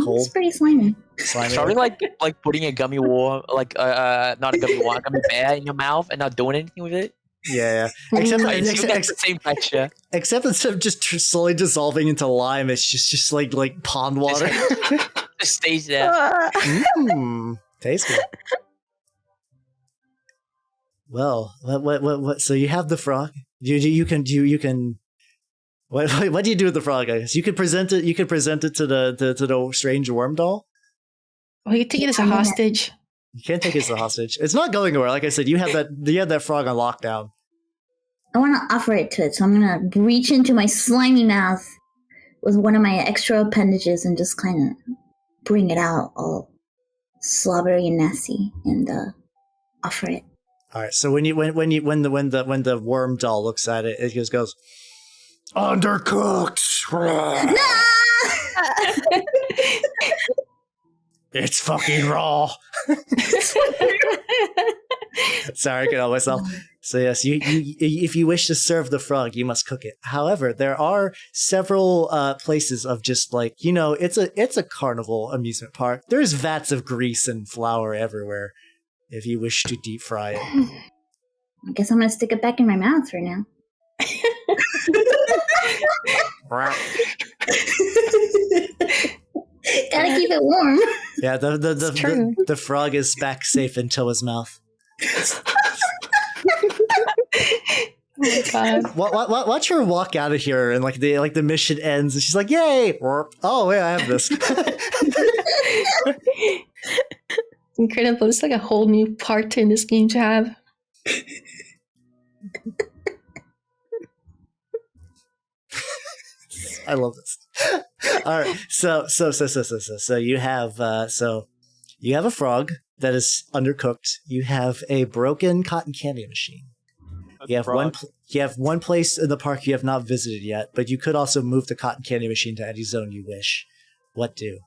Cold. It's pretty slimy. Slimy. Starting like putting a gummy worm, not a gummy worm, a gummy bear in your mouth and not doing anything with it. Yeah. Except, I assume that's except, the same texture. except instead of just slowly dissolving into lime, it's just like pond water. Just stays there. Tasty. Well, what? So you have the frog. You can. What do you do with the frog? I guess you could present it. You could present it to the strange worm doll. Well, you take it as a hostage. You can't take it as a hostage. It's not going anywhere. Like I said, you have that frog on lockdown. I want to offer it to it, so I'm going to reach into my slimy mouth with one of my extra appendages and just kind of bring it out all slobbery and nasty and offer it. All right. So when the worm doll looks at it, it just goes undercooked. It's fucking raw. Sorry, I can help myself. So yes, you if you wish to serve the frog, you must cook it. However, there are several places of just like, it's a carnival amusement park. There's vats of grease and flour everywhere if you wish to deep fry it. I guess I'm going to stick it back in my mouth for now. Gotta keep it warm. Yeah, the frog is back safe in Towa's mouth. Oh my god. Watch her walk out of here, and like the mission ends, and she's like, "Yay!" Or, "Oh, wait, I have this." Incredible. It's like a whole new part in this game to have. I love this. All right, so you have a frog that is undercooked. You have a broken cotton candy machine. You have one place in the park you have not visited yet, but you could also move the cotton candy machine to any zone you wish. What do?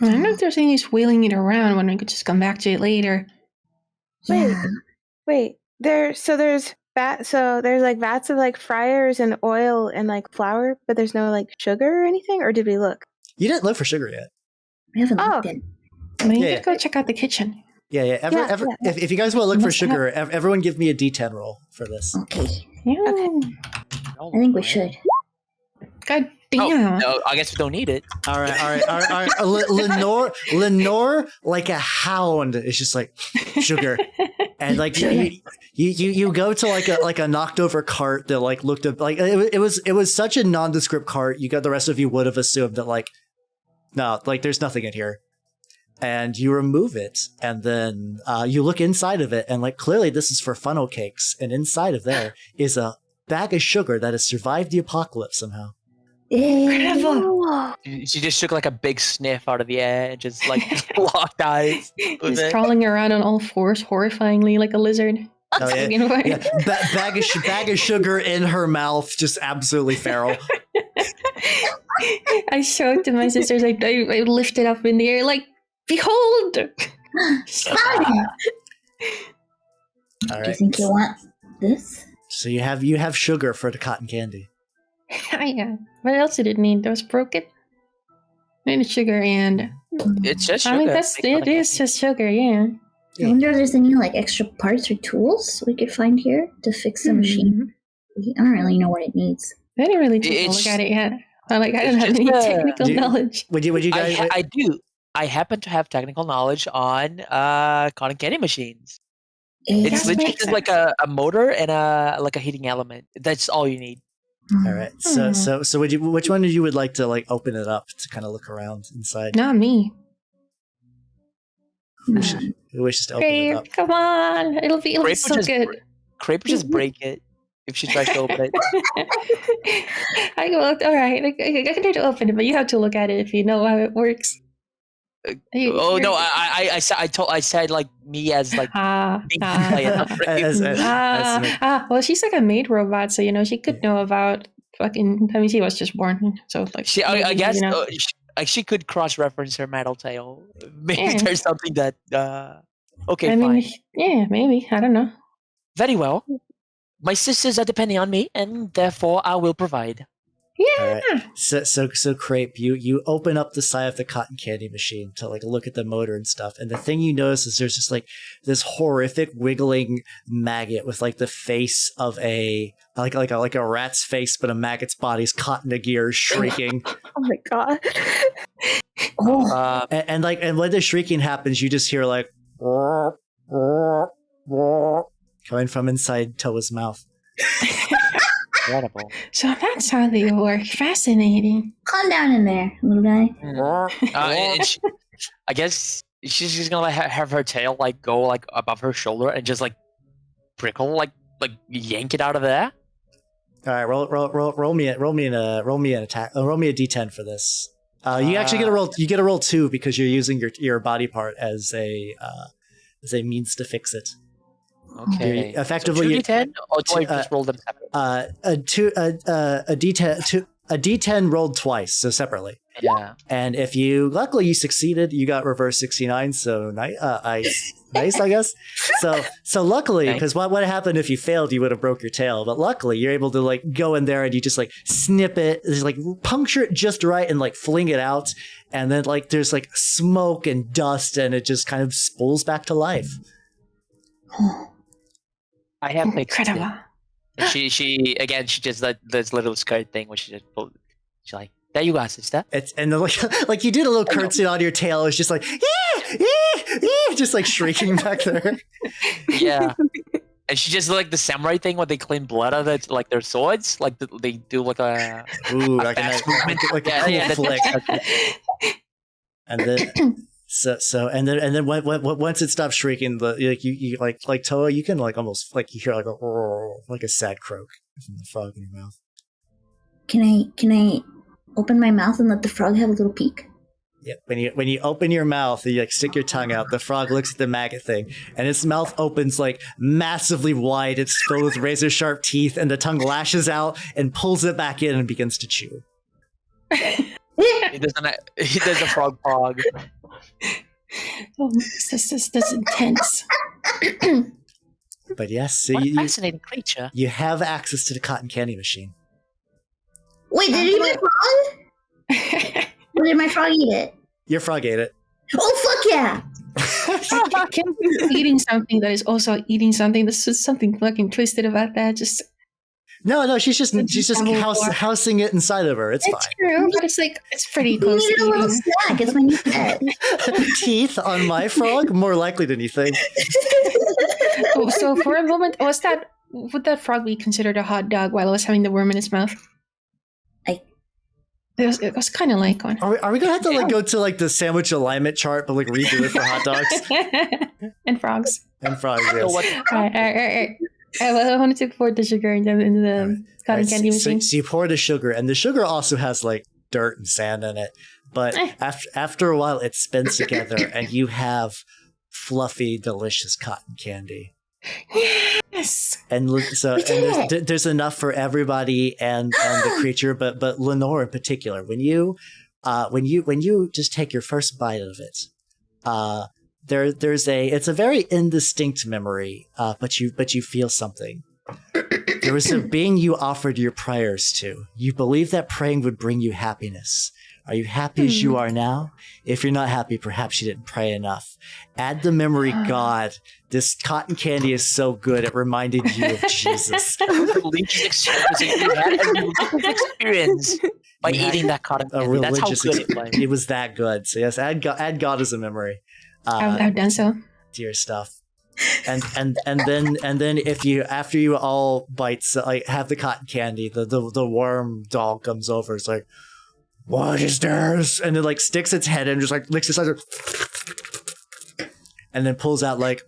I don't know if there's any wheeling it around when we could just come back to it later. Wait. There's like vats of like fryers and oil and like flour, but there's no like sugar or anything. Or did we look? You didn't look for sugar yet. We haven't looked at. I mean, you could go check out the kitchen. Yeah. If you guys want to look for sugar, everyone give me a D10 roll for this. Okay. Yeah. I think we should. God damn. No, I guess we don't need it. All right. Lenore, like a hound, is just like sugar, and like you go to like a knocked over cart that like looked up like it was such a nondescript cart. The rest of you would have assumed that like no, like there's nothing in here, and you remove it, and then you look inside of it, and like clearly this is for funnel cakes, and inside of there is a bag of sugar that has survived the apocalypse somehow. Incredible. She just took like a big sniff out of the air, just like locked eyes. He's crawling around on all fours, horrifyingly like a lizard. Oh, yeah. Bag of sugar in her mouth, just absolutely feral. I showed to my sisters. I lifted up in the air, like, behold! Fun! All right. Do you think you want this? So you have sugar for the cotton candy. Yeah. What else did it need? That was broken. Maybe sugar and. It's just sugar. I mean, it is just sugar. Yeah. I wonder if there's any like extra parts or tools we could find here to fix the machine. I don't really know what it needs. I didn't really take a look at it yet. I don't have any technical knowledge. Would you guys? I do. I happen to have technical knowledge on cotton candy machines. It's literally just like a motor and a heating element. That's all you need. All right. So which one of you would like to like open it up to kind of look around inside? Not me. Who wishes to open it up? Come on, it'll be so good. Crepe just break it if she tries to open it. I go, all right. I can try to open it, but you have to look at it if you know how it works. I said like me as like As well, she's like a maid robot, so she could know about fucking. I mean, she was just born, so like I guess she could cross-reference her metal tail. Maybe there's something that okay, I fine. mean, yeah, maybe, I don't know. Very well. My sisters are depending on me, and therefore I will provide. Yeah. All right. So Crepe, you open up the side of the cotton candy machine to like look at the motor and stuff, and the thing you notice is there's just like this horrific wiggling maggot with like the face of a rat's face, but a maggot's body's caught in a gear, shrieking. Oh my god! And when the shrieking happens, you just hear like coming from inside Towa's mouth. Incredible. So that's how they work. Fascinating. Calm down in there, little guy. I guess she's just gonna have her tail like go like above her shoulder and just like prickle like yank it out of there. All right, roll me an attack. Roll me a D10 for this. You actually get a roll. You get a roll 2 because you're using your body part as a means to fix it. Okay. Effectively, so 2d10, or do I just roll them separately? A D10 rolled twice, so separately. Yeah. And if luckily you succeeded, you got reverse 69. So nice, I guess. So luckily, because what would have happened if you failed? You would have broke your tail. But luckily, you're able to like go in there and you just like snip it, just like puncture it just right, and like fling it out. And then like there's like smoke and dust, and it just kind of spools back to life. I have incredible. She just like this little skirt thing where she just pulled. She's like, "There you go, sister." And like you did a little curtsy on your tail. It's just like, yeah, just like shrieking back there. Yeah. And she just like the samurai thing where they clean blood out of like their swords. Like they do like a like fast a movement. like Yeah, a cool yeah, flick. And then and then once it stops shrieking, you like Towa, you can like almost like you hear like a sad croak from the frog in your mouth. Can I open my mouth and let the frog have a little peek? Yeah, when you open your mouth, you like stick your tongue out. The frog looks at the maggot thing, and its mouth opens like massively wide. It's filled with razor sharp teeth, and the tongue lashes out and pulls it back in and begins to chew. He does a frog pog. Oh, this is intense. But yes, so What a fascinating creature. you have access to the cotton candy machine. Wait, did it eat my frog? Or did my frog eat it? Your frog ate it. Oh, fuck yeah! Kim eating something that is also eating something. There's just something fucking twisted about that. Just No, she's just housing it inside of her. It's fine. true, but it's like it's pretty You close need a to little eating. snack. It's my new pet. Teeth on my frog? More likely than you think. Oh, so for a moment, would that frog be considered a hot dog while I was having the worm in its mouth? It was kind of like one. Are we gonna have to like go to like the sandwich alignment chart, but like redo it for hot dogs And frogs. and frogs? So Yes. what? All right. I want to pour the sugar in the cotton candy machine. So you pour the sugar, and the sugar also has like dirt and sand in it. But after a while, it spins together, and you have fluffy, delicious cotton candy. Yes. And there's enough for everybody and the creature, but Lenore in particular. When you just take your first bite of it, it's a very indistinct memory, but you feel something. There was a being you offered your prayers to. You believed that praying would bring you happiness. Are you happy as you are now? If you're not happy, perhaps you didn't pray enough. Add the memory, God. This cotton candy is so good, it reminded you of Jesus. Religious experience by eating that cotton candy. That's how good it was. It was that good. So yes, add God as a memory. I've done so. Dear stuff. And then if you after you all bite like have the cotton candy, the worm doll comes over. It's like, what is this? And it like sticks its head and just like licks its eyes, and then pulls out like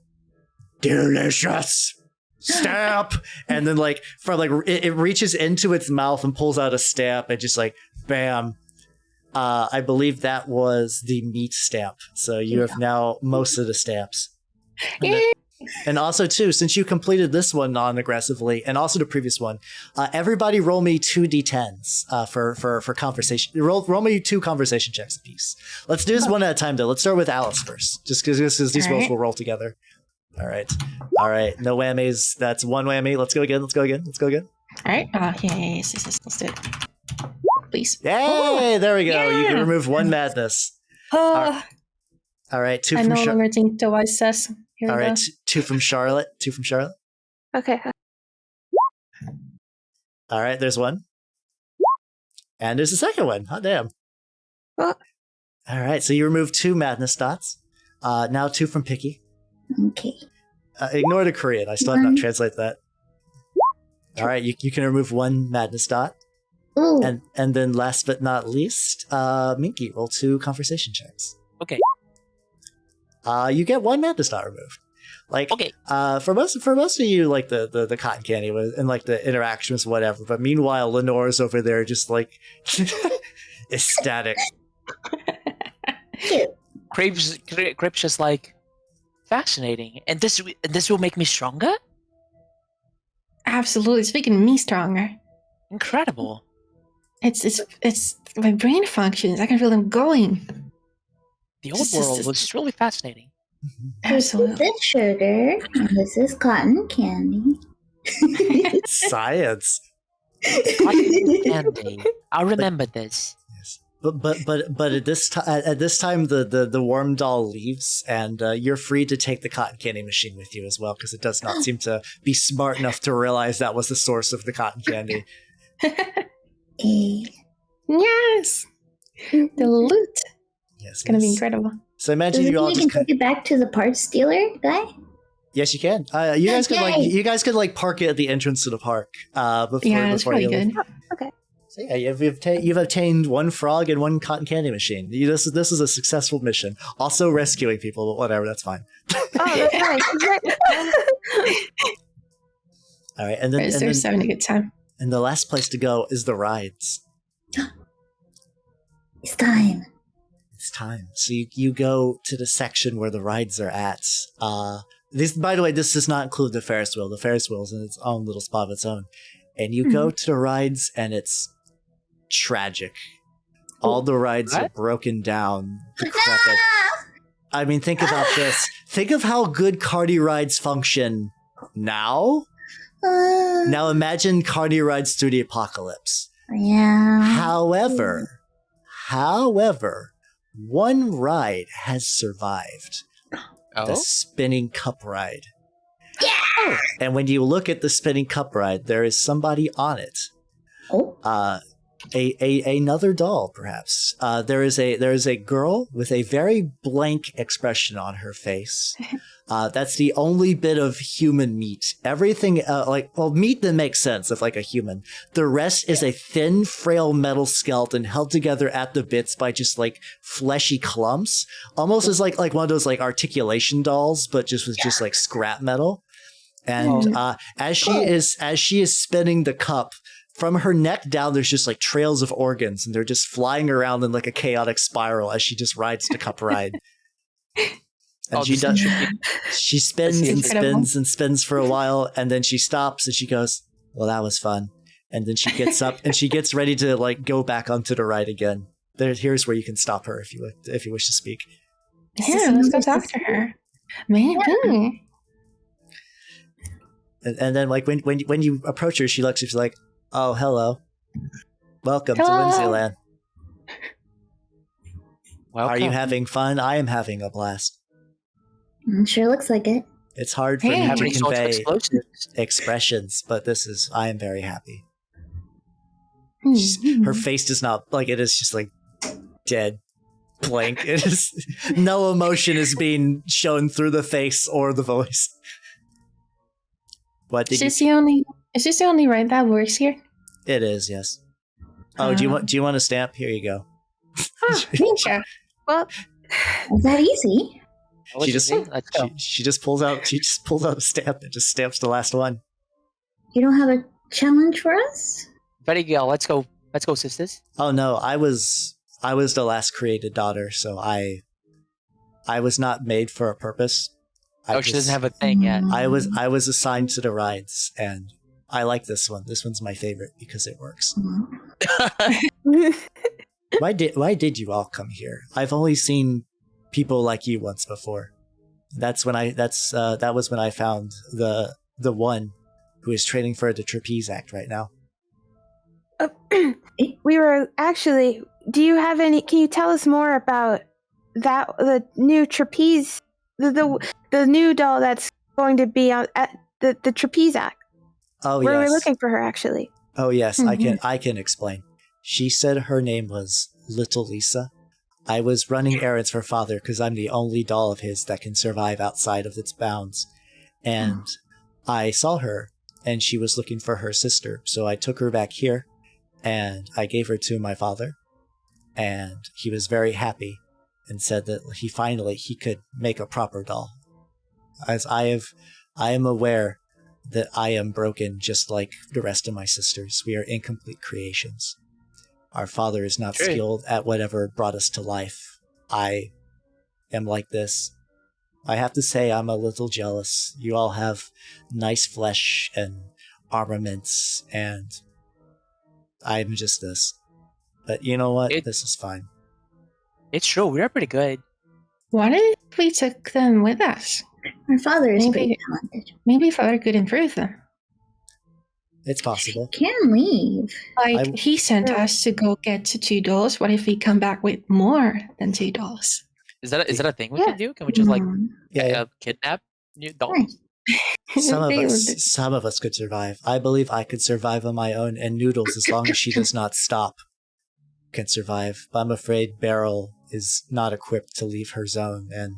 delicious stamp, and then like it reaches into its mouth and pulls out a stamp and just like bam. I believe that was the meat stamp. So you have now most of the stamps. And also, too, since you completed this one non-aggressively, and also the previous one, everybody roll me 2d10s for conversation. Roll me 2 conversation checks apiece. Let's do this one at a time, though. Let's start with Alice first, just because these rolls will roll together. All right. No whammies. That's 1 whammy. Let's go again. All right. Yes. Let's do it. Please. Yay! There we go. Yeah. You can remove 1 madness. All right. 2 I from no longer think the wise says. Here All we right. go. 2 from Charlotte. Okay. All right. There's 1. And there's a second one. Hot damn. Well, All right. So you remove 2 madness dots. Now 2 from Picky. Okay. Ignore the Korean. I still have not translated that. All right. You can remove 1 madness dot. Ooh. And then last but not least, Minke, roll 2 conversation checks. Okay. You get 1 madness dot removed. Like, Okay. For most of you, like the cotton candy and like the interactions, whatever. But meanwhile, Lenore's over there, just like ecstatic. Crepe's just like fascinating, and this will make me stronger. Absolutely. It's making me stronger. Incredible. It's my brain functions. I can feel them going. The old world was really fascinating. Absolutely. This is sugar. And this is cotton candy. Science. Cotton candy. I'll remember this. Yes. But at this time the worm doll leaves, and you're free to take the cotton candy machine with you as well, because it does not seem to be smart enough to realize that was the source of the cotton candy. Yes. The loot. Yes, It's going to be incredible. So imagine Does it you all mean I just can take it back to the parts dealer guy? Yes, you can. You guys could Yay. you guys could park it at the entrance to the park. Before Yeah, it's before really you leave. good. Okay. So yeah, you've obtained one frog and one cotton candy machine. This is a successful mission. Also rescuing people, but whatever, that's fine. Oh, that's nice. All right, and then They're having a good time. and the last place to go is the rides. It's time. It's time. So you go to the section where the rides are at. This, by the way, this does not include the Ferris wheel. The Ferris wheel is in its own little spot of its own. And you go to the rides, and it's tragic. All the rides are broken down, decrepit. I mean, think about this. Think of how good Cardi rides function now. Now imagine Cardi rides through the apocalypse. Yeah. However, one ride has survived. The spinning cup ride. Yeah. And when you look at the spinning cup ride, there is somebody on it. Oh. Another doll, perhaps. There is a girl with a very blank expression on her face. That's the only bit of human meat. Everything, meat that makes sense of a human. The rest is a thin, frail metal skeleton held together at the bits by just fleshy clumps, almost as like one of those articulation dolls, but just with just scrap metal. And as she is spinning the cup, from her neck down, there's just trails of organs, and they're just flying around in a chaotic spiral as she just rides the cup ride. And she spins and spins and spins for a while, and then she stops and she goes, "Well, that was fun." And then she gets up and she gets ready to go back onto the ride again. Here's where you can stop her if you wish to speak. Yeah, let's go talk to her. Maybe. And then when you approach her, she looks. She's like, "Oh, hello, welcome Hello. to Whimsyland. Welcome. Are you having fun? I am having a blast." Sure looks like it. It's hard for Hey. me Having to so much convey explosives. expressions, but I am very happy. Her face does not it is just dead, blank. It is no emotion is being shown through the face or the voice. What did Is this the only ride that works here? It is, yes. Oh, do you want a stamp? Here you go. Sure. Well, Is that easy? She just pulls out a stamp and just stamps the last one. You don't have a challenge for us? Very good. Let's go, sisters. Oh no, I was the last created daughter, so I was not made for a purpose. She doesn't have a thing yet. I was assigned to the rides, and I like this one. This one's my favorite because it works. Why did you all come here? I've only seen people like you once before. That was when I found the one who is training for the Trapeze Act right now. we were actually. Do you have any? Can you tell us more about that? The new trapeze, the new doll that's going to be on at the Trapeze Act. Oh, Where yes. we're looking for her, actually. Oh yes, I can explain. She said her name was Little Lisa. I was running errands for father because I'm the only doll of his that can survive outside of its bounds. And I saw her, and she was looking for her sister, so I took her back here, and I gave her to my father, and he was very happy and said that he could make a proper doll. As I am aware that I am broken just like the rest of my sisters. We are incomplete creations. Our father is not skilled at whatever brought us to life. I am like this. I have to say I'm a little jealous. You all have nice flesh and armaments, and I'm just this. But you know what? This is fine. It's true. We are pretty good. What if we took them with us? Our father is pretty talented. Maybe father could improve them. It's possible. Can leave. He sent us to go get to $2. What if we come back with more than $2? Is that a thing we can do? Can we just kidnap new dolls? Some of us could survive. I believe I could survive on my own, and Noodles, as long as she does not stop, can survive. But I'm afraid Beryl is not equipped to leave her zone, and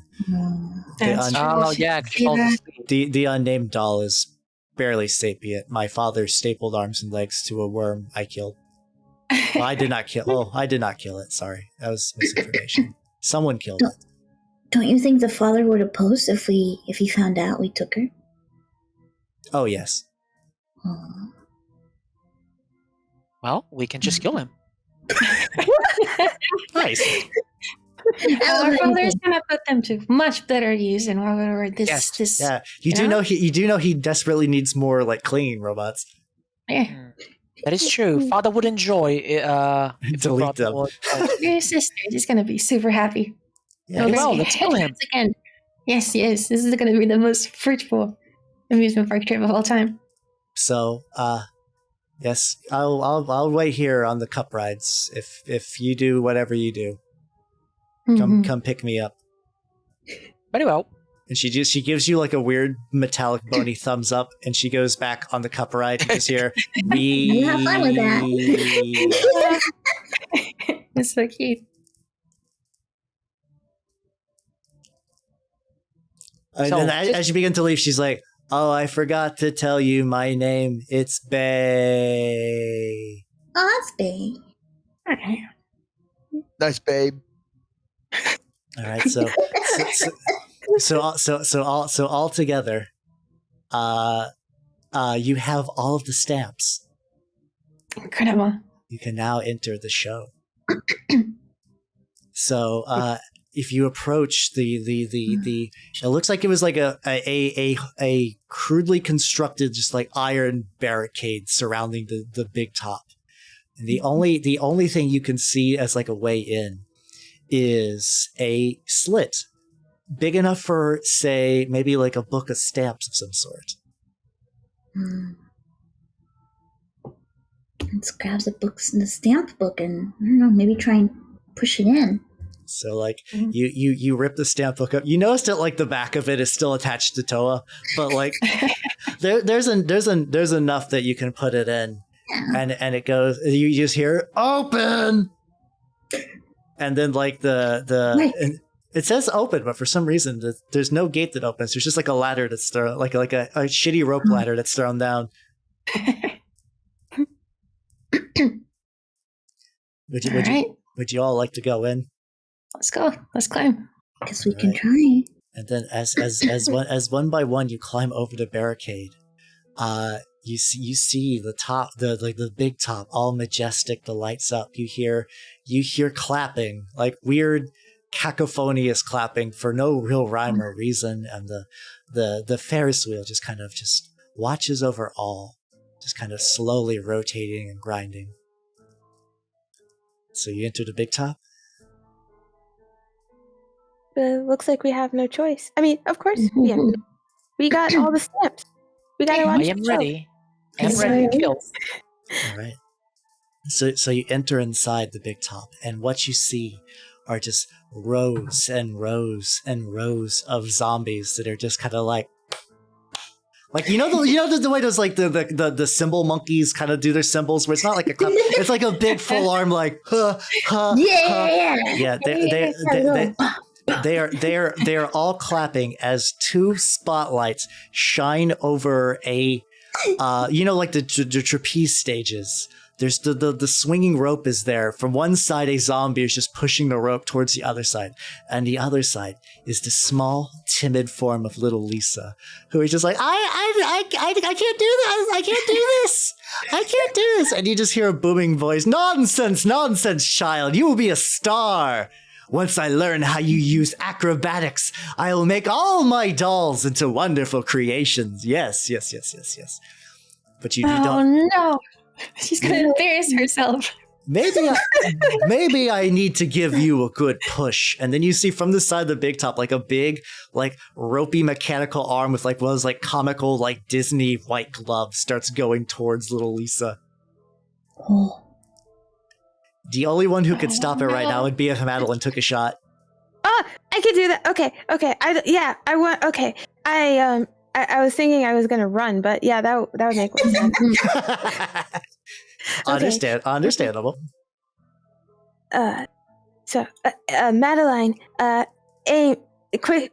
That's true. Oh, She yeah, can 'cause see she falls that. asleep. the unnamed doll is barely sapient. My father stapled arms and legs to a worm I killed. Well, I did not kill. Oh, I did not kill it. Sorry, that was misinformation. Someone killed it. Don't you think the father would oppose if he found out we took her? Oh yes. Aw. Well, we can just kill him. Nice. Our father's gonna put them to much better use than whatever this. Yes. This Yeah, you do know he desperately needs more like clinging robots. yeah. That is true. Father would enjoy if we Delete brought them. more- Your sister is gonna be super happy. Yeah, Okay, it's- well, let's kill him. Again. Yes, yes. This is gonna be the most fruitful amusement park trip of all time. So, yes, I'll wait here on the cup rides. If you do whatever you do, Mhm. come pick me up. Very well. And she gives you like a weird metallic bony thumbs up, and she goes back on the cup ride. You just hear You have fun with that. It's so cute. And So, then as you begin to leave, she's like, "Oh, I forgot to tell you my name. It's Bay." Oh, that's big. Okay. Nice, babe. All right, so all together, you have all of the stamps. Incredible. You can now enter the show. So, if you approach the it looks like it was like a crudely constructed, just like iron barricade surrounding the big top. And the only thing you can see as like a way in is a slit big enough for, say, maybe like a book of stamps of some sort. Let's grab the stamp book, and I don't know, maybe try and push it in. So like you rip the stamp book up. You notice that like the back of it is still attached to Towa, but like there's enough that you can put it in, and it goes. You just hear open, and then like and it says open, but for some reason there's no gate that opens. There's just like a ladder that's thrown, like a shitty rope ladder that's thrown down. Would you all like to go in? Let's go. Let's climb. Guess we can try. And then as one by one you climb over the barricade, you see the top, the big top, all majestic, the lights up. You hear clapping, like weird cacophonious clapping for no real rhyme or reason, and the Ferris wheel just kind of just watches over all, just kind of slowly rotating and grinding. So you enter the big top. But looks like we have no choice. I mean, of course, we got all the stamps. We gotta watch I am the show. ready. I'm ready to kill. All right. So you enter inside the big top, and what you see are just rows and rows and rows of zombies that are just kind of like the way those like the cymbal monkeys kind of do their cymbals, where it's not like a clap, it's like a big full arm like yeah. They are all clapping as two spotlights shine over a like the trapeze stages. There's the swinging rope is there. From one side, a zombie is just pushing the rope towards the other side, and the other side is the small, timid form of little Lisa, who is just like, I can't do this. I can't do this. I can't do this. And you just hear a booming voice, nonsense, child. You will be a star. Once I learn how you use acrobatics, I will make all my dolls into wonderful creations. Yes. But you don't. Oh no. She's gonna embarrass herself. Maybe I need to give you a good push. And then you see from the side of the big top, like a big, like ropey mechanical arm with like one of those like comical, like Disney white gloves starts going towards little Lisa. Oh. The only one who could stop it right now would be if Madeline took a shot. Oh, I could do that. Okay. I want. Okay. I was thinking I was gonna run, but yeah, that would make more sense. Understandable. So, Madeline, aim quickly.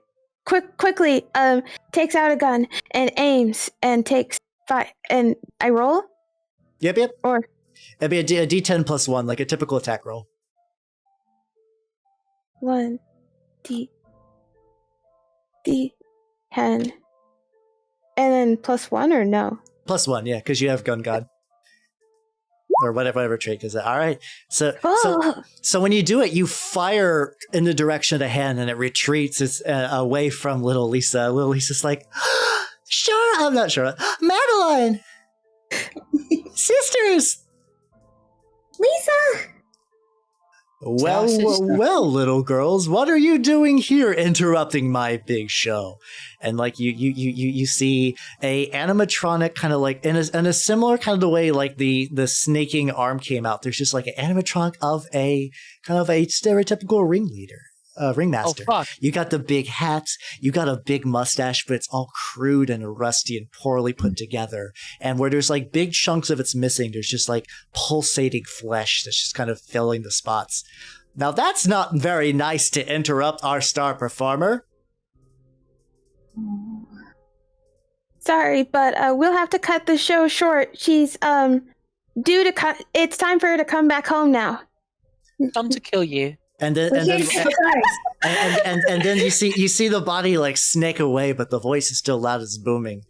Takes out a gun and aims and takes 5. And I roll. Yep. Or it'd be a D10 plus 1, like a typical attack roll. 1 D10, and then plus 1 or no? Plus 1, yeah, because you have Gun God. Or whatever trait is that. All right. So when you do it, you fire in the direction of the hand and it retreats away from little Lisa. Little Lisa's like, I'm not sure. Madeline! Sisters! Lisa! Well, little girls, what are you doing here interrupting my big show? And like you see a animatronic kind of like in a similar kind of the way like the snaking arm came out. There's just like an animatronic of a kind of a stereotypical ringmaster. Oh, fuck. You got the big hat, you got a big mustache, but it's all crude and rusty and poorly put together. And where there's like big chunks of it's missing, there's just like pulsating flesh that's just kind of filling the spots. Now that's not very nice to interrupt our star performer. Sorry, but we'll have to cut the show short. She's due to cut. It's time for her to come back home now. Come to kill you. And then you see the body like snake away, but the voice is still loud as booming.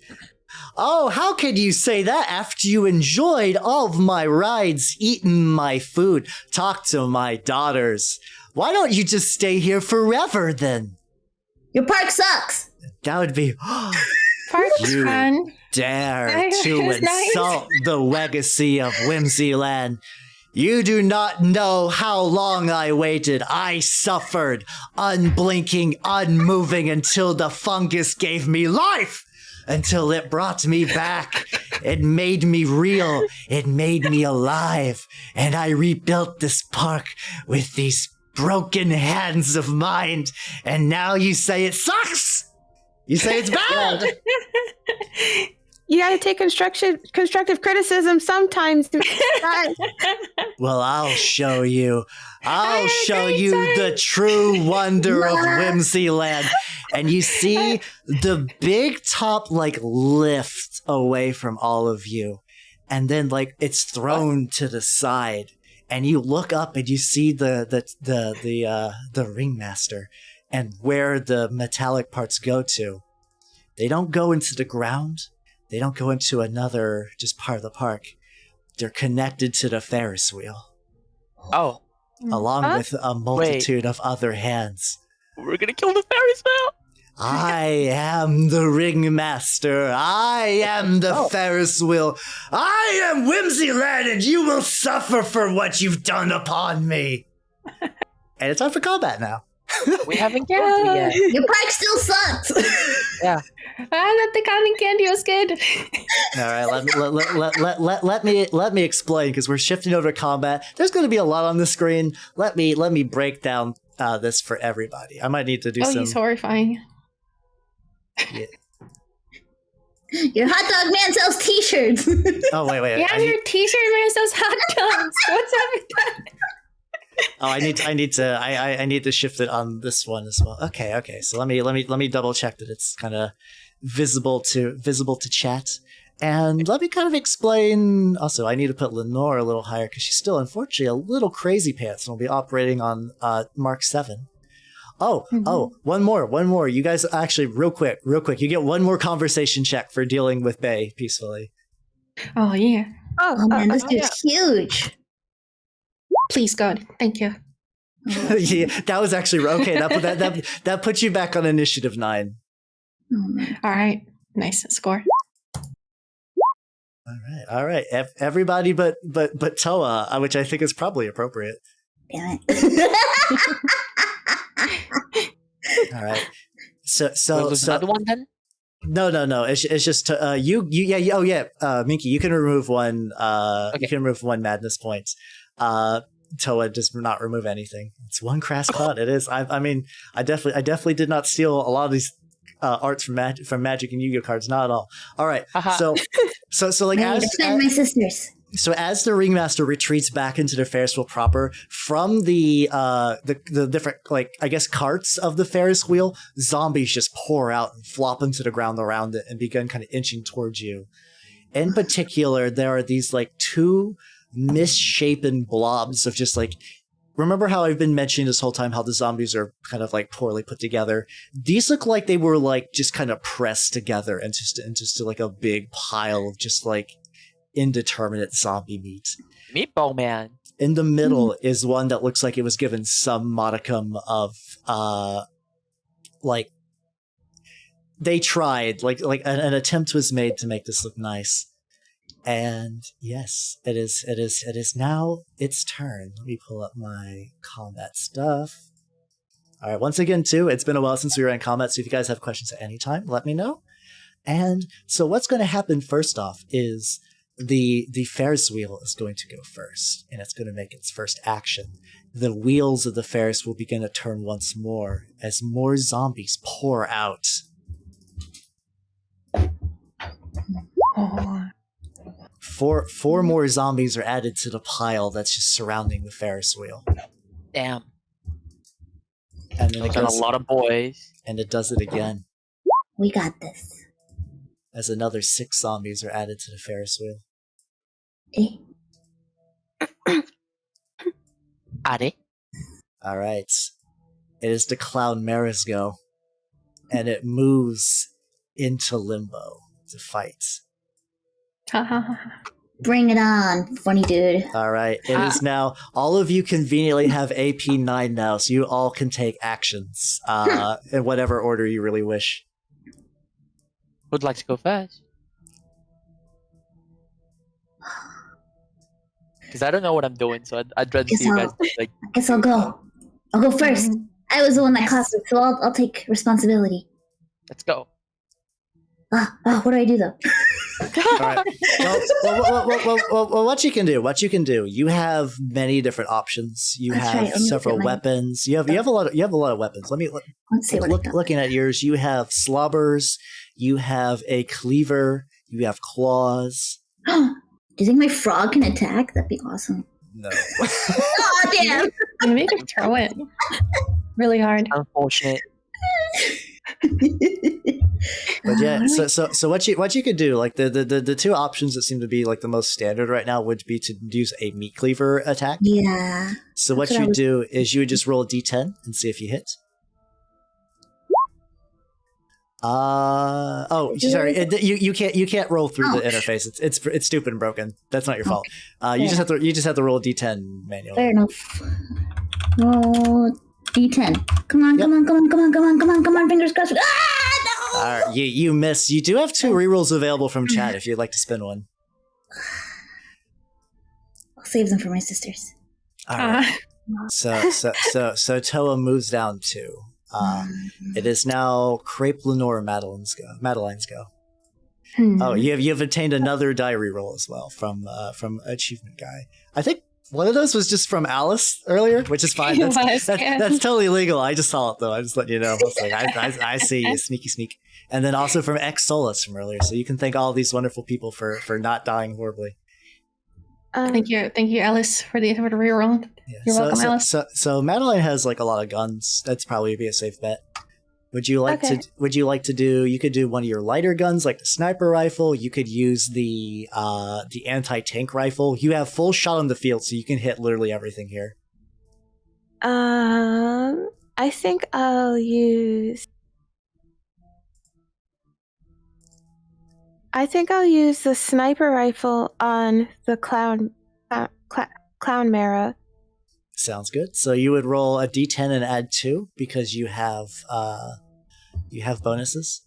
Oh, how could you say that after you enjoyed all of my rides, eaten my food, talked to my daughters? Why don't you just stay here forever then? Your park sucks. That would be Park's you fun. dare It to was insult the legacy of Whimsyland. You do not know how long I waited. I suffered, unblinking, unmoving, until the fungus gave me life, until it brought me back. It made me real. It made me alive. And I rebuilt this park with these broken hands of mine. And now you say it sucks? You say it's bad? You gotta take constructive criticism sometimes. Well, I'll show you. I'll show you the true wonder of Whimsyland. And you see the big top like lift away from all of you. And then like it's thrown to the side. And you look up and you see the ringmaster and where the metallic parts go to. They don't go into the ground. They don't go into another just part of the park. They're connected to the Ferris wheel. Oh. Along with a multitude of other hands. We're gonna kill the Ferris wheel! I am the ringmaster. I am the Ferris wheel. I am Whimsyland, and you will suffer for what you've done upon me. And it's time for combat now. We haven't killed you yet. Your park still sucks. Yeah. I thought the cotton candy was good. All right, let me explain, because we're shifting over to combat. There's going to be a lot on the screen. Let me break down this for everybody. I might need to do some. He's horrifying. Yeah. Your hot dog man sells t-shirts. Oh wait. Yeah, your t-shirt man says hot dogs. What's up with that? Oh, I need to shift it on this one as well. Okay. So let me double check that it's kind of visible to chat, and let me kind of explain. Also, I need to put Lenore a little higher because she's still unfortunately a little crazy pants, and will be operating on Mark 7. Oh, one more. You guys actually real quick. You get one more conversation check for dealing with Bae peacefully. Oh yeah. Oh man, this dude's huge. Please God, thank you. Yeah, that was actually okay. That puts you back on initiative 9. All right, nice score. All right. Everybody, but Towa, which I think is probably appropriate. Damn it. All right. So another one then? No. It's just you. Yeah. Oh yeah. Minke, you can remove one. Okay. You can remove one madness point. Towa does not remove anything. It's one crass cut. It is. I mean, I definitely did not steal a lot of these arts from Magic and Yu-Gi-Oh cards. Not at all. All right. So like I defend my sisters. So as the ringmaster retreats back into the Ferris wheel proper, from the different, like, I guess, carts of the Ferris wheel, zombies just pour out and flop into the ground around it and begin kind of inching towards you. In particular, there are these, like, two misshapen blobs of just, like, remember how I've been mentioning this whole time how the zombies are kind of, like, poorly put together? These look like they were, like, just kind of pressed together into like, a big pile of just, like, indeterminate zombie meat. Meatball Man. In the middle is one that looks like it was given some modicum of, like, they tried, like an attempt was made to make this look nice. And yes, it is now its turn. Let me pull up my combat stuff. All right, once again, too, it's been a while since we were in combat, so if you guys have questions at any time, let me know. And so what's going to happen first off is the Ferris wheel is going to go first, and it's going to make its first action. The wheels of the Ferris will begin to turn once more as more zombies pour out. Oh. Four more zombies are added to the pile that's just surrounding the Ferris wheel. Damn. And then it Got goes, a lot of boys. and it does it again, We got this. as another 6 zombies are added to the Ferris wheel. Ade. All right. It is the Clown Mara's go, and it moves into limbo to fight. Bring it on, funny dude. All right. It is now, all of you conveniently have AP 9 now, so you all can take actions in whatever order you really wish. Who'd like to go first? Because I don't know what I'm doing, so I'd rather see you guys. Like, I guess I'll go. I'll go first. I was the one that caused it, so I'll take responsibility. let's go. What do I do though? All right. Well, what you can do. You have many different options. You That's have right, let me look several at my- weapons. You have a lot of weapons. Let's see what I got. Looking at yours, you have slobbers. You have a cleaver. You have claws. Do you think my frog can attack? That'd be awesome. No. Oh damn! Maybe you could throw it really hard. Unfortunate. But yeah, so what you could do, like the two options that seem to be like the most standard right now would be to use a meat cleaver attack. Yeah. So what That's what I you was- do is you would just roll a d10 and see if you hit. Sorry. You can't roll through the interface. It's stupid and broken. That's not your fault. You just have to roll a d10 manually. Fair enough. Roll D10. Come on, fingers crossed. Ah, no! All right, you miss. You do have 2 rerolls available from chat if you'd like to spin one. I'll save them for my sisters. All right. So Towa moves down 2. It is now Crepe, Lenore, Madeline's go. Oh, you've obtained another die reroll as well from Achievement Guy. I think one of those was just from Alice earlier, which is fine. That's totally legal. I just saw it though. I just let you know. I was like, I see you, sneaky sneak. And then also from X Solus from earlier. So you can thank all these wonderful people for not dying horribly. Thank you, Alice, for the reroll. Yeah. You're welcome, Alice. So Madeline has like a lot of guns. That's probably be a safe bet. Would you like to do? You could do one of your lighter guns, like the sniper rifle. You could use the anti-tank rifle. You have full shot on the field, so you can hit literally everything here. I think I'll use. The sniper rifle on the clown Mara. Sounds good. So you would roll a d10 and add 2 because you have bonuses.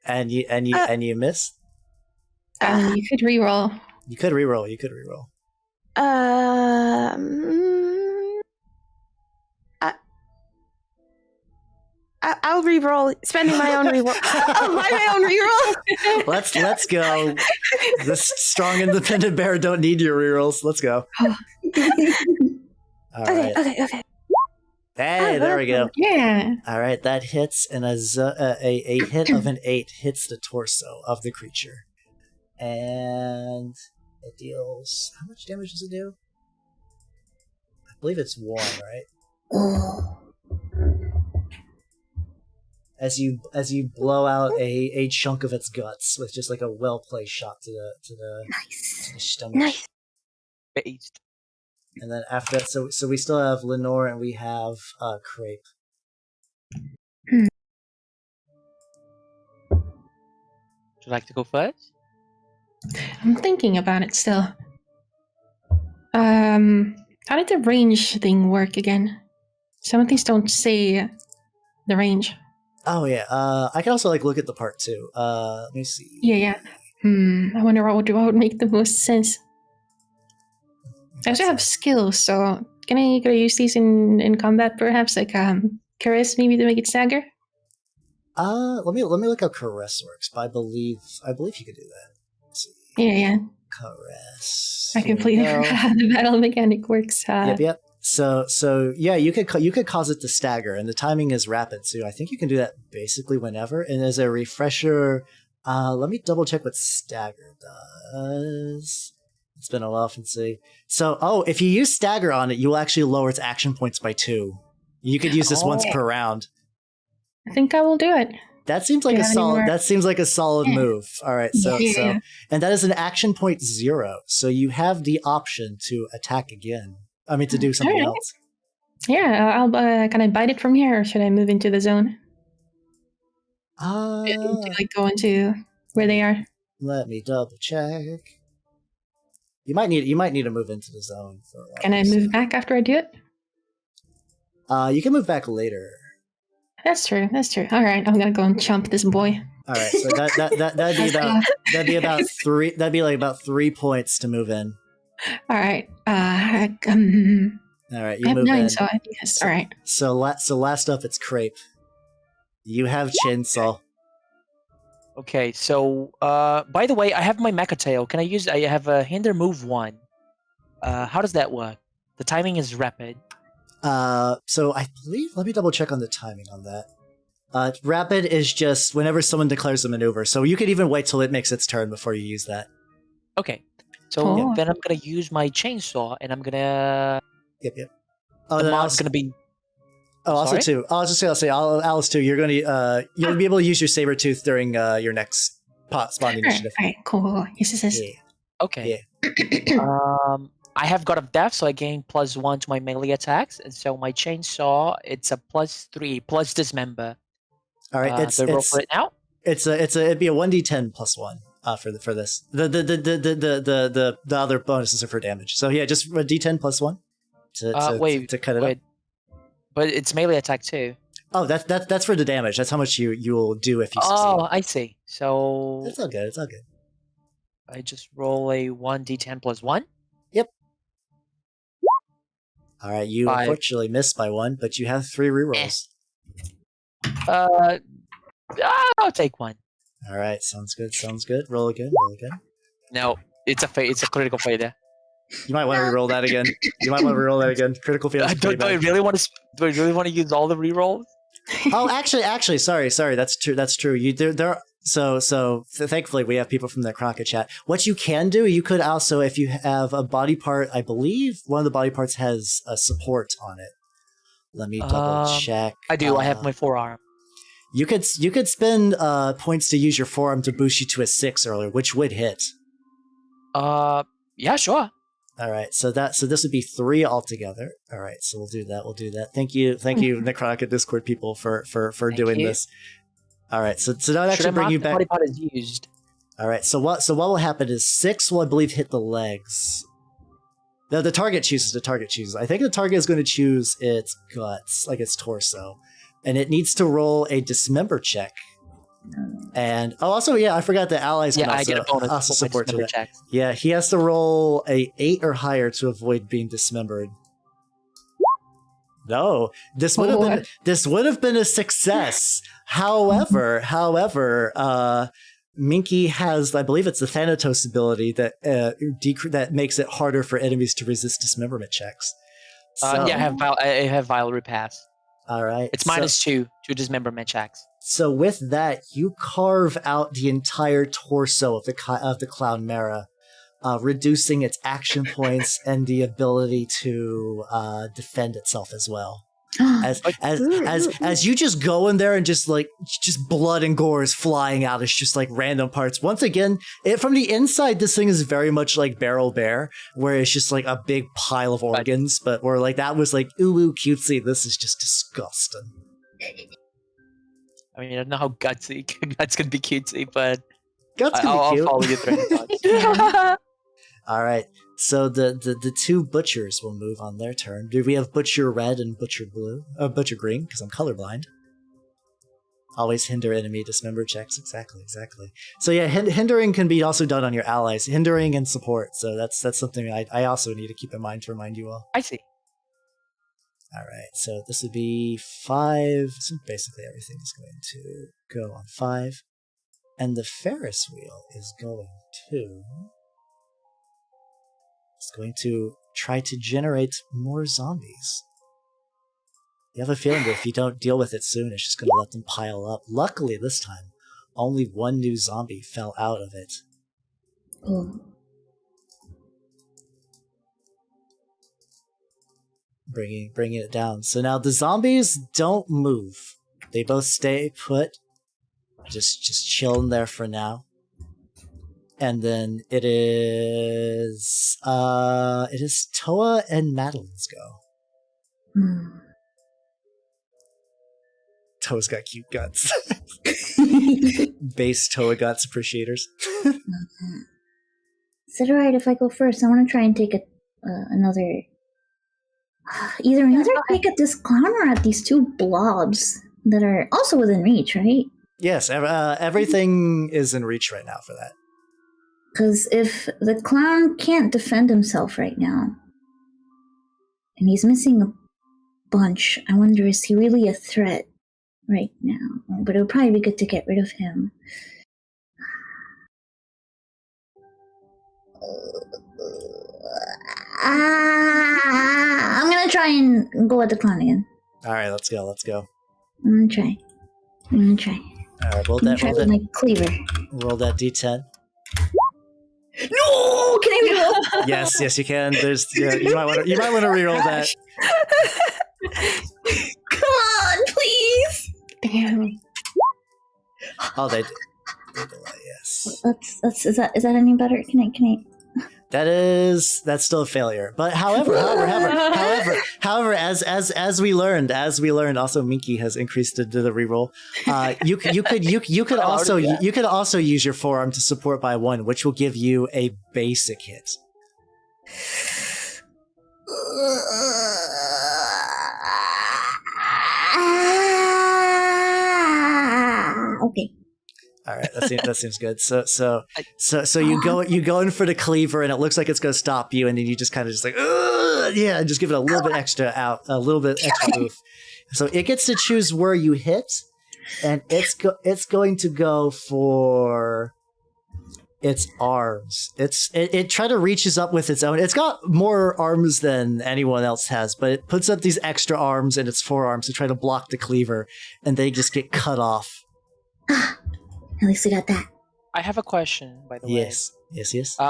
And you miss. You could reroll. You could reroll. I'll reroll, spending my own reroll. my own reroll. Let's go. This strong, independent bear don't need your rerolls. Let's go. All right. Okay. Hey, there we go. Yeah. All right, that hits, and a hit of an 8 hits the torso of the creature. And it deals... How much damage does it do? I believe it's 1, right? Oh. As you blow out a chunk of its guts with just like a well-placed shot to the stomach. Nice. Based. And then after that, so we still have Lenore and we have Crepe. Would you like to go first? I'm thinking about it still. How did the range thing work again? Some of these don't say the range. Oh yeah, I can also like look at the part too. Let me see. Yeah. I wonder what would make the most sense. I also have skills, so can I use these in combat perhaps? Like caress maybe to make it stagger? Let me look how caress works. But I believe you could do that. Let's see. Yeah. Caress. I completely forgot how the battle mechanic works. Yep. So yeah, you could cause it to stagger, and the timing is rapid too. I think you can do that basically whenever. And as a refresher, let me double check what stagger does. It's been a while since see. So, if you use stagger on it, you will actually lower its action points by 2. You could use this once per round. I think I will do it. That seems like a solid. That seems like a solid move. All right, so and that is an action point 0. So you have the option to attack again. I mean, to do something else. Yeah, I'll. Can I bite it from here, or should I move into the zone? To go into where they are. Let me double check. You might need to move into the zone for a while. Can I move back after I do it? You can move back later. That's true. All right, I'm gonna go and chomp this boy. All right, so that'd be about 3. That'd be like about 3 points to move in. All right. All right, you I have move 9, in. so I think that's all right. So last up, it's Crepe. You have chainsaw. Okay, so by the way, I have my mecha tail. I have a hinder move 1. How does that work? The timing is rapid. So I believe, let me double check on the timing on that. Rapid is just whenever someone declares a maneuver. So you could even wait till it makes its turn before you use that. Okay. So then I'm gonna use my chainsaw and I'm gonna Yep. Oh, the mod's gonna be also too. I was just gonna say, Alice too. You'll be able to use your saber tooth during your next spawn initiative. All right, cool. Yes. Yeah. Okay. I have God of Death, so I gain +1 to my melee attacks, and so my chainsaw it's a +3 plus dismember. All right, do I roll for it now? It'd be a 1d10 +1 for this. The other bonuses are for damage. So yeah, just a d10 +1 to cut it up. But it's melee attack too. Oh, that's for the damage. That's how much you will do if you succeed. Oh, I see. So it's all good. It's all good. I just roll a 1d10 +1. Yep. All right, you unfortunately missed by 1, but you have 3 rerolls. I'll take 1. All right, sounds good. Roll again. No, it's a critical failure. You might want to reroll that again. Critical failure. Do I really want to use all the rerolls? Oh, actually, sorry. That's true. You there. So thankfully we have people from the Nechronica chat. What you can do, you could also, if you have a body part, I believe one of the body parts has a support on it. Let me double check. I do. I have my forearm. You could spend points to use your forearm to boost you to a 6 earlier, which would hit. Yeah, sure. All right, so this would be 3 altogether. All right, so we'll do that. Thank you, Nechronica Discord people for doing this. All right, so that actually bring you back. Body part is used. All right, so what will happen is 6 will, I believe, hit the legs. The target chooses. I think the target is going to choose its guts, like its torso, and it needs to roll a dismember check. And I forgot the allies can I get a bonus also support to that. Checks. Yeah, he has to roll a 8 or higher to avoid being dismembered. No, this would have been a success. However, Minke has, I believe it's the Thanatos ability that that makes it harder for enemies to resist dismemberment checks. So, Yeah, I have Vile Repass. all right. It's -2 to dismemberment checks. So with that, you carve out the entire torso of the Clown Mara, reducing its action points and the ability to defend itself as well. As you just go in there and just blood and gore is flying out. It's just like random parts. Once again, from the inside, this thing is very much like Barrel Bear, where it's just like a big pile of organs. But where like that was like ooh cutesy. This is just disgusting. I mean, I don't know how guts can be cutesy, but Guts can be I'll cute. follow you through. All right. So the two butchers will move on their turn. Do we have Butcher Red and Butcher Blue? Butcher Green, because I'm colorblind. Always hinder enemy dismember checks. Exactly. So yeah, hindering can be also done on your allies. Hindering and support. So that's something I also need to keep in mind to remind you all. I see. All right. So this would be 5. So basically everything is going to go on 5. And the Ferris wheel is going to... It's going to try to generate more zombies. You have a feeling that if you don't deal with it soon, it's just going to let them pile up. Luckily, this time, only one new zombie fell out of it. Oh. Bringing it down. So now the zombies don't move. They both stay put. Just chilling there for now. And then it is Towa and Madeline's go. Towa's got cute guts. Base Towa guts appreciators. Is it alright if I go first? I want to try and take another peek at this clown or at these two blobs that are also within reach, right? Yes, everything is in reach right now for that. Because if the clown can't defend himself right now, and he's missing a bunch, I wonder, is he really a threat right now? But it would probably be good to get rid of him. I'm gonna try and go at the clown again. Alright, let's go. I'm gonna try. Alright, roll Try with my cleaver. Roll that D10. No! Can I reroll? Yes, you can. You might want to reroll that. Come on, please. Damn. Oh, they delay. Yes. Is that any better? Can I? That's still a failure. But however, as we learned, also Minke has increased the reroll. You could also use your forearm to support by 1, which will give you a basic hit. Okay. All right, that seems good. So you go in for the cleaver, and it looks like it's going to stop you, and then you just kind of just like, yeah, and just give it a little bit extra move. So it gets to choose where you hit, and it's going to go for its arms. It try to reaches up with its own. It's got more arms than anyone else has, but it puts up these extra arms in its forearms to try to block the cleaver, and they just get cut off. At least we got that. I have a question, by the way. Yes.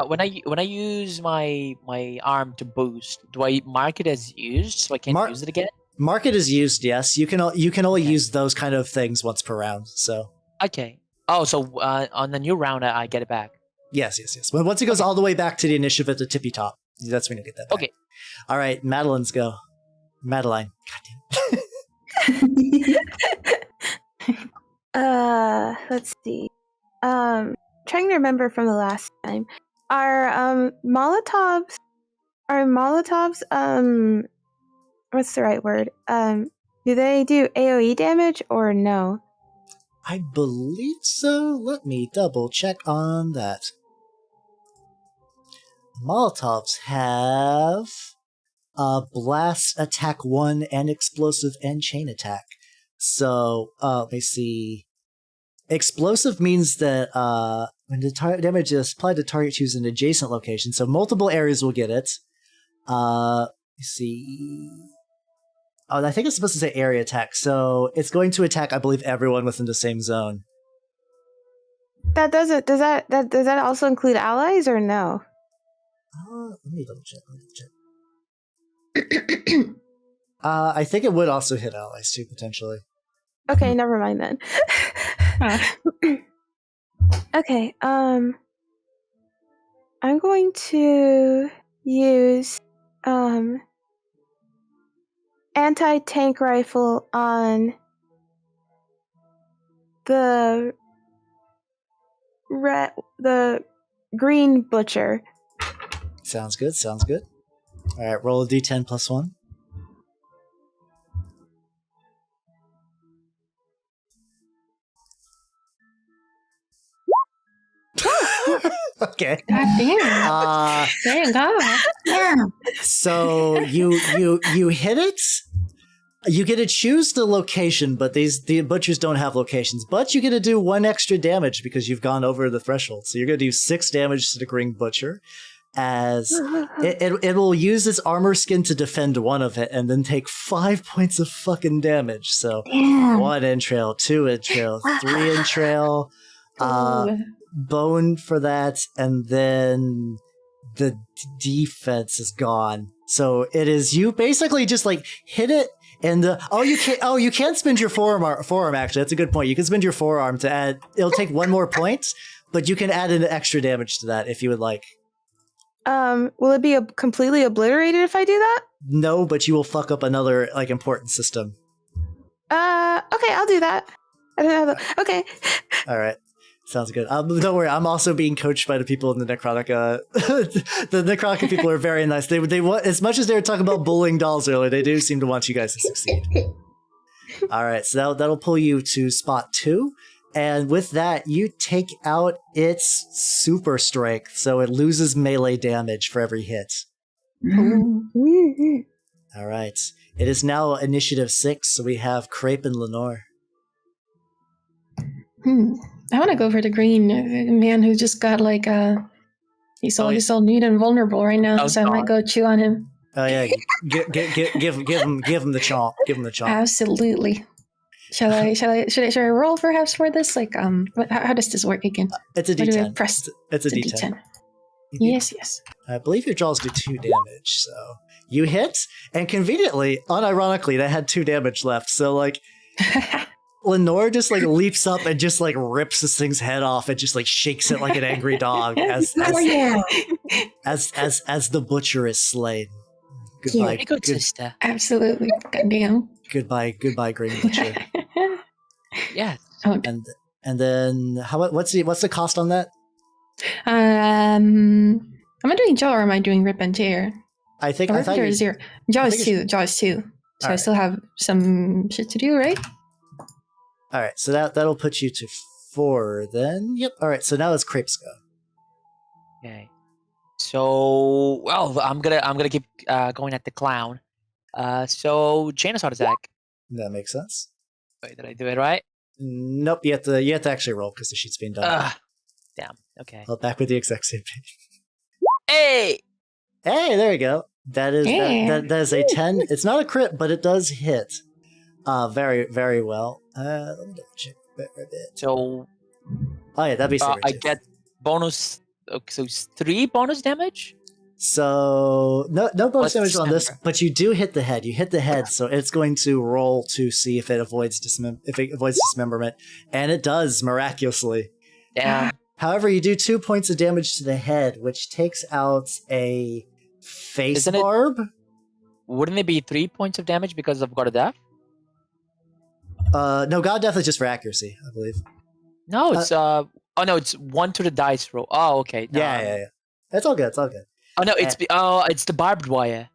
When I use my arm to boost, do I mark it as used so I can't use it again? Mark it as used. Yes, you can only use those kind of things once per round. So okay. Oh, so on the new round I get it back. Yes. But once it goes all the way back to the initiative at the tippy top, that's when you get that back. Okay. All right, Madeline's go. Madeline. Let's see. Trying to remember from the last time. Are Molotovs what's the right word? Do they do AoE damage or no? I believe so. Let me double check on that. Molotovs have blast, attack 1, and explosive and chain attack. So, let me see. Explosive means that when the damage is applied to target, choose an adjacent location. So multiple areas will get it. You see. Oh, I think it's supposed to say area attack, so it's going to attack, I believe, everyone within the same zone. That doesn't. Does that also include allies or no? Let me double check. I think it would also hit allies too, potentially. Okay, never mind then. Okay. I'm going to use anti-tank rifle on the green butcher. Sounds good. All right, roll a d10 plus 1. Okay. God damn. There you go. Yeah. So you hit it. You get to choose the location, but the butchers don't have locations. But you get to do 1 extra damage because you've gone over the threshold. So you're going to do 6 damage to the green butcher, as it will use its armor skin to defend one of it, and then take 5 points of fucking damage. So Damn. 1 entrail, 2 entrail, 3 entrail, bone for that, and then the defense is gone. So it is you basically just like hit it. And you can't spend your forearm. Actually, that's a good point. You can spend your forearm to add. It'll take 1 more point, but you can add an extra damage to that if you would like. Will it be completely obliterated if I do that? No, but you will fuck up another like important system. Okay, I'll do that. I don't know. Okay. All right. Sounds good. Don't worry, I'm also being coached by the people in the Nechronica. The Nechronica people are very nice. They want, as much as they were talking about bullying dolls earlier, they do seem to want you guys to succeed. All right, so that'll pull you to spot 2, and with that, you take out its super strength, so it loses melee damage for every hit. All right, it is now initiative 6, so we have Crepe and Lenore. I want to go for the green man who just got like he's all nude and vulnerable right now, so I might go chew on him. Oh yeah, give him the chomp. Give him the chomp. Absolutely. Should I roll perhaps for this? Like how does this work again? It's a D10. It's a D10. Yes. I believe your jaws do 2 damage, so you hit, and conveniently, unironically, that had 2 damage left. So like. Lenore just like leaps up and just like rips this thing's head off and just like shakes it like an angry dog as the butcher is slain. Goodbye, good sister. Absolutely. Goddamn. Goodbye, green butcher. Yeah. And then what's the cost on that? Am I doing jaw or am I doing rip and tear? I thought you 0. Jaw is 2. So I still have some shit to do, right? All right, so that'll put you to 4 then. Yep. All right, so now it's Crepe's go. Okay. So, well, I'm gonna keep going at the clown. So chain assault attack. That makes sense. Wait, did I do it right? Nope. You have to actually roll because the sheet's being done. Damn. Okay. Well, back with the exact same page. Hey, there you go. That is that is a 10. It's not a crit, but it does hit. Very, very well. Let me double check a bit. So, yeah, that'd be saber I too. get bonus. Okay, so it's 3 bonus damage. So no bonus damage on this, Dismember? but you do hit the head. You hit the head, so it's going to roll to see if it avoids dismemberment, and it does miraculously. Damn. However, you do 2 points of damage to the head, which takes out a face Isn't it- barb. Wouldn't it be 3 points of damage because of God of Death? No, God Death is just for accuracy, I believe. No, it's it's 1 to the dice roll. Oh, okay. No. Yeah. It's all good. Oh no, it's the barbed wire.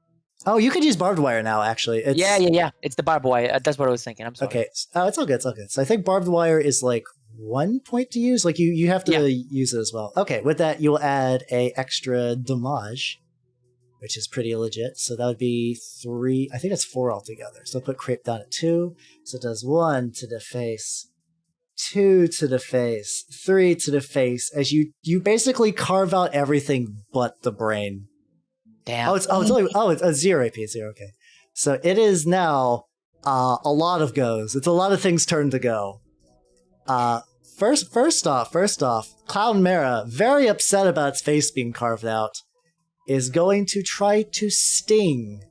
Oh, you could use barbed wire now. Actually, Yeah. It's the barbed wire. That's what I was thinking. I'm sorry. Okay. Oh, it's all good. So I think barbed wire is like 1 point to use. Like you have to use it as well. Okay. With that, you'll add a extra damage, which is pretty legit. So that would be 3. I think it's 4 altogether. So I'll put Crepe down at 2. So it does 1 to the face, 2 to the face, 3 to the face. As you basically carve out everything but the brain. Damn. It's a 0 AP, 0, okay. So it is now a lot of goes. It's a lot of things turn to go. First off, Clown Mara, very upset about its face being carved out, is going to try to sting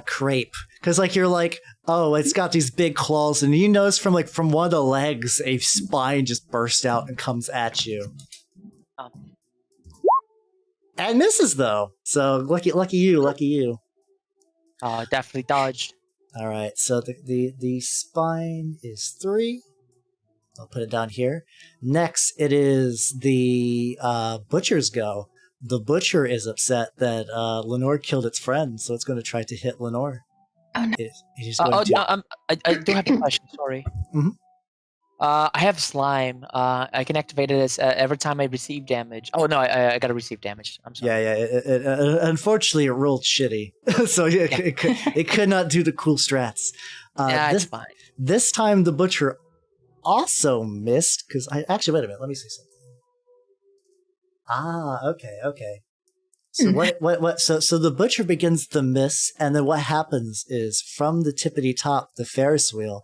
Crepe. Because you're like, oh, it's got these big claws, and you notice from one of the legs, a spine just bursts out and comes at you. Oh. And misses though. So lucky you. Definitely dodged. All right, so the spine is 3. I'll put it down here. Next, it is the butcher's go. The butcher is upset that Lenore killed its friend, so it's going to try to hit Lenore. Oh no! I do have a question. Sorry. Mhm. I have slime. I can activate it as every time I receive damage. Oh no, I gotta receive damage. I'm sorry. Yeah. Unfortunately, it rolled shitty, so it could not do the cool strats. It's fine. This time, the butcher also missed because wait a minute. Let me see something. Okay. So what? So the butcher begins to miss, and then what happens is from the tippity top, the Ferris wheel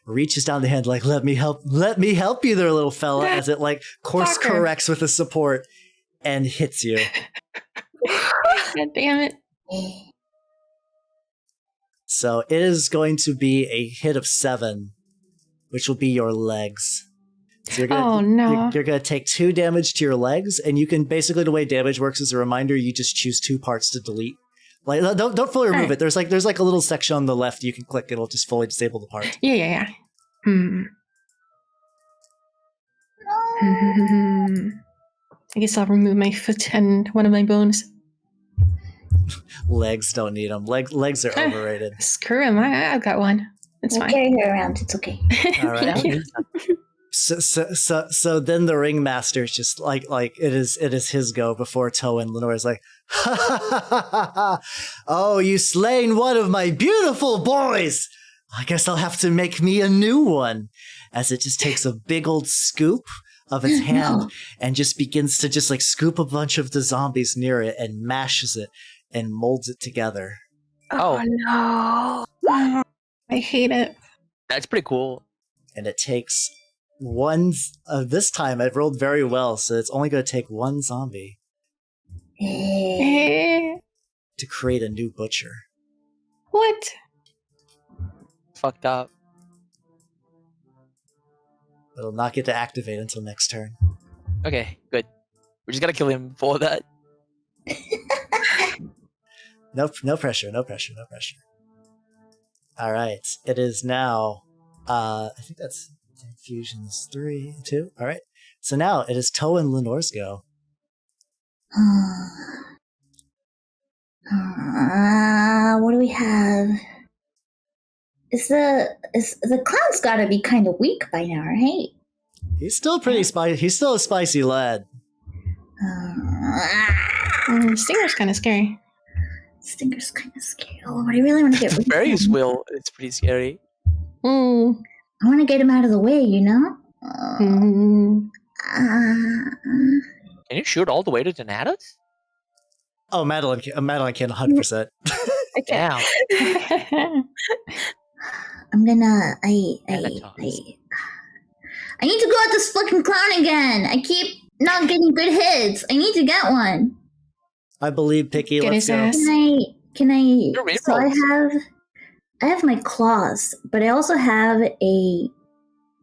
reaches down the hand, let me help you there, little fella, as it course corrects with the support and hits you. God damn it. So it is going to be a hit of 7, which will be your legs. So you're gonna take 2 damage to your legs, and you can basically, the way damage works is a reminder, you just choose 2 parts to delete. Don't fully remove it. There's a little section on the left you can click. It'll just fully disable the part. Yeah. I guess I'll remove my foot and one of my bones. Legs don't need them. Legs are overrated. Screw him. I've got one. It's fine. Carry her around. It's okay. All right. Thank you. So then the ringmaster's just it is his go before Towa, and Lenore is like, ha ha ha ha ha! Oh, you slain one of my beautiful boys! I guess I'll have to make me a new one. As it just takes a big old scoop of its hand and just begins to scoop a bunch of the zombies near it and mashes it and molds it together. Oh no! I hate it. That's pretty cool. And it takes this time I rolled very well, so it's only going to take 1 zombie to create a new butcher. What? Fucked up. It'll not get to activate until next turn. Okay, good. We just gotta kill him for that. No pressure. All right, it is now. I think that's fusions 3, 2. All right, so now it is Towa and Lenore's go. What do we have? Is the clown's gotta be kind of weak by now, right? He's still pretty spicy. He's still a spicy lad. Stinger's kind of scary. Stinger's kind of scary. Oh, but I really want to get rid of Fairies him. will. It's pretty scary. I want to get him out of the way, you know? Can you shoot all the way to Donatus? Oh, Madeline can 100%. Damn. I'm gonna. I need to go at this fucking clown again. I keep not getting good hits. I need to get one. I believe Picky. Get Let's his go. ass. Can I? Your So rerolls. I have my claws, but I also have a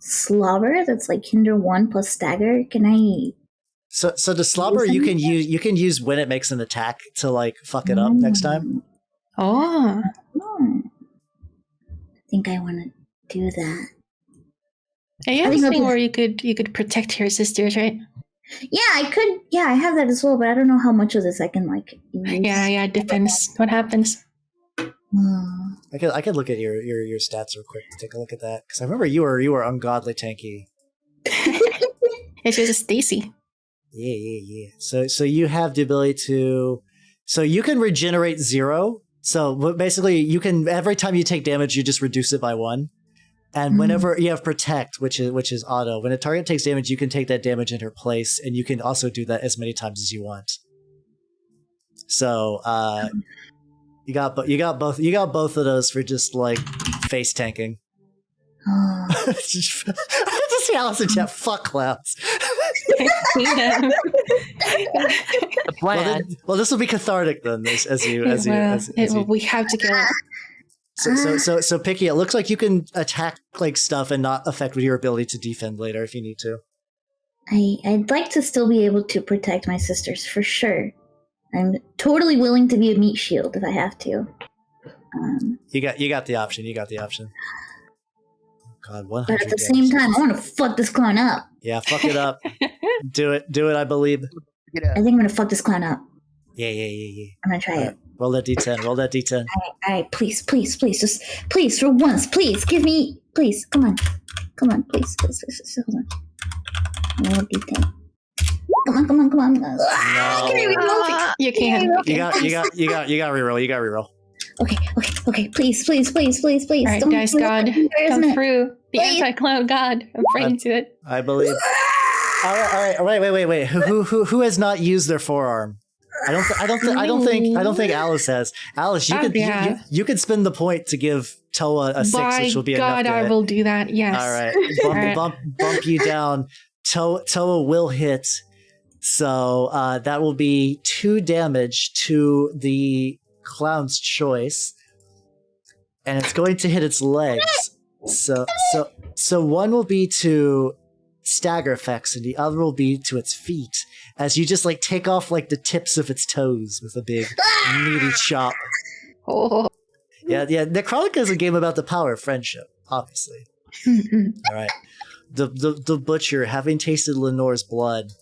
slobber that's hinder 1 plus stagger. Can I? So the slobber you can use when it makes an attack to fuck it up next time. Oh. I think I want to do that. You have this thing where you could protect your sisters, right? Yeah, I could. Yeah, I have that as well, but I don't know how much of this I can use. Yeah, it depends what happens. I could look at your stats real quick to take a look at that, because I remember you were ungodly tanky. It's just Stacy. Yeah. So you have the ability to, so you can regenerate 0. So basically, you can, every time you take damage, you just reduce it by 1. And whenever you have protect, which is auto, when a target takes damage, you can take that damage in her place, and you can also do that as many times as you want. So you got both of those for just like face tanking. Just see Alice in chat. Fuck clowns. The plan. Well, this will be cathartic then. As you we have to kill it. So Picky, it looks like you can attack like stuff and not affect your ability to defend later if you need to. I'd like to still be able to protect my sisters for sure. I'm totally willing to be a meat shield if I have to. You got the option. God, 100. But at the same time, I want to fuck this clown up. Yeah, fuck it up. Do it. I believe. I think I'm gonna fuck this clown up. Yeah. I'm gonna try it. Roll that d10. All right, please, just please for once, please give me, please, come on, please, hold on. Roll a d10. Come on. No. You can't. You got reroll. Okay, please. All right, dice god, come through. The anti-clown god. I'm praying to it. I believe. All right. Wait. Who has not used their forearm? I don't think Alice has. Alice, you can spin the point to give Towa a 6, which will be enough. God, I will do that. Yes. All right. Bump you down. Towa will hit. So that will be 2 damage to the clown's choice, and it's going to hit its legs. So one will be to stagger effects, and the other will be to its feet, as you just like take off like the tips of its toes with a big meaty chop. Oh. Yeah. Nechronica is a game about the power of friendship, obviously. All right. The butcher, having tasted Lenore's blood,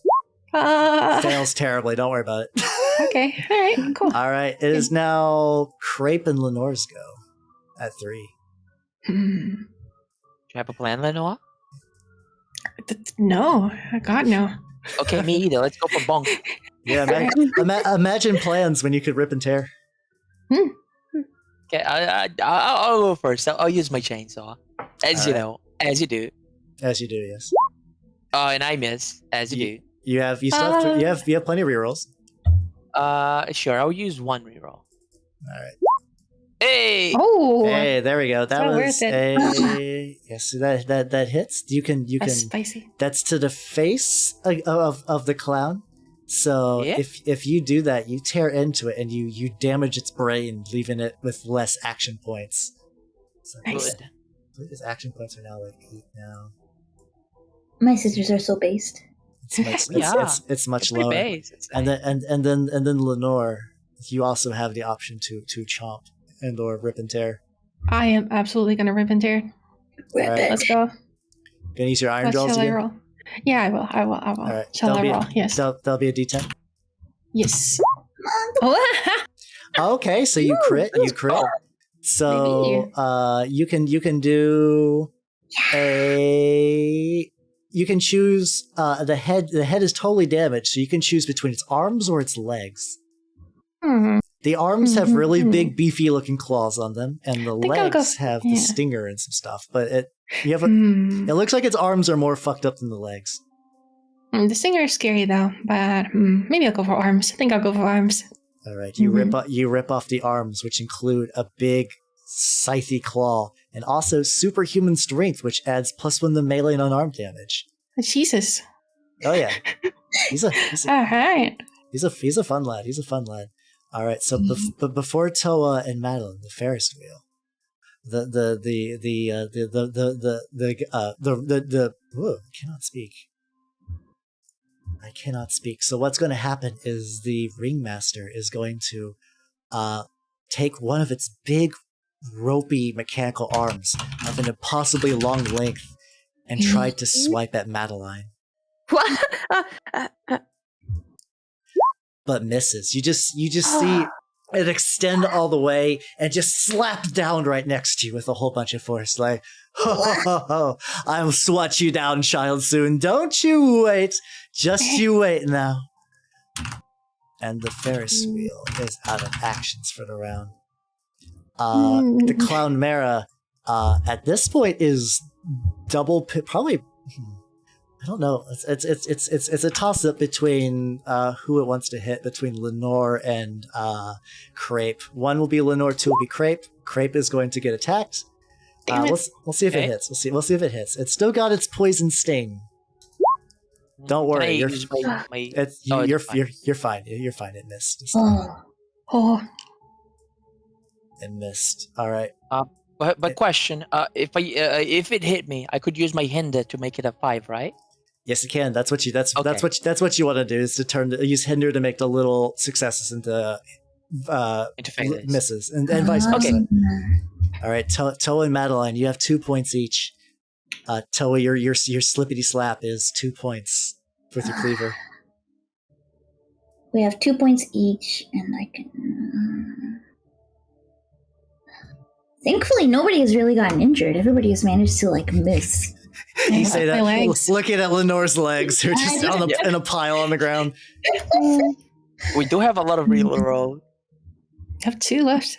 fails terribly. Don't worry about it. Okay. All right. Cool. All right. It is now Crepe and Lenore's go at 3. Do you have a plan, Lenore? No. God, no. Okay, me either. Let's go for bonk. Yeah. Imagine plans when you could rip and tear. Okay, I'll go first. I'll use my chainsaw, as you know, as you do. As you do, yes. Oh, and I miss, as you do. You have plenty of rerolls. Sure. I'll use 1 reroll. All right. Hey. Oh. Hey, there we go. That was a yes. That hits. You can. That's spicy. That's to the face of the clown. So if you do that, you tear into it and you damage its brain, leaving it with less action points. So Nice. I believe his action points are now like 8 now. My sisters are so based. It's much lower. And then Lenore, you also have the option to chomp and or rip and tear. I am absolutely gonna rip and tear. All right. Let's go. Gonna use your iron What draws shall again? I roll? Yeah, I will. All right. Shall I roll? Yes. That'll be a D10. Yes. Oh. Okay, so you crit. So you can do a. You can choose the head. The head is totally damaged, so you can choose between its arms or its legs. The arms have really big, beefy-looking claws on them, and the legs have the stinger and some stuff. But it looks like its arms are more fucked up than the legs. The stinger is scary though, but maybe I'll go for arms. I think I'll go for arms. All right, you rip off the arms, which include a big, scythy claw, and also superhuman strength, which adds +1 to melee and unarmed damage. Jesus. Oh yeah, he's all right. He's a fun lad. All right, so before Towa and Madeline, the Ferris wheel, I cannot speak. So what's going to happen is the ringmaster is going to take one of its big, ropey mechanical arms of an impossibly long length and try to swipe at Madeline. But misses. You just see it extend all the way and just slap down right next to you with a whole bunch of force. Like, ho, I'll swat you down, child, soon. Don't you wait. Just you wait now. And the Ferris wheel is out of actions for the round. The Clown Mara, at this point, is probably I don't know. It's a toss up between who it wants to hit between Lenore and Crepe. One will be Lenore, two will be Crepe. Crepe is going to get attacked. Damn it. We'll see if it hits. We'll see if it hits. It's still got its poison sting. Don't worry, Can I you're use my you're fine. you're fine. You're fine. It missed. Oh, It missed. All right. But question, if it hit me, I could use my hinder to make it a 5, right? Yes, you can. That's what you Okay. you want to do is to use hinder to make the little successes into failures. misses and vice versa. Okay. All right, Towa and Madeline, you have 2 points each. Towa, your slippity slap is 2 points with your cleaver. we have 2 points each, and I can. Thankfully, nobody has really gotten injured. Everybody has managed to miss. You say My that legs. looking at Lenore's legs, who are just in a pile on the ground. We do have a lot of real roll. I have 2 left.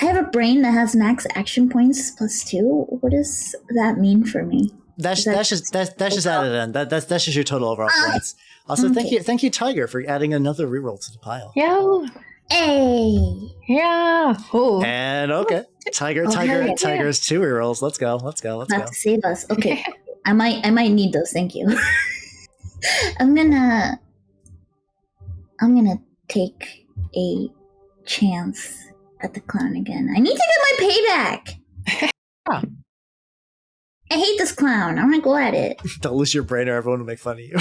I have a brain that has max action points +2. What does that mean for me? That's just added in. That's just your total overall points. Also, okay. thank you, Tiger, for adding another reroll to the pile. Yeah. Hey! Yeah. Oh. And okay, Tiger has 2 rerolls. Let's go. About to save us. Okay. I might need those, thank you. I'm gonna take a chance at the clown again. I need to get my payback! Ah. I hate this clown. I'm gonna go at it. Don't lose your brain or everyone will make fun of you.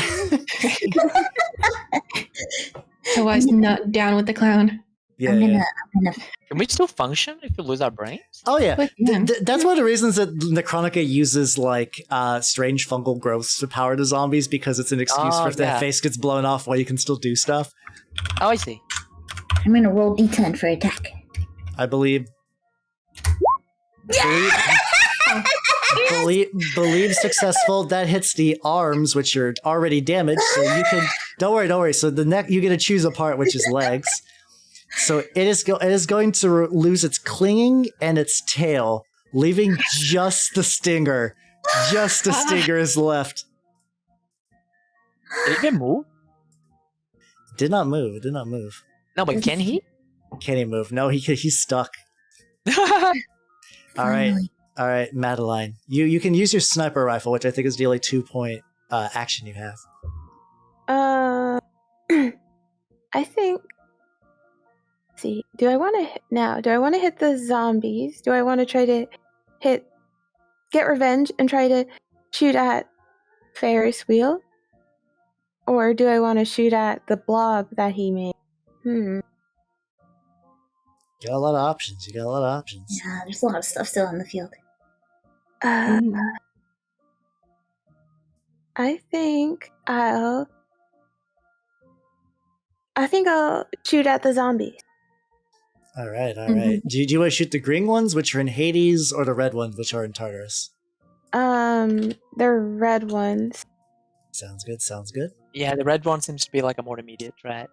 So I was not down with the clown. Yeah, I'm yeah. gonna Can we still function if we lose our brains? Oh yeah, But, yeah. That's one of the reasons that Nechronica uses strange fungal growths to power the zombies, because it's an excuse for if that face gets blown off while you can still do stuff. Oh, I see. I'm gonna roll D10 for attack. I believe successful. That hits the arms, which are already damaged. So you can don't worry. So the neck, you get to choose a part, which is legs. So it is going to lose its clinging and its tail, leaving just the stinger. Just the stinger is left. Did it even move? Did not move. No, but can he? Can't he move? No, he's stuck. All right, Madeline. You can use your sniper rifle, which I think is the only 2-point action you have. I think. See, do I want to hit the zombies? Do I want to try to get revenge and try to shoot at Ferris wheel? Or do I want to shoot at the blob that he made? You got a lot of options. Yeah, there's a lot of stuff still in the field. I think I'll shoot at the zombies. All right. Do you want to shoot the green ones, which are in Hades, or the red ones, which are in Tartarus? The red ones. Sounds good. Yeah, the red one seems to be like a more immediate threat.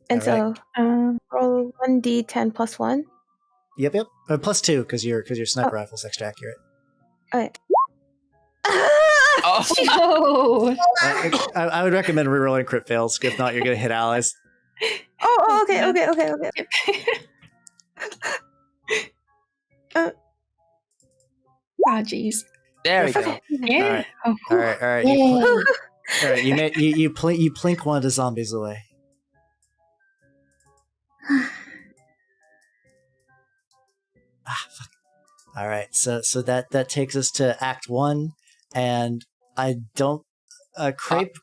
And so, roll 1d10 plus 1. Yep. Plus 2, because your sniper rifle's extra accurate. Okay. Oh, I would recommend rerolling crit fails. If not, you're gonna hit allies. Okay. Oh, jeez. there we go. Yeah. All right. Yay. All right. You plink one of the zombies away. Fuck. All right. So that takes us to Act 1, and I don't. Crepe.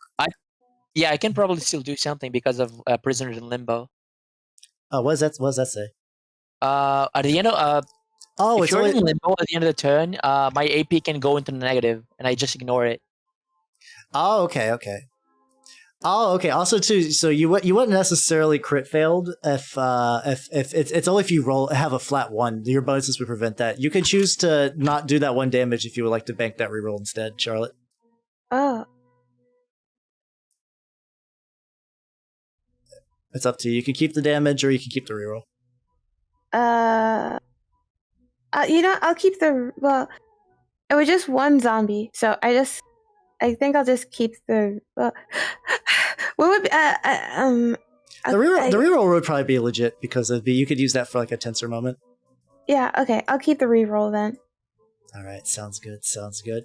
Yeah, I can probably still do something because of prisoners in limbo. What does that say? At the end of if it's you're only... in limbo at the end of the turn, my AP can go into the negative, and I just ignore it. Oh, okay. Also, too, so you wouldn't necessarily crit failed if it's only if you have a flat 1. Your bonuses would prevent that. You can choose to not do that 1 damage if you would like to bank that reroll instead, Charlotte. Oh. It's up to you. You can keep the damage or you can keep the reroll. I'll keep the. Well, it was just one zombie, so I think I'll just keep the. What would The reroll would probably be legit because you could use that for like a tensor moment. Yeah. Okay. I'll keep the reroll then. All right. Sounds good. Sounds good.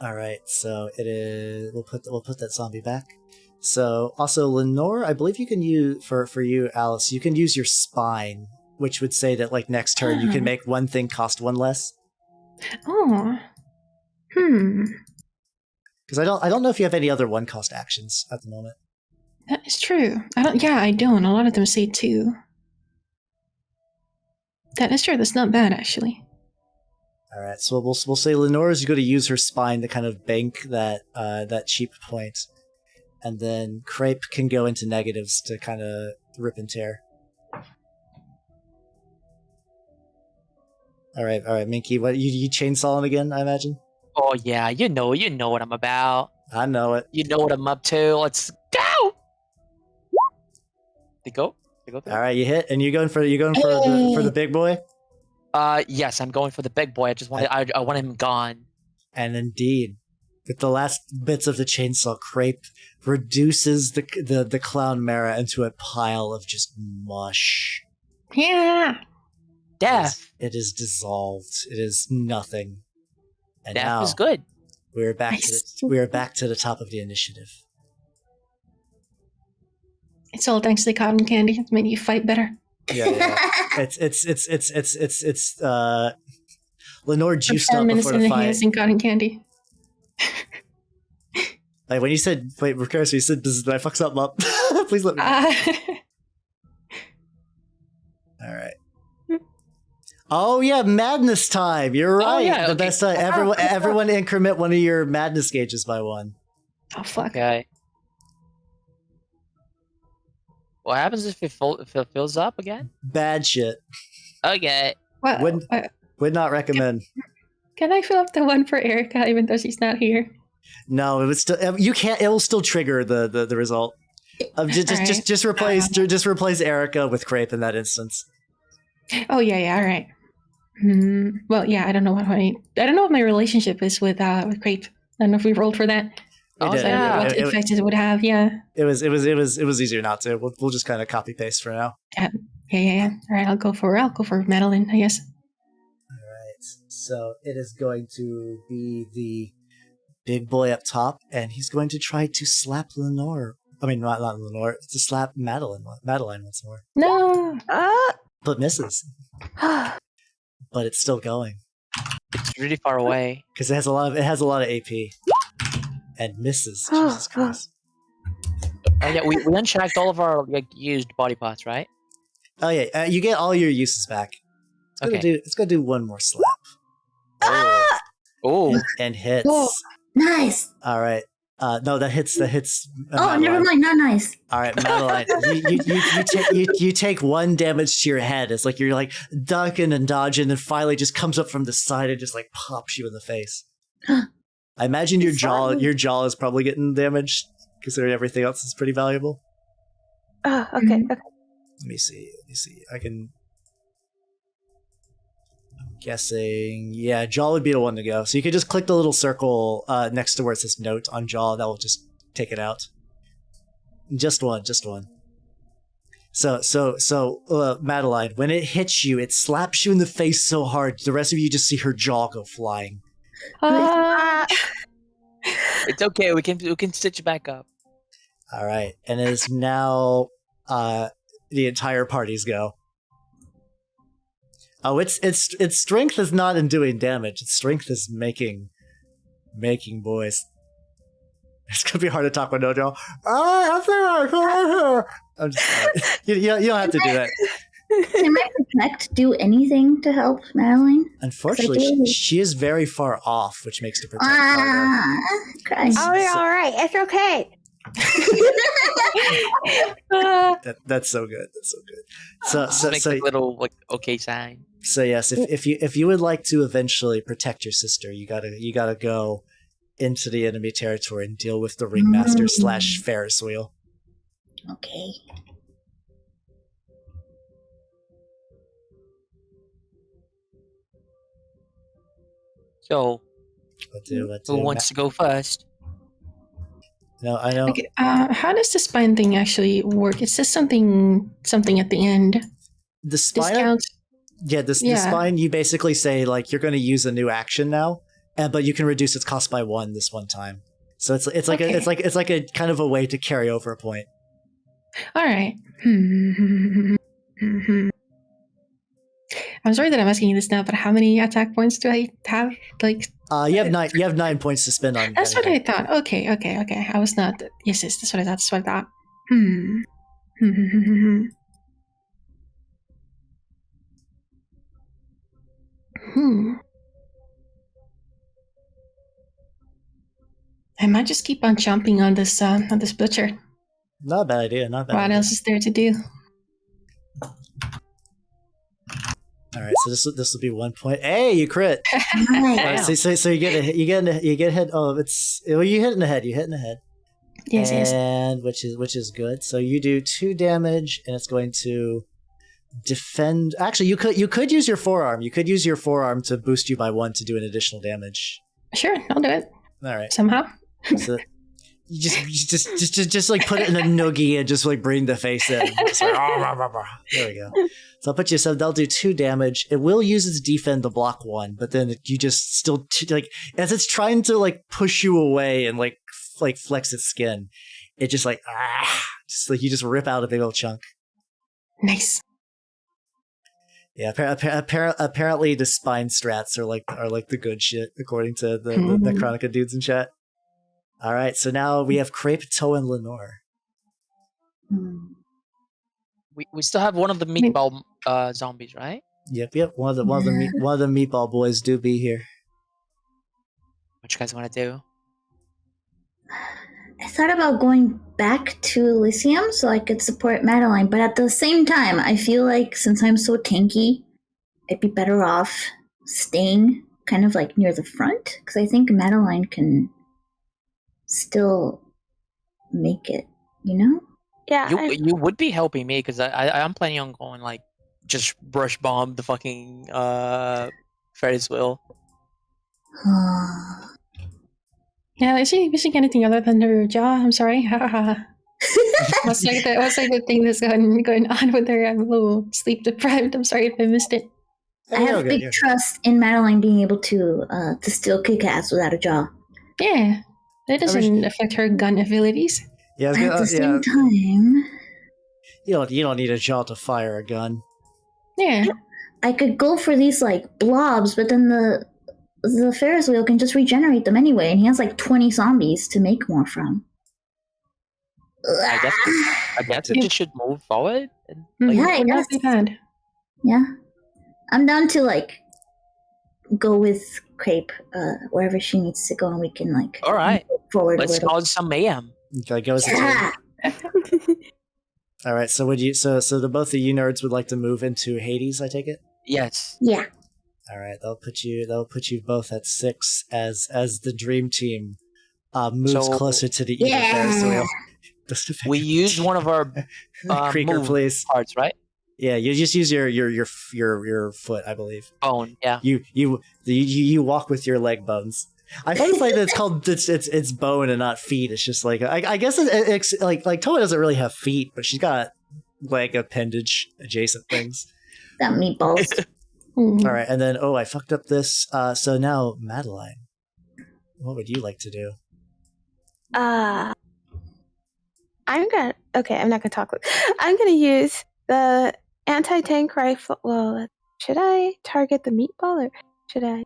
All right. So it is. We'll put that zombie back. So also Lenore, I believe you can use for you, Alice. You can use your spine, which would say that like next turn you can make one thing cost one less. Oh. Because I don't know if you have any other one cost actions at the moment. That is true. I don't. A lot of them say 2. That is true. That's not bad, actually. All right, so we'll say Lenore is going to use her spine to kind of bank that cheap point, and then Crepe can go into negatives to kind of rip and tear. All right, Minke, what you chainsawing again? I imagine. Oh yeah, you know what I'm about. I know it. You know what I'm up to. Let's go. They go. Through. All right, you hit, and you're going for the big boy. Yes, I'm going for the big boy. I want him gone. And indeed, with the last bits of the chainsaw, Crepe reduces the clown Mara into a pile of just mush. Yeah. Death. It is dissolved. It is nothing. And Death now is good. we are back to the top of the initiative. It's all thanks to the cotton candy. It's made you fight better. Yeah. It's Lenore juiced up before the fight. And cotton candy. Like when you said, wait, Ricardo, you said, did I fuck something up? Please let me know. All right. Oh yeah, madness time. You're right. Yeah, the best time. Everyone increment one of your madness gauges by 1. Oh fuck. Okay. What happens if it fills up again? Bad shit. Okay. Would not recommend. Can I fill up the one for Erica even though she's not here? No, it would still. You can't. It will still trigger the result. Just replace Erica with Crepe in that instance. Oh yeah. All right. Well, yeah. I don't know what my relationship is with Crepe. I don't know if we rolled for that. What effect it would have? Yeah. It was easier not to. We'll just kind of copy paste for now. Yeah. All right. I'll go for Madeline, I guess. All right. So it is going to be the big boy up top, and he's going to try to slap Lenore. I mean, not Lenore. To slap Madeline once more. No. But misses. But it's still going. It's really far away because it has a lot of AP and misses. Jesus Christ. Oh yeah, we unchecked all of our used body parts, right? Oh yeah, you get all your uses back. It's gonna do one more slap. Oh, and hits. Oh, nice. All right. No, that hits. Oh, never mind. Not nice. All right, Madeline. you take 1 damage to your head. It's like you're like ducking and dodging, and finally just comes up from the side and just like pops you in the face. I imagine your jaw is probably getting damaged, considering everything else is pretty valuable. Oh, okay. Let me see. I'm guessing, yeah, jaw would be the one to go. So you could just click the little circle next to where it says note on jaw. That will just take it out. Just one. So, Madeline, when it hits you, it slaps you in the face so hard, the rest of you just see her jaw go flying. It's okay. We can stitch it back up. All right, and it is now the entire party's go. Oh, its strength is not in doing damage. Its strength is making boys. It's gonna be hard to talk with Nojo. I'm just you don't have to do that. Can my protect do anything to help Madeline? Unfortunately, she is very far off, which makes the protect harder. Christ. Oh, yeah, all right. It's okay. That's so good. So make a little okay sign. So yes, if you would like to eventually protect your sister, you gotta go into the enemy territory and deal with the ringmaster / Ferris wheel. Okay. So, What do? who wants to go first? No, I know. Okay, how does the spine thing actually work? It says something at the end. The spine. Discounts. Yeah, the spine. You basically say like you're going to use a new action now, but you can reduce its cost by 1 this one time. So it's like Okay. it's like a kind of a way to carry over a point. All right. I'm sorry that I'm asking you this now, but how many attack points do I have? Like, you have 9. You have 9 points to spend on. that's what I thought. Okay. I was not. Yes, that's what I thought. That's what I thought. I might just keep on jumping on this butcher. Not a bad idea. Not a bad. What idea. else is there to do? All right, so this will be 1 point. Hey, you crit. Nice. So you get a hit. Oh, you hit in the head. You hit in the head. Yes. And which is good. So you do 2 damage, and it's going to defend. Actually, you could use your forearm. You could use your forearm to boost you by 1 to do an additional damage. Sure, I'll do it. All right. Somehow. So you just like put it in a noogie and just like bring the face in. Just like, there we go. So I'll put you. So they'll do 2 damage. It will use its defend to block 1, but then you just still like as it's trying to like push you away and like flex its skin, it just like just like you just rip out a big old chunk. Nice. Yeah, apparently the spine strats are like the good shit according to the Nechronica dudes in chat. All right, so now we have Crepe, Towa, and Lenore. We still have one of the meatball zombies, right? Yep. One of the meatball boys do be here. What you guys want to do? I thought about going back to Elysium so I could support Madeline, but at the same time, I feel like since I'm so tanky, I'd be better off staying kind of like near the front because I think Madeline can still make it, you know? Yeah. You would be helping me because I'm planning on going like just brush bomb the fucking Ferris wheel. Yeah, is she anything other than her jaw? I'm sorry. what's like the thing that's going on with her? I'm a little sleep deprived. I'm sorry if I missed it. I have big trust in Madeline being able to still kick ass without a jaw. Yeah, that doesn't affect her gun abilities. Yeah, at the same time, you don't need a jaw to fire a gun. Yeah, I could go for these like blobs, but then the Ferris wheel can just regenerate them anyway, and he has like 20 zombies to make more from. I guess we just should move forward. And, Yeah, would not be bad. Yeah, I'm down to like go with Crepe wherever she needs to go, and we can like all right, move forward. let's cause some mayhem. Okay, go as a team. All right, so the both of you nerds would like to move into Hades, I take it? Yes. Yeah. All right, they'll put you both at 6 as the dream team moves closer to the evil Ferris wheel. We used one of our Creeker, move please. cards, right? Yeah, you just use your foot, I believe. Bone, yeah. You walk with your leg bones. I find it's like it's called it's bone and not feet. It's just like I guess it's like Towa doesn't really have feet, but she's got like appendage adjacent things. Got meatballs. All right, and then I fucked up this. So now Madeline, what would you like to do? I'm not gonna talk. I'm gonna use the anti-tank rifle. Well, should I target the meatball or should I?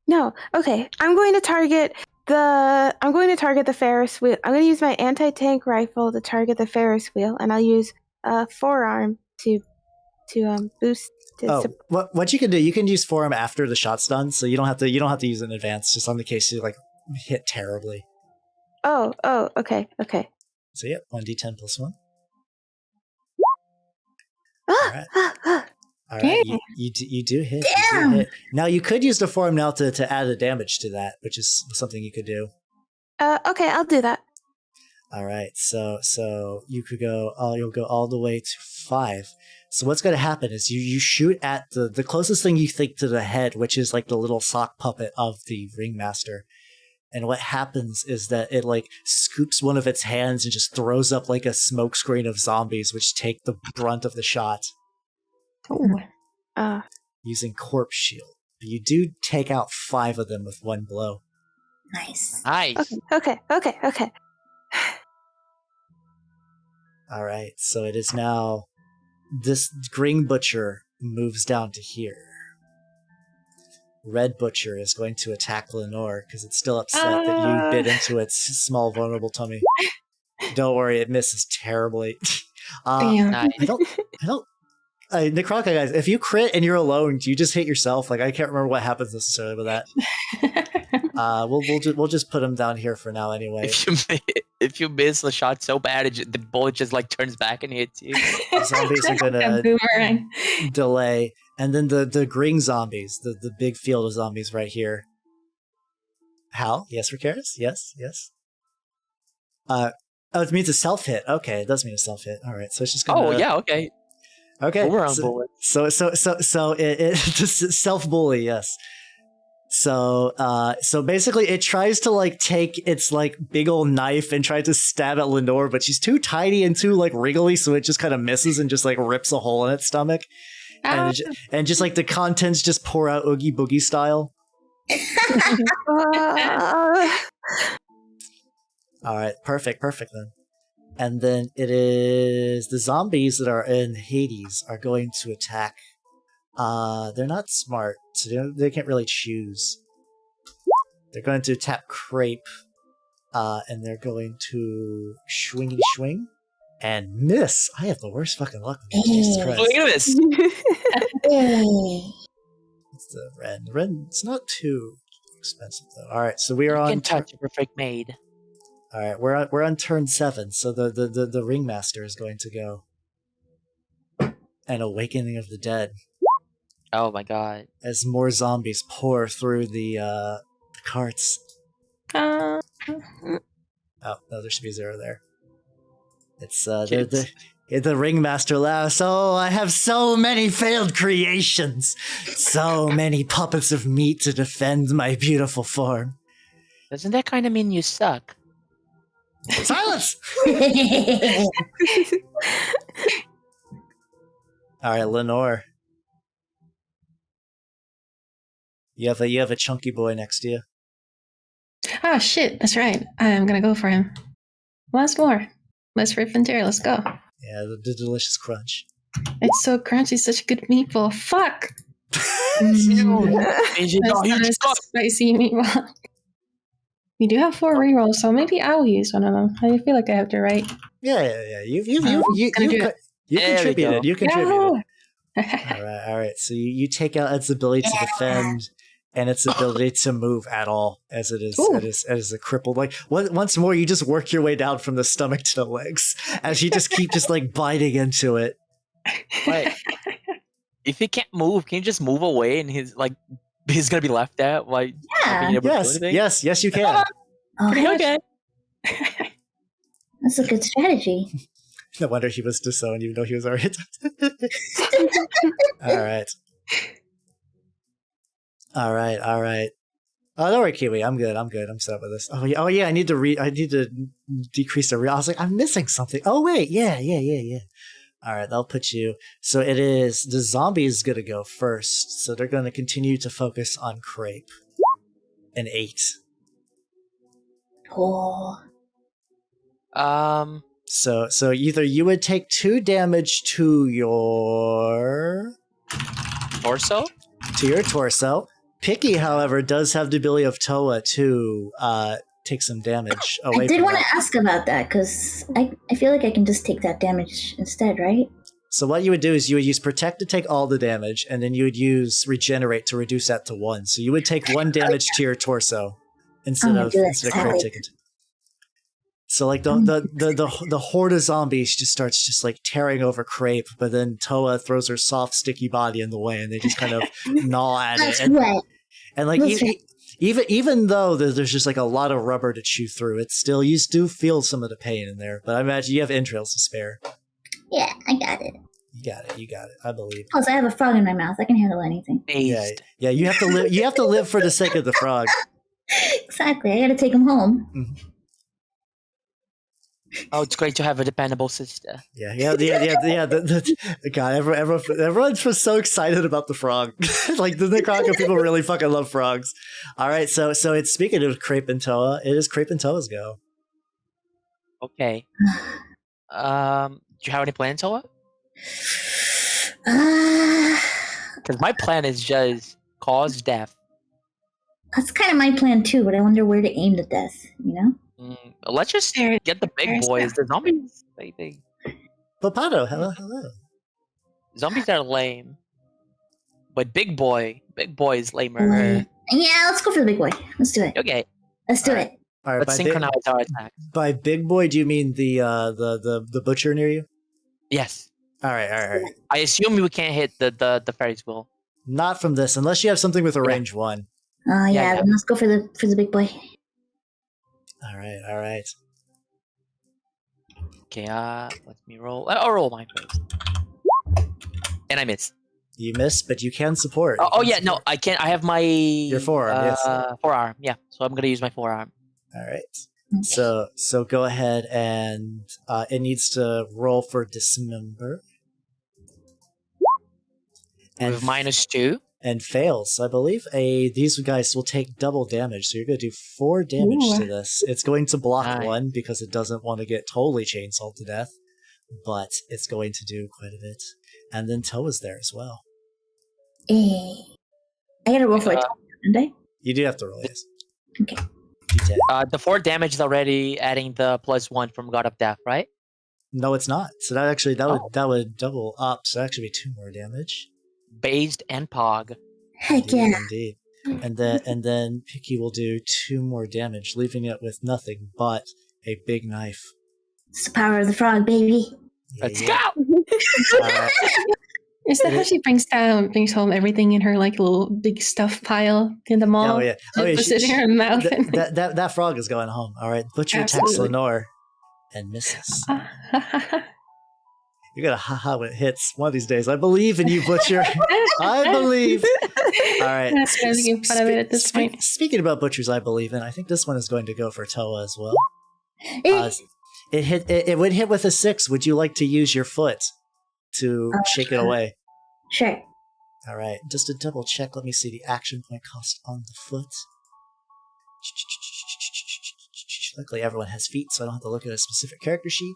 No. Okay. I'm going to target the Ferris wheel. I'm going to use my anti-tank rifle to target the Ferris wheel, and I'll use forearm to boost. What you can do? You can use forearm after the shot's done, so you don't have to use it in advance, just on the case you like hit terribly. Oh. Okay. So yeah, 1d10 plus 1. All right, you do hit. Damn. You do hit. Now you could use the forearm now to add a damage to that, which is something you could do. Okay, I'll do that. All right, so you could go. You'll go all the way to 5. So what's going to happen is you shoot at the closest thing you think to the head, which is like the little sock puppet of the ringmaster. And what happens is that it like scoops one of its hands and just throws up like a smoke screen of zombies, which take the brunt of the shot. Oh. Using corpse shield. But you do take out 5 of them with one blow. Nice. Nice. Okay. All right, so it is now this green butcher moves down to here. Red butcher is going to attack Lenore because it's still upset that you bit into its small vulnerable tummy. Don't worry, it misses terribly. Damn. Nice. I don't. Nechronica, guys, if you crit and you're alone, do you just hit yourself? Like, I can't remember what happens necessarily with that. We'll just put him down here for now anyway. If you miss the shot so bad, the bullet just like turns back and hits you. The zombies are gonna Boomerang. delay, and then the green zombies, the big field of zombies right here. Hal, yes, Ricardus? Yes. It means a self hit. Okay, it does mean a self hit. All right, so it's just gonna. Oh yeah, okay. Okay. Boomerang bullet. So it just self bully, yes. So basically it tries to like take its like big old knife and try to stab at Lenore, but she's too tiny and too like wriggly, so it just kind of misses and just like rips a hole in its stomach. And just like the contents just pour out Oogie Boogie style. All right, perfect then. And then it is the zombies that are in Hades are going to attack. They're not smart, so they can't really choose. They're going to attack Crepe, and they're going to swing and miss. I have the worst fucking luck. Jesus Christ. Look at this. It's the red. The red, it's not too expensive though. All right, so we are You on. can touch a perfect maid. All right, we're on turn 7. So the ringmaster is going to go. An awakening of the dead. Oh my god. As more zombies pour through the carts. Oh no, there should be 0 there. It's the ringmaster laughs. Oh, I have so many failed creations, so many puppets of meat to defend my beautiful form. Doesn't that kind of mean you suck? Silence! All right, Lenore. You have a chunky boy next to you. Oh shit, that's right. I'm gonna go for him. Once more. Let's rip and tear, let's go. Yeah, the delicious crunch. It's so crunchy, such a good meatball. Fuck! That's That's not a spicy meatball. We do have 4 rerolls, so maybe I will use one of them. I feel like I have to write. Yeah. You There we contributed. go. You contributed. Yeah. All right. So you take out its ability to defend and its ability to move at all, as it is a crippled. Like once more, you just work your way down from the stomach to the legs as you just keep just like biting into it. Wait. If he can't move, can you just move away and he's gonna be left out? Like, not being able to do anything? Yes, you can. Okay. That's a good strategy. No wonder he was disowned, even though he was already. All right. Oh, don't worry, Kiwi. I'm good. I'm set with this. Oh yeah. I need to decrease the real. I was like, I'm missing something. Oh wait, yeah. All right, that'll put you. So it is the zombies gonna go first. So they're gonna continue to focus on Crepe. An 8. Oh. So either you would take 2 damage to your Torso? Picky, however, does have the ability of Towa to take some damage away. I did from want that. to ask about that because I feel like I can just take that damage instead, right? So what you would do is you would use Protect to take all the damage, and then you would use Regenerate to reduce that to 1. So you would take 1 damage to your torso instead of Crepe taking. So like the horde of zombies just starts just like tearing over Crepe, but then Towa throws her soft, sticky body in the way, and they just kind of gnaw at it. And like Even though there's just like a lot of rubber to chew through, it's still you do feel some of the pain in there. But I imagine you have entrails to spare. Yeah, I got it. You got it. I believe. Plus, I have a frog in my mouth. I can handle anything. Dazed. Yeah. You have to live. You have to live for the sake of the frog. Exactly. I got to take him home. Mm-hmm. Oh, it's great to have a dependable sister. Yeah. God, everyone's just so excited about the frog. Like the Nechronica people really fucking love frogs. All right, so it's speaking of Crepe and Towa, it is Crepe and Towa's go. Okay. Do you have any plans, Towa? Because my plan is just cause death. That's kind of my plan too, but I wonder where to aim the death, you know? Let's just get the big boys. The zombies, they Papato, hello. Zombies are lame. But big boy is lamer. Yeah, let's go for the big boy. Let's do it. Okay. Let's do it. All right, Let's synchronize our attack. By big boy, do you mean the butcher near you? Yes. All right. I assume we can't hit the Ferris wheel. Not from this, unless you have something with a range 1. Yeah, then let's go for the big boy. All right. Okay, let me roll. I'll roll mine first. And I missed. You missed, but you can support. No, I can't. I have my... Your forearm, yes. Forearm, yeah. So I'm going to use my forearm. All right. So go ahead and it needs to roll for dismember. And with -2. And fails, I believe. These guys will take double damage, so you're going to do 4 damage to this. It's going to block 1 because it doesn't want to get totally chainsawed to death, but it's going to do quite a bit. And then Towa's there as well. I gotta roll for it, don't I? You do have to roll, yes. Okay. The 4 damage is already adding the +1 from God of Death, right? No, it's not. So that would double up. So that actually be 2 more damage. Based and Pog. Heck yeah. Indeed. And then Picky will do 2 more damage, leaving it with nothing but a big knife. It's the power of the frog, baby. Let's go! Is that how she brings home everything in her like little big stuff pile in the mall? Oh yeah. Puts it in her mouth. That frog is going home. All right. Butcher attacks Lenore and misses. You got a haha when it hits one of these days. I believe in you, Butcher. I believe. All right. That's making fun of it at this point. Speaking about butchers, I believe in. I think this one is going to go for Towa as well. It would hit with a 6. Would you like to use your foot to shake it away? Sure. All right. Just to double check, let me see the action point cost on the foot. Luckily, everyone has feet, so I don't have to look at a specific character sheet.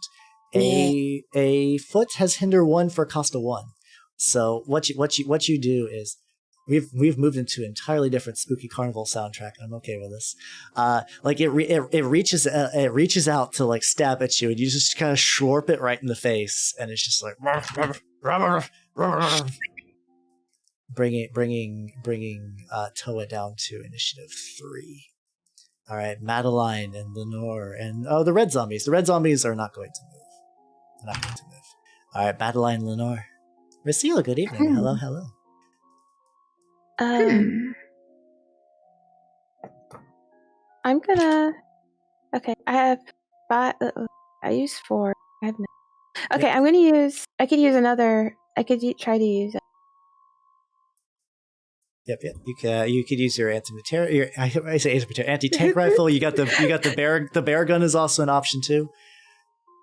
A foot has hinder 1 for cost of 1. So what you do is we've moved into an entirely different spooky carnival soundtrack, and I'm okay with this. Like it reaches out to like stab at you, and you just kind of slurp it right in the face, and it's just like bringing Towa down to initiative 3. All right, Madeline and Lenore and the red zombies. The red zombies are not going to move. They're not going to move. All right, Madeline, Lenore. Rasila, good evening. Hello. I'm gonna. Okay, I have 5. I use 4. I have no. Okay, I'm gonna use. I could use another. I could try to use. Yep. You could use your anti-tank rifle. You got the bear gun is also an option too.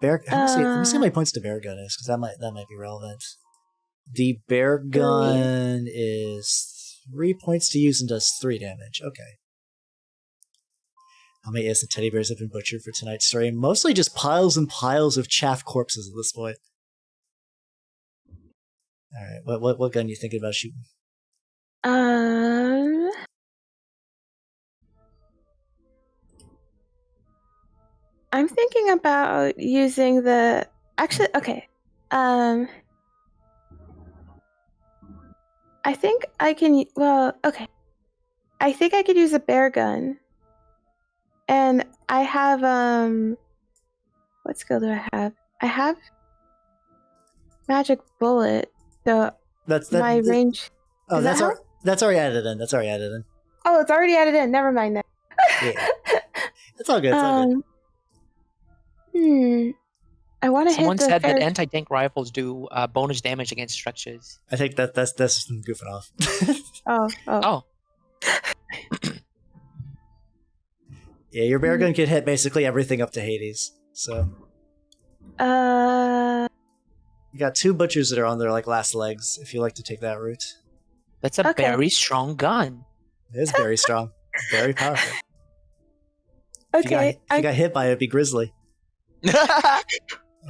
Let me see how many points the bear gun is, because that might be relevant. The bear gun is 3 points to use and does 3 damage. Okay. How many innocent teddy bears have been butchered for tonight's story? Mostly just piles and piles of chaff corpses at this point. All right. What gun are you thinking about shooting? I'm thinking about using the. Actually, okay. I think I can. Well, okay. I think I could use a bear gun. And I have what skill do I have? I have magic bullet. So that's my range. Oh, that's already added in. Oh, it's already added in. Never mind then. Yeah. It's all good. It's all good. I want to hit Someone the said that fair- anti-tank rifles do bonus damage against structures. I think that's just goofing off. Oh. Yeah, your bear gun can hit basically everything up to Hades. So you got 2 butchers that are on their like last legs. If you like to take that route, That's a Okay. very strong gun. it is very strong, very powerful. Okay. If you got hit by it, it'd be Grizzly.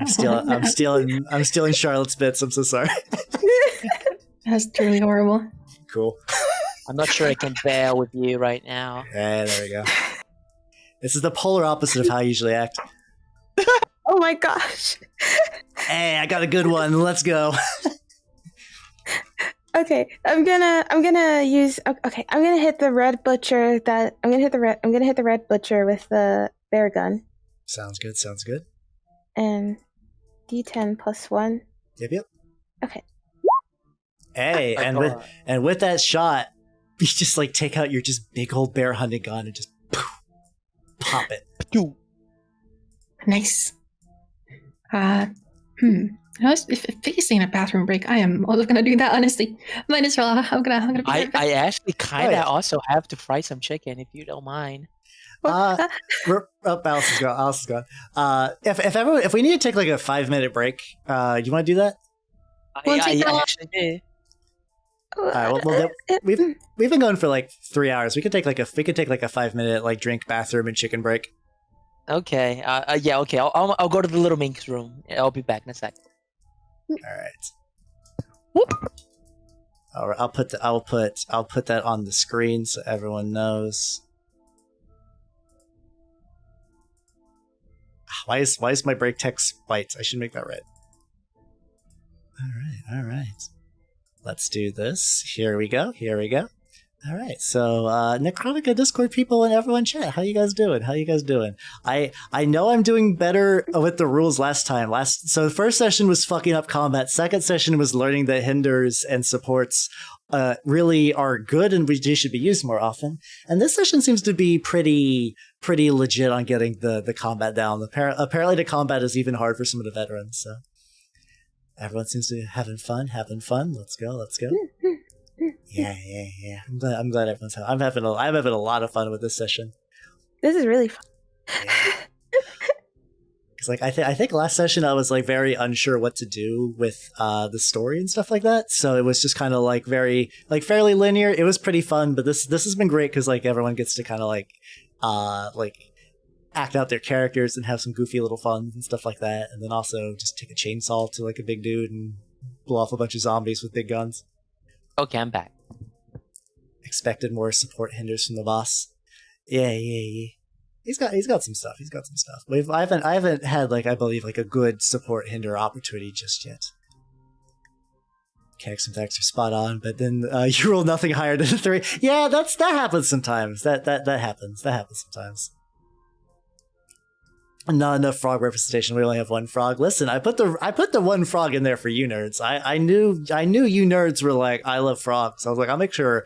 I'm stealing Charlotte's bits. I'm so sorry. That's truly horrible. Cool. I'm not sure I can bear with you right now. Hey, there we go. This is the polar opposite of how I usually act. Oh my gosh. Hey, I got a good one. Let's go. Okay, I'm gonna use. Okay, I'm gonna hit the red butcher. I'm gonna hit the red butcher with the bear gun. Sounds good. Sounds good. And D10 plus 1. Yep. Okay. Hey, and with that shot, you just like take out your just big old bear hunting gun and just pop it. Nice. If facing a bathroom break, I am also gonna do that. Honestly, might as well. I'm gonna. Be right back. I actually kind of Oh, yeah. also have to fry some chicken if you don't mind. Alice is gone. If we need to take like a 5-minute break, you want to do that? Won't take that I long. actually do. All right. Well, we've been going for like 3 hours. We could take like a 5-minute like drink, bathroom, and chicken break. Okay. Yeah. Okay. I'll go to the little Minke's room. I'll be back in a sec. All right. Whoop. All right. I'll put that on the screen so everyone knows. Why is my break text white? I should make that red. All right. Let's do this. Here we go. All right. So, Nechronica Discord people and everyone chat. How you guys doing? I know I'm doing better with the rules last time. So the first session was fucking up combat. Second session was learning that hinders and supports really are good and they should be used more often. And this session seems to be pretty legit on getting the combat down. Apparently the combat is even hard for some of the veterans. So everyone seems to be having fun. Let's go. Yeah. I'm glad everyone's I'm having a lot of fun with this session. This is really fun. Yeah. Because like I think last session I was like very unsure what to do with the story and stuff like that. So it was just kind of like fairly linear. It was pretty fun, but this has been great because like everyone gets to kind of like act out their characters and have some goofy little fun and stuff like that, and then also just take a chainsaw to like a big dude and blow off a bunch of zombies with big guns. Okay, I'm back. Expected more support hinders from the boss. Yeah. He's got some stuff. I haven't had like I believe like a good support hinder opportunity just yet. Mechanics and facts are spot on, but then you roll nothing higher than a 3. Yeah, that happens sometimes. That happens sometimes. Not enough frog representation. We only have one frog. Listen, I put the one frog in there for you nerds. I knew you nerds were like, I love frogs. I was like, I'll make sure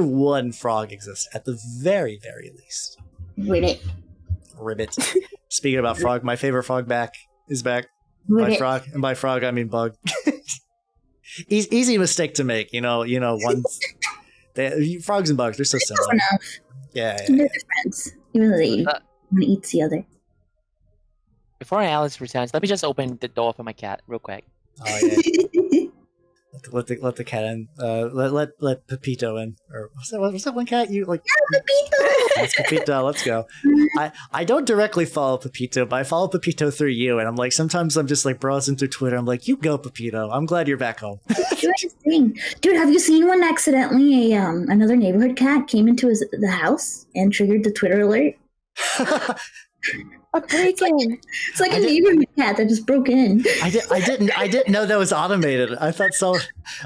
one frog exists at the very, very least. Ribbit. Speaking about frog, my favorite frog is back. By frog, and by frog I mean bug. Easy mistake to make, ones. Frogs and bugs, they're so similar. Enough. Yeah. They're friends, even though they one eats the other. Before Alice returns, let me just open the door for my cat real quick. Oh yeah. let the cat in. Let Pepito in. Or what's that one cat you like? Yeah, Pepito. That's Pepito. Let's go. I don't directly follow Pepito, but I follow Pepito through you, and I'm like sometimes I'm just like browsing through Twitter. I'm like, you go Pepito. I'm glad you're back home. Dude, have you seen when accidentally another neighborhood cat came into the house and triggered the Twitter alert? A break-in. It's like a neighborhood cat that just broke in. I didn't know that was automated. I thought so.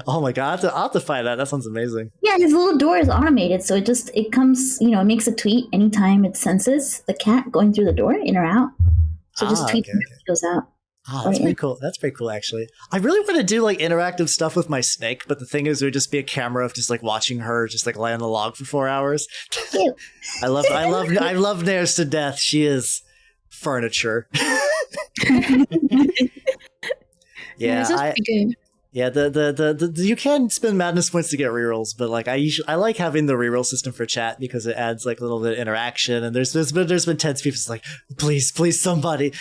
Oh my god, I'll have to find that. That sounds amazing. Yeah, his little door is automated, so it comes, it makes a tweet anytime it senses the cat going through the door, in or out. So just tweets when it goes out. That's pretty cool. That's pretty cool, actually. I really want to do like interactive stuff with my snake, but the thing is, it would just be a camera of just like watching her just like lay on the log for 4 hours. Cute. I love Nares to death. She is furniture. This is pretty good. Yeah, the you can spend madness points to get rerolls, but like I like having the reroll system for chat because it adds like a little bit of interaction. And there's been tense people just like, please somebody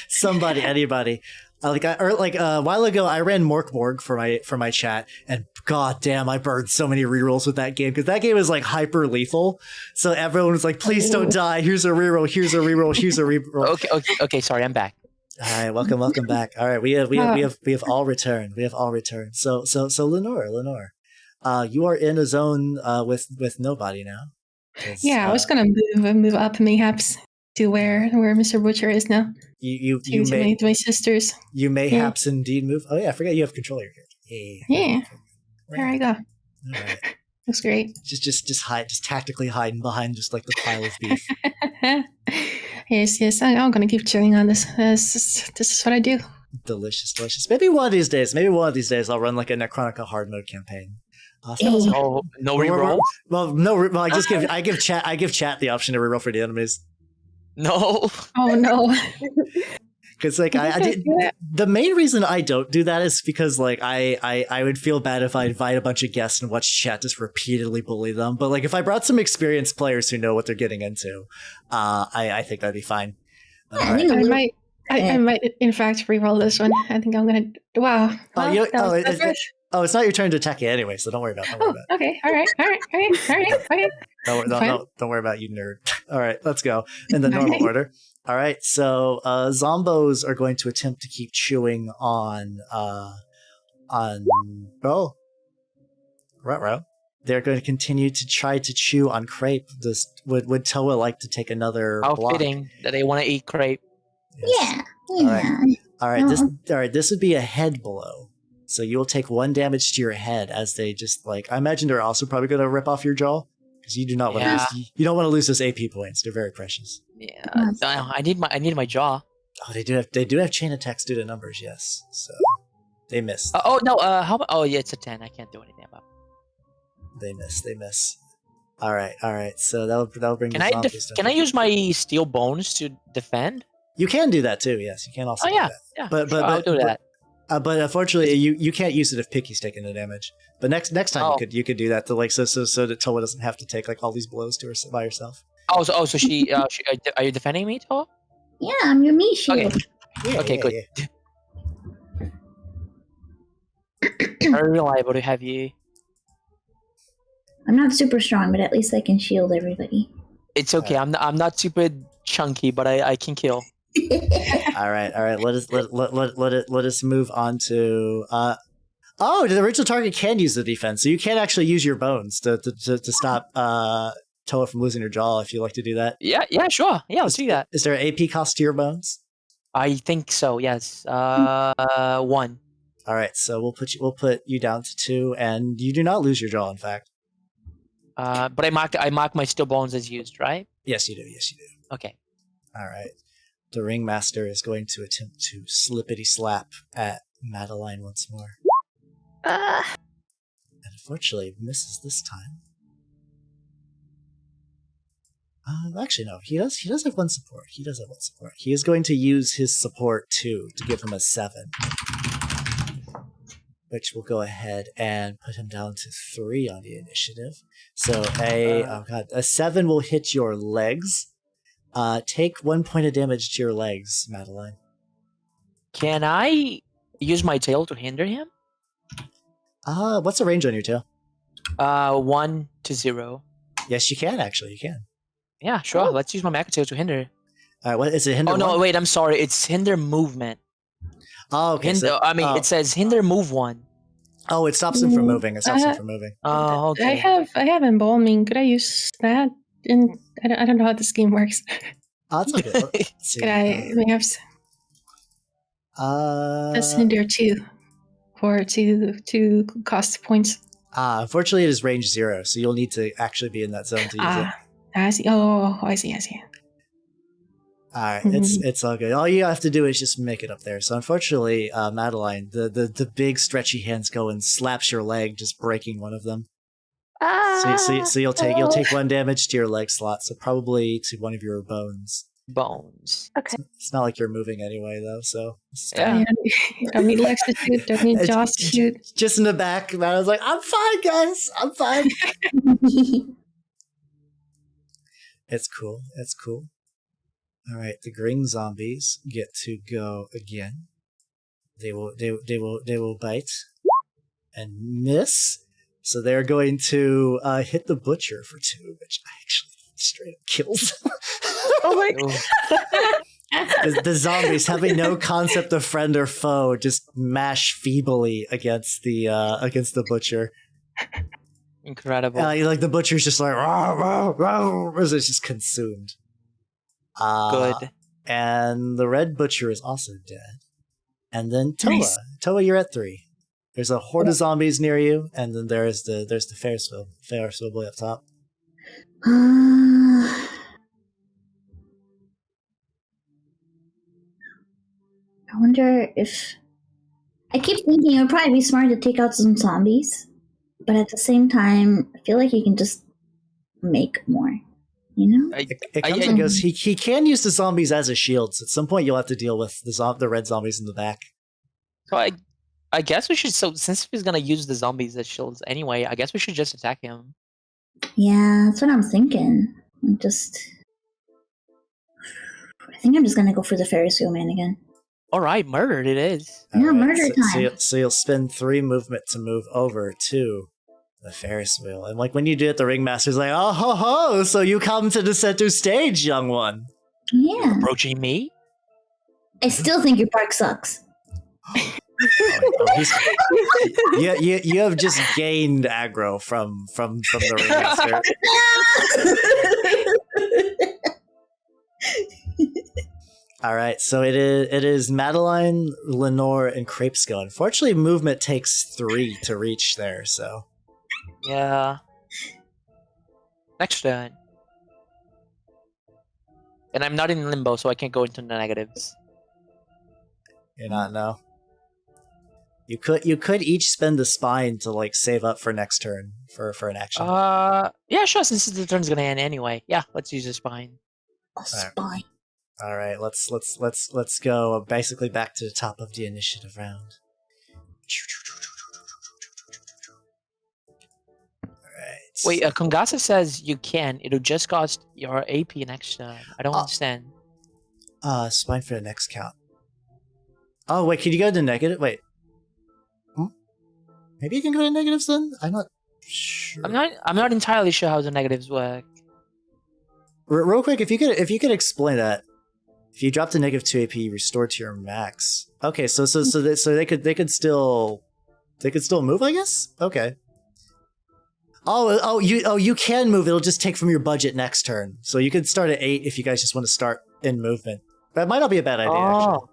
anybody. A while ago I ran Mork Borg for my chat, and god damn, I burned so many rerolls with that game because that game is like hyper lethal. So everyone was like, please don't die. Here's a reroll. Here's a reroll. Here's a reroll. Okay. Sorry, I'm back. All right, welcome back. All right, we have all returned. We have all returned. So Lenore, you are in a zone with nobody now. Yeah, I was gonna move up mayhaps to where Mr. Butcher is now. You may my sisters. You may haps indeed move. Oh yeah, I forgot you have control of your character. Yeah. There I go. All right. Looks great. Just tactically hiding behind just like the pile of beef. Yes. I'm gonna keep chewing on this. This is what I do. Delicious. Maybe one of these days, I'll run like a Nechronica hard mode campaign. No reroll. Well, no. Well, I give chat the option to reroll for the enemies. No. Oh no. Because like I did, the main reason I don't do that is because like I would feel bad if I invite a bunch of guests and watch chat just repeatedly bully them. But like if I brought some experienced players who know what they're getting into, I think that'd be fine. I might in fact reroll this one. I think I'm gonna. Wow. It's not your turn to attack it anyway, so don't worry about it. Okay. All right. Don't worry about you, nerd. All right, let's go in the normal order. All right, so zombos are going to attempt to keep chewing on Ruh-roh. They're going to continue to try to chew on Crepe. Would Towa like to take another How block? fitting that they want to eat Crepe. Yes. Yeah. All right. This would be a head blow. So you will take 1 damage to your head as they just like. I imagine they're also probably going to rip off your jaw because you do not want to. You don't want to lose those AP points. They're very precious. Yeah, I need my jaw. Oh, they do have chain attacks due to numbers. Yes, so they miss. It's a 10. I can't do anything about it. They miss. All right. So that'll bring. Can I use my steel bones to defend? You can do that too. Yes, you can also. Do that. Yeah. But I'll do that. But unfortunately, you can't use it if Picky's taking the damage. But next time you could do that to like so that Towa doesn't have to take like all these blows to her by herself. So she are you defending me, Towa? Yeah, I'm your meat shield. Okay, good. Yeah. Very reliable to have you. I'm not super strong, but at least I can shield everybody. It's okay. I'm not super chunky, but I can kill. All right. Let us move on to. The original target can use the defense, so you can actually use your bones to stop Towa from losing her jaw if you like to do that. Yeah, sure. Yeah, let's do that. Is there an AP cost to your bones? I think so. Yes. 1. All right, so we'll put you down to 2, and you do not lose your jaw. In fact. But I mark my steel bones as used, right? Yes, you do. Okay. All right. The ringmaster is going to attempt to slippity slap at Madeline once more. And unfortunately, misses this time. Actually, no. He does have one support. He is going to use his support too to give him a 7, which will go ahead and put him down to 3 on the initiative. So a 7 will hit your legs. Take 1 point of damage to your legs, Madeline. Can I use my tail to hinder him? What's the range on your tail? 1 to 0. Yes, you can actually. You can. Yeah, sure. Let's use my macro tail to hinder. All right, what is it? Hinder? Oh no, wait. I'm sorry. It's hinder movement. Oh, okay. It says hinder move 1. Oh, it stops him from moving. Oh, okay. I have embalming. Could I use that? I don't know how this game works. That's okay. Let's see. Could I perhaps? That's hinder 2 for 2 cost points. Unfortunately, it is range 0, so you'll need to actually be in that zone to use it. I see. Oh, I see. All right, it's all good. All you have to do is just make it up there. So unfortunately, Madeline, the big stretchy hands go and slaps your leg, just breaking one of them. So you'll take 1 damage to your leg slot, so probably to one of your bones. Okay. It's not like you're moving anyway, though. So Yeah. Don't need legs to shoot. Don't need jaws to shoot. Just in the back, man. I was like, I'm fine, guys. I'm fine. It's cool. It's cool. All right, the green zombies get to go again. They will bite and miss. So they're going to hit the butcher for 2, which actually straight up kills. Oh my god. The zombies, having no concept of friend or foe, just mash feebly against the butcher. Incredible. Like the butcher's just like, rah, rah, rah, it's just consumed. Good. And the red butcher is also dead. And then Towa. Nice. Towa, you're at 3. There's a horde of zombies near you, and then there's the Ferris wheel boy up top. I wonder if... I keep thinking it would probably be smart to take out some zombies, but at the same time, I feel like you can just make more, you know? It comes and goes. He can use the zombies as a shield, so at some point you'll have to deal with the red zombies in the back. So I guess we should. So since he's gonna use the zombies as shields anyway, I guess we should just attack him. Yeah, that's what I'm thinking. I think I'm just gonna go for the Ferris wheel man again. All right, murdered it is. Yeah, All right, murder time. So you'll spend 3 movement to move over to the Ferris wheel, and like when you do it, the ringmaster's like, "Oh ho ho! So you come to the center stage, young one." Yeah. Approaching me? I still think your park sucks. You have just gained aggro from the ringmaster. All right, so it is Madeline, Lenore, and Crepe's go. Unfortunately, movement takes 3 to reach there. So Yeah. Next turn. And I'm not in limbo, so I can't go into the negatives. you're not no. You could each spend the spine to like save up for next turn for an action. Yeah, sure. Since the turn's gonna end anyway. Yeah, let's use the spine. A spine. All right, let's go basically back to the top of the initiative round. All right. Wait, Kongasa says you can. It'll just cost your AP next turn. I don't understand. Spine for the next count. Oh wait, can you go to negative? Wait. Maybe you can go to negatives then? I'm not sure. I'm not entirely sure how the negatives work. Real quick, if you could explain that. If you drop to -2 AP, you restore to your max. Okay, so they could still move, I guess. Okay. You can move. It'll just take from your budget next turn. So you could start at 8 if you guys just want to start in movement. That might not be a bad idea. Actually.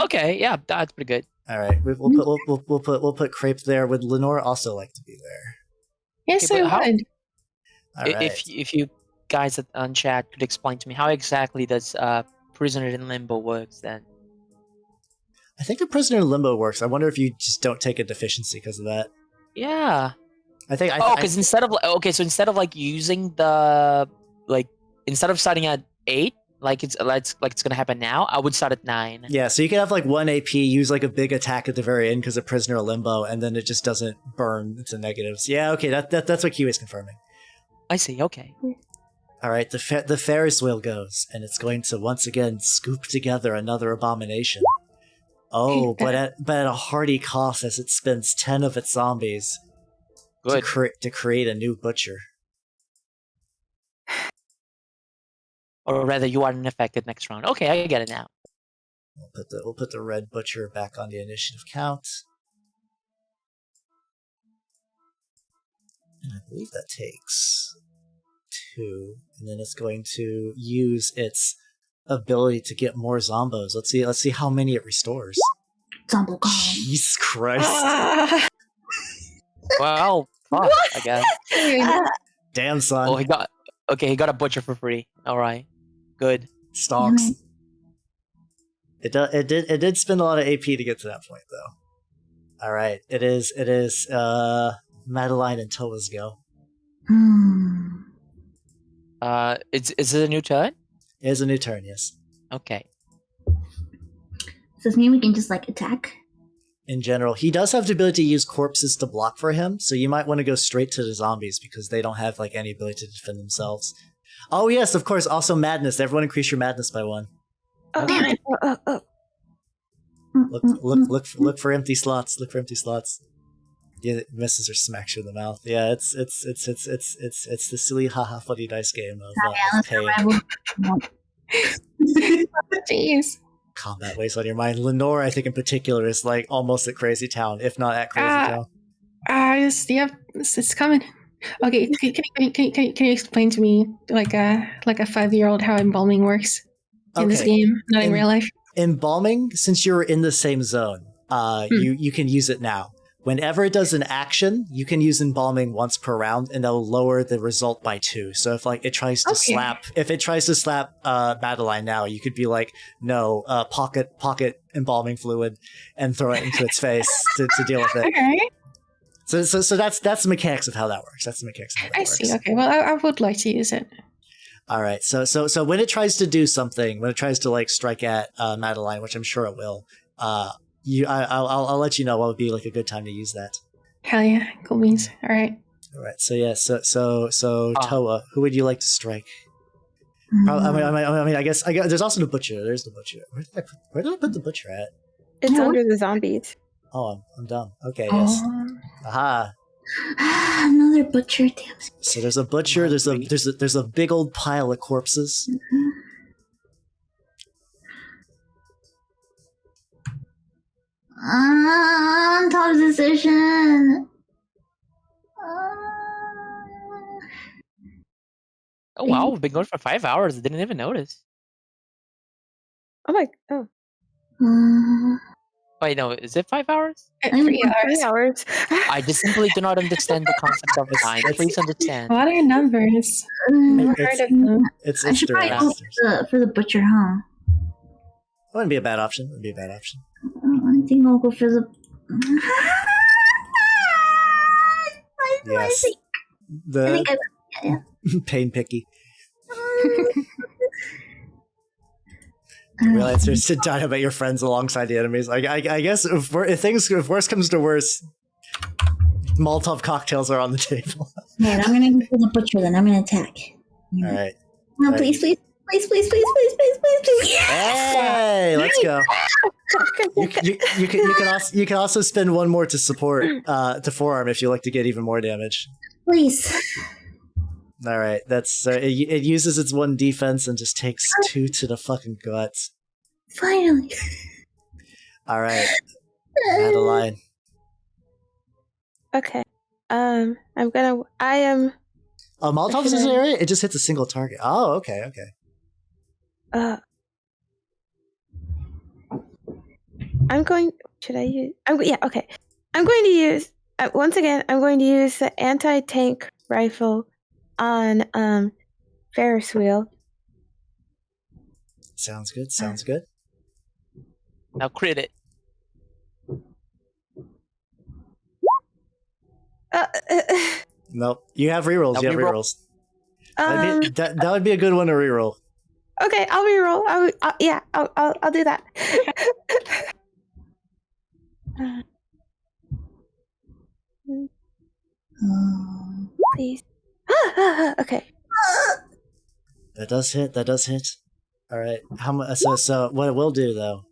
Okay, yeah, that's pretty good. All right, we'll put Crepe there. Would Lenore also like to be there? Yes, Okay, I but how- would. All right. If you guys on chat could explain to me how exactly does Prisoner in Limbo works then? I think the Prisoner in Limbo works. I wonder if you just don't take a deficiency because of that. Yeah. I think. Because instead of like using the instead of starting at 8, like it's gonna happen now, I would start at 9. Yeah, so you can have like 1 AP, use like a big attack at the very end because of Prisoner in Limbo, and then it just doesn't burn into negatives. Yeah, okay, that's what Kiwi's confirming. I see. Okay. All right, the Ferris wheel goes, and it's going to once again scoop together another abomination. Oh, but at a hearty cost as it spends 10 of its zombies Good. to create a new butcher. Or rather, you are unaffected next round. Okay, I get it now. We'll put the red butcher back on the initiative count. And I believe that takes 2, and then it's going to use its ability to get more zombos. Let's see how many it restores. Zombo gone. Jesus Christ! Well, fuck, I guess. Damn, son. Oh, he got a butcher for free. All right, good. Stalks. It did spend a lot of AP to get to that point, though. All right, it is Madeline and Towa's go. Is it a new turn? It is a new turn, yes. Okay. Does this mean we can just like attack? In general, he does have the ability to use corpses to block for him, so you might want to go straight to the zombies because they don't have like any ability to defend themselves. Oh yes, of course. Also madness. Everyone increase your madness by 1. Look for empty slots. Look for empty slots. Yeah, it misses or smacks you in the mouth. Yeah, it's the silly haha funny dice game of pain. Jeez. Combat weighs on your mind. Lenore, I think in particular, is like almost at Crazy Town, if not at Crazy Town. It's coming. Okay, can you explain to me like a 5-year-old how embalming works in this game, not in real life? Embalming, since you're in the same zone, you can use it now. Whenever it does an action, you can use embalming once per round, and that'll lower the result by 2. So if like it tries to slap Madeline now, you could be like, no, pocket embalming fluid, and throw it into its face to deal with it. Okay. So that's the mechanics of how that works. That's the mechanics of how that works. I see. Okay. Well, I would like to use it. All right. So when it tries to do something, when it tries to like strike at Madeline, which I'm sure it will, I'll let you know what would be like a good time to use that. Hell yeah, cool beans. All right. So yeah, so Towa, who would you like to strike? I guess there's also the butcher. There's the butcher. Where did I put the butcher at? It's under the zombies. Oh, I'm dumb. Okay, yes. Aha. Another butcher. Damn. So there's a butcher. There's a big old pile of corpses. Tough decision. Oh wow, we've been going for 5 hours. I didn't even notice. Wait, no, is it 5 hours? 3 hours. I just simply do not understand the concept of time. Please understand. What are numbers? Never heard of them. It's I should probably go for the butcher, huh? Wouldn't be a bad option. I think I'll go for the. Yes. I think pain picky. Realize there's to dynamite your friends alongside the enemies. I guess if worse comes to worse, Molotov cocktails are on the table. Man, I'm gonna go for the butcher then. I'm gonna attack. All right. No, please. Hey, let's go. You can also spend 1 more to support to forearm if you like to get even more damage. Please. All right, that's it uses its 1 defense and just takes 2 to the fucking guts. Finally. All right, Madeline. Okay. I am. Oh, Molotov's in this area? It just hits a single target. Oh, okay. I'm going. Should I use? Yeah. Okay. I'm going to use once again. I'm going to use the anti-tank rifle on Ferris wheel. Sounds good. Now crit it. Nope. You have rerolls. That would be a good one to reroll. Okay, I'll reroll. I'll do that. Please. Okay. That does hit. All right. So what it will do though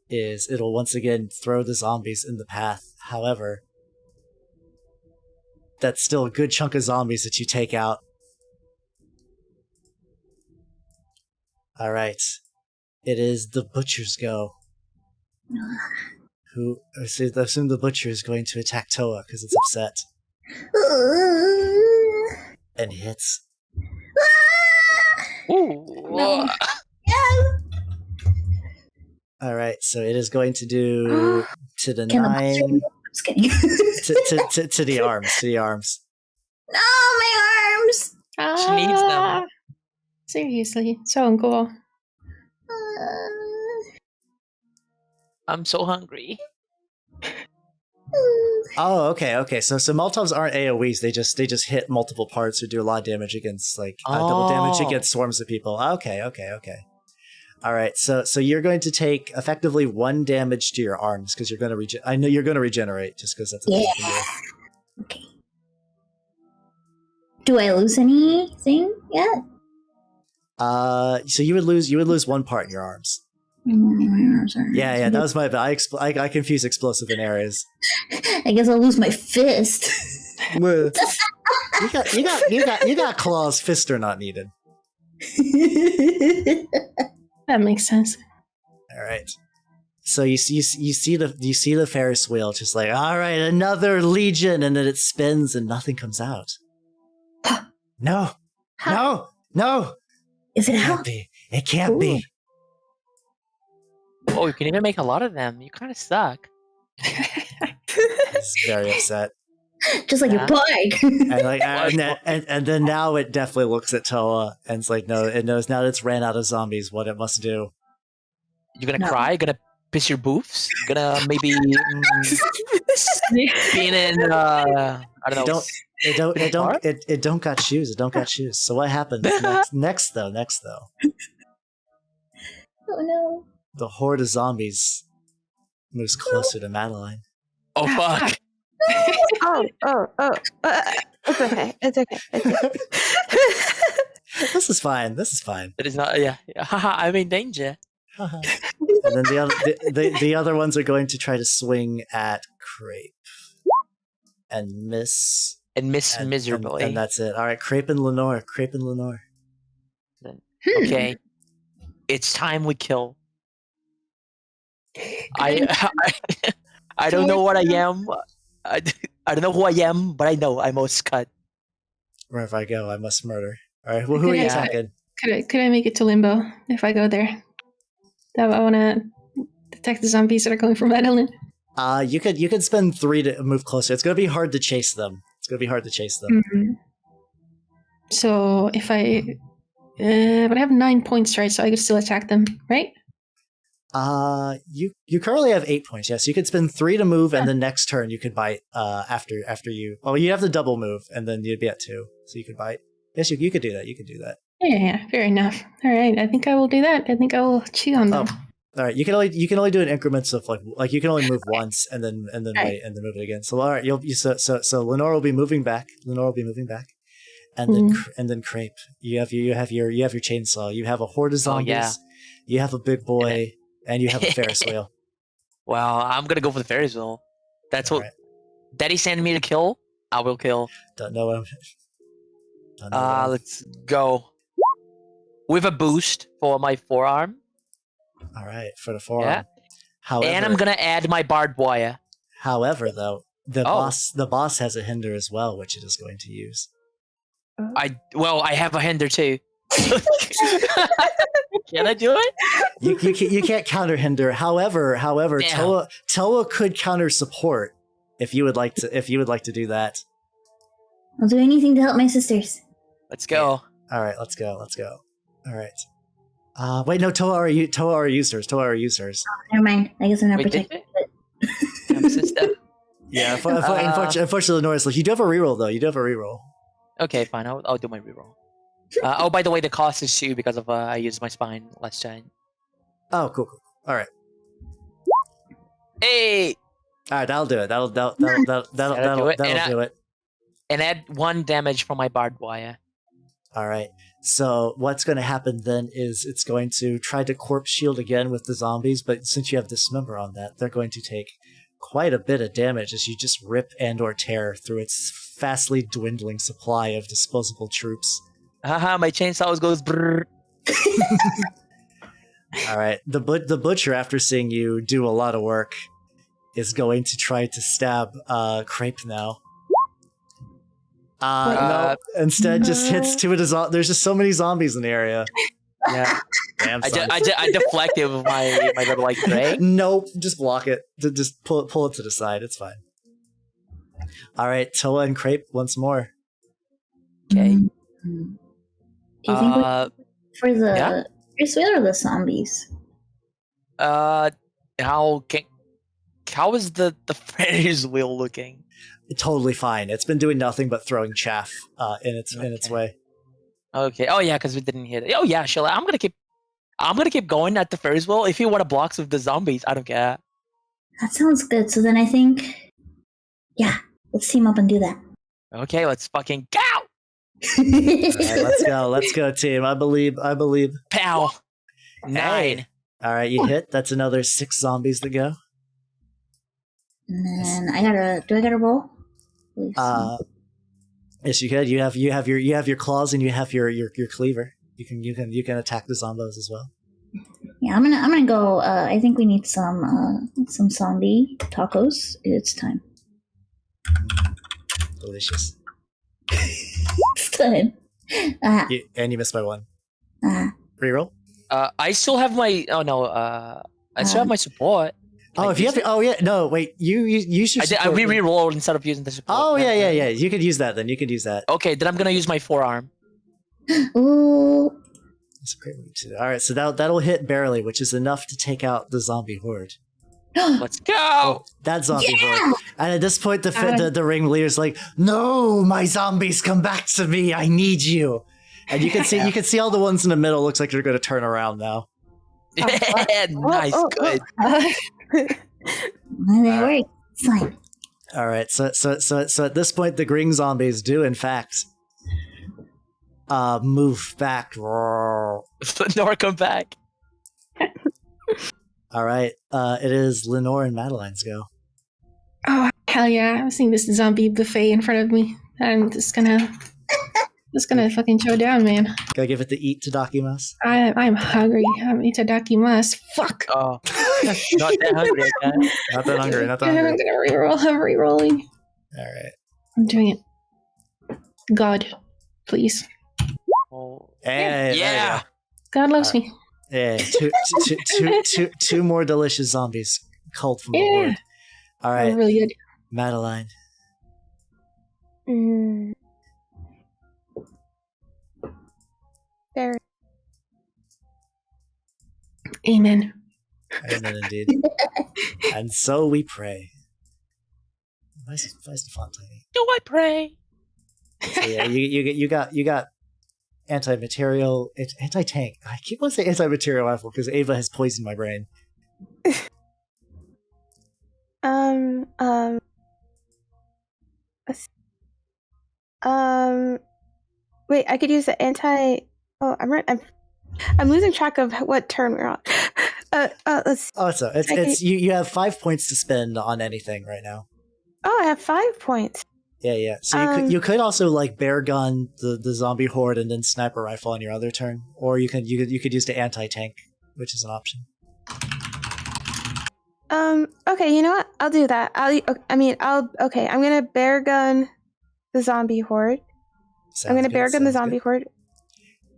is it'll once again throw the zombies in the path. However, that's still a good chunk of zombies that you take out. All right. It is the butcher's go. I assume the butcher is going to attack Towa because it's upset. And hits. Ooh. No. All right, so it is going to do to the Can 9. I'm just kidding. to the arms. No, my arms. She needs them. Seriously, so uncool. I'm so hungry. Oh, okay. So Molotovs aren't AoEs. They just hit multiple parts or do a lot of damage against double damage against swarms of people. Okay. All right. So you're going to take effectively 1 damage to your arms because you're going to I know you're going to regenerate just because that's a thing you can do. Okay. Do I lose anything yet? So you would lose 1 part in your arms. Yeah, that was my bad. I confuse explosive in areas. I guess I'll lose my fist. You got claws. Fists are not needed. That makes sense. All right. So you see the Ferris wheel just like, all right, another legion, and then it spins and nothing comes out. No. Is it It out? can't be. It can't be. Oh, you can even make a lot of them. You kind of suck. He's very upset. Just like your bike. and then now it definitely looks at Towa and it's like, no, it knows now that it's ran out of zombies what it must do. You're gonna cry? You're gonna piss your boofs? You're gonna maybe spin in I don't know. It don't got shoes. It don't got shoes. So what happens next though? Oh no. The horde of zombies moves closer to Madeline. Oh fuck. It's okay. This is fine. It is not. Yeah. Haha. I'm in danger. And then the other ones are going to try to swing at Crepe and miss. Miserably. And that's it. All right, Crepe and Lenore. Okay. It's time we kill. I don't know what I am. I don't know who I am, but I know I must cut. Wherever I go, I must murder. All right, well, who are you attacking? Could I make it to Limbo if I go there? I want to attack the zombies that are going for Madeline. You could spend 3 to move closer. It's gonna be hard to chase them. Mm-hmm. So if I, but I have 9 points, right? So I could still attack them, right? You currently have 8 points. Yes, you could spend 3 to move, and the next turn you could bite. After you. Oh, you have the double move, and then you'd be at 2, so you could bite. Yes, you could do that. Yeah, fair enough. All right, I think I will do that. I think I will cheat on them. All right, you can only do it in increments of like you can only move once and then wait and then move it again. So all right, so Lenore will be moving back. And then Crepe. You have your chainsaw. You have a horde of zombies. Yeah. You have a big boy, and you have a Ferris wheel. Well, I'm gonna go for the Ferris wheel. That's what Daddy sent me to kill. I will kill. Don't know him. Let's go. With a boost for my forearm. All right, for the forearm. Yeah. However, and I'm gonna add my barbed wire. However, though, the boss has a hinder as well, which it is going to use. I have a hinder too. Can I do it? You can't counter hinder. However, Towa could counter support if you would like to do that. I'll do anything to help my sisters. Let's go. Yeah. All right, let's go. All right. Wait, no, Towa are users. Oh, never mind. I guess I'm not protected. Yeah, unfortunately, Lenore's like, you do have a reroll, though. Okay, fine. I'll do my reroll. By the way, the cost is 2 because of I used my spine last time. Oh, cool. All right. Hey. All right, that'll do it. That'll do it. And add 1 damage from my barbed wire. All right. So what's going to happen then is it's going to try to corpse shield again with the zombies, but since you have Dismember on that, they're going to take quite a bit of damage as you just rip and or tear through its fastly dwindling supply of disposable troops. Haha, my chainsaw goes brrr. All right. The butcher, after seeing you do a lot of work, is going to try to stab Crepe now. No. Instead, just hits 2 of the zombies. There's just so many zombies in the area. Yeah. Damn, I deflect it with my little ray. Nope, just block it. Just pull it to the side. It's fine. All right, Towa and Crepe once more. Okay. Do you think for the Ferris wheel or the zombies? how is the Ferris wheel looking? Totally fine. It's been doing nothing but throwing chaff in its way. Okay. Oh yeah, because we didn't hit it. Oh yeah, sure. I'm gonna keep going at the Ferris wheel. If you want to block with the zombies, I don't care. That sounds good. So then I think, yeah, let's team up and do that. Okay, let's fucking go. All right, let's go, team. I believe. Pow. 9. Hey. All right, you hit. That's another 6 zombies to go. And then do I gotta roll? Yes, you could. You have your claws and you have your cleaver. You can attack the zombos as well. Yeah, I'm gonna go. I think we need some zombie tacos. It's time. Delicious. It's time. And you missed by 1. Reroll. I still have my. Oh no. I still have my support. Oh, if you have. Oh yeah. No, wait. You use your. I re-rolled instead of using the support. Oh yeah. You could use that then. You could use that. Okay, then I'm gonna use my forearm. Ooh. That's a great move too. All right, so that'll hit barely, which is enough to take out the zombie horde. Let's go. That zombie horde. And at this point, the ringleader's like, "No, my zombies, come back to me. I need you." And you can see all the ones in the middle. Looks like they're going to turn around now. Nice, good. They work. It's fine. All right, so at this point, the Gring zombies do in fact move back. Lenore, come back. All right, it is Lenore and Madeline's go. Oh, hell yeah. I'm seeing this zombie buffet in front of me. I'm just gonna fucking chow down, man. Gotta give it the eat Tadakimasu. I'm hungry. I'm itadakimasu. Fuck. Oh, not that hungry, okay? Not that hungry. I'm gonna reroll. I'm rerolling. All right. I'm doing it. God, please. Oh. Hey, yeah. God loves me. Yeah, two more delicious zombies culled from the horde. All right, really good. Madeline. There. Amen. Amen, indeed. And so we pray. Why is the font tiny? Do I pray? So yeah, you got anti-material, anti-tank. I keep wanting to say anti-material rifle because Ava has poisoned my brain. Wait, I could use the anti. Oh, I'm losing track of what turn we're on. Let's. Oh, it's you have 5 points to spend on anything right now. Oh, I have 5 points. Yeah. So you could also like bear gun the zombie horde and then sniper rifle on your other turn, or you could use the anti-tank, which is an option. Okay, you know what? I'll do that. Okay, I'm gonna bear gun the zombie horde. I'm gonna bear gun the zombie horde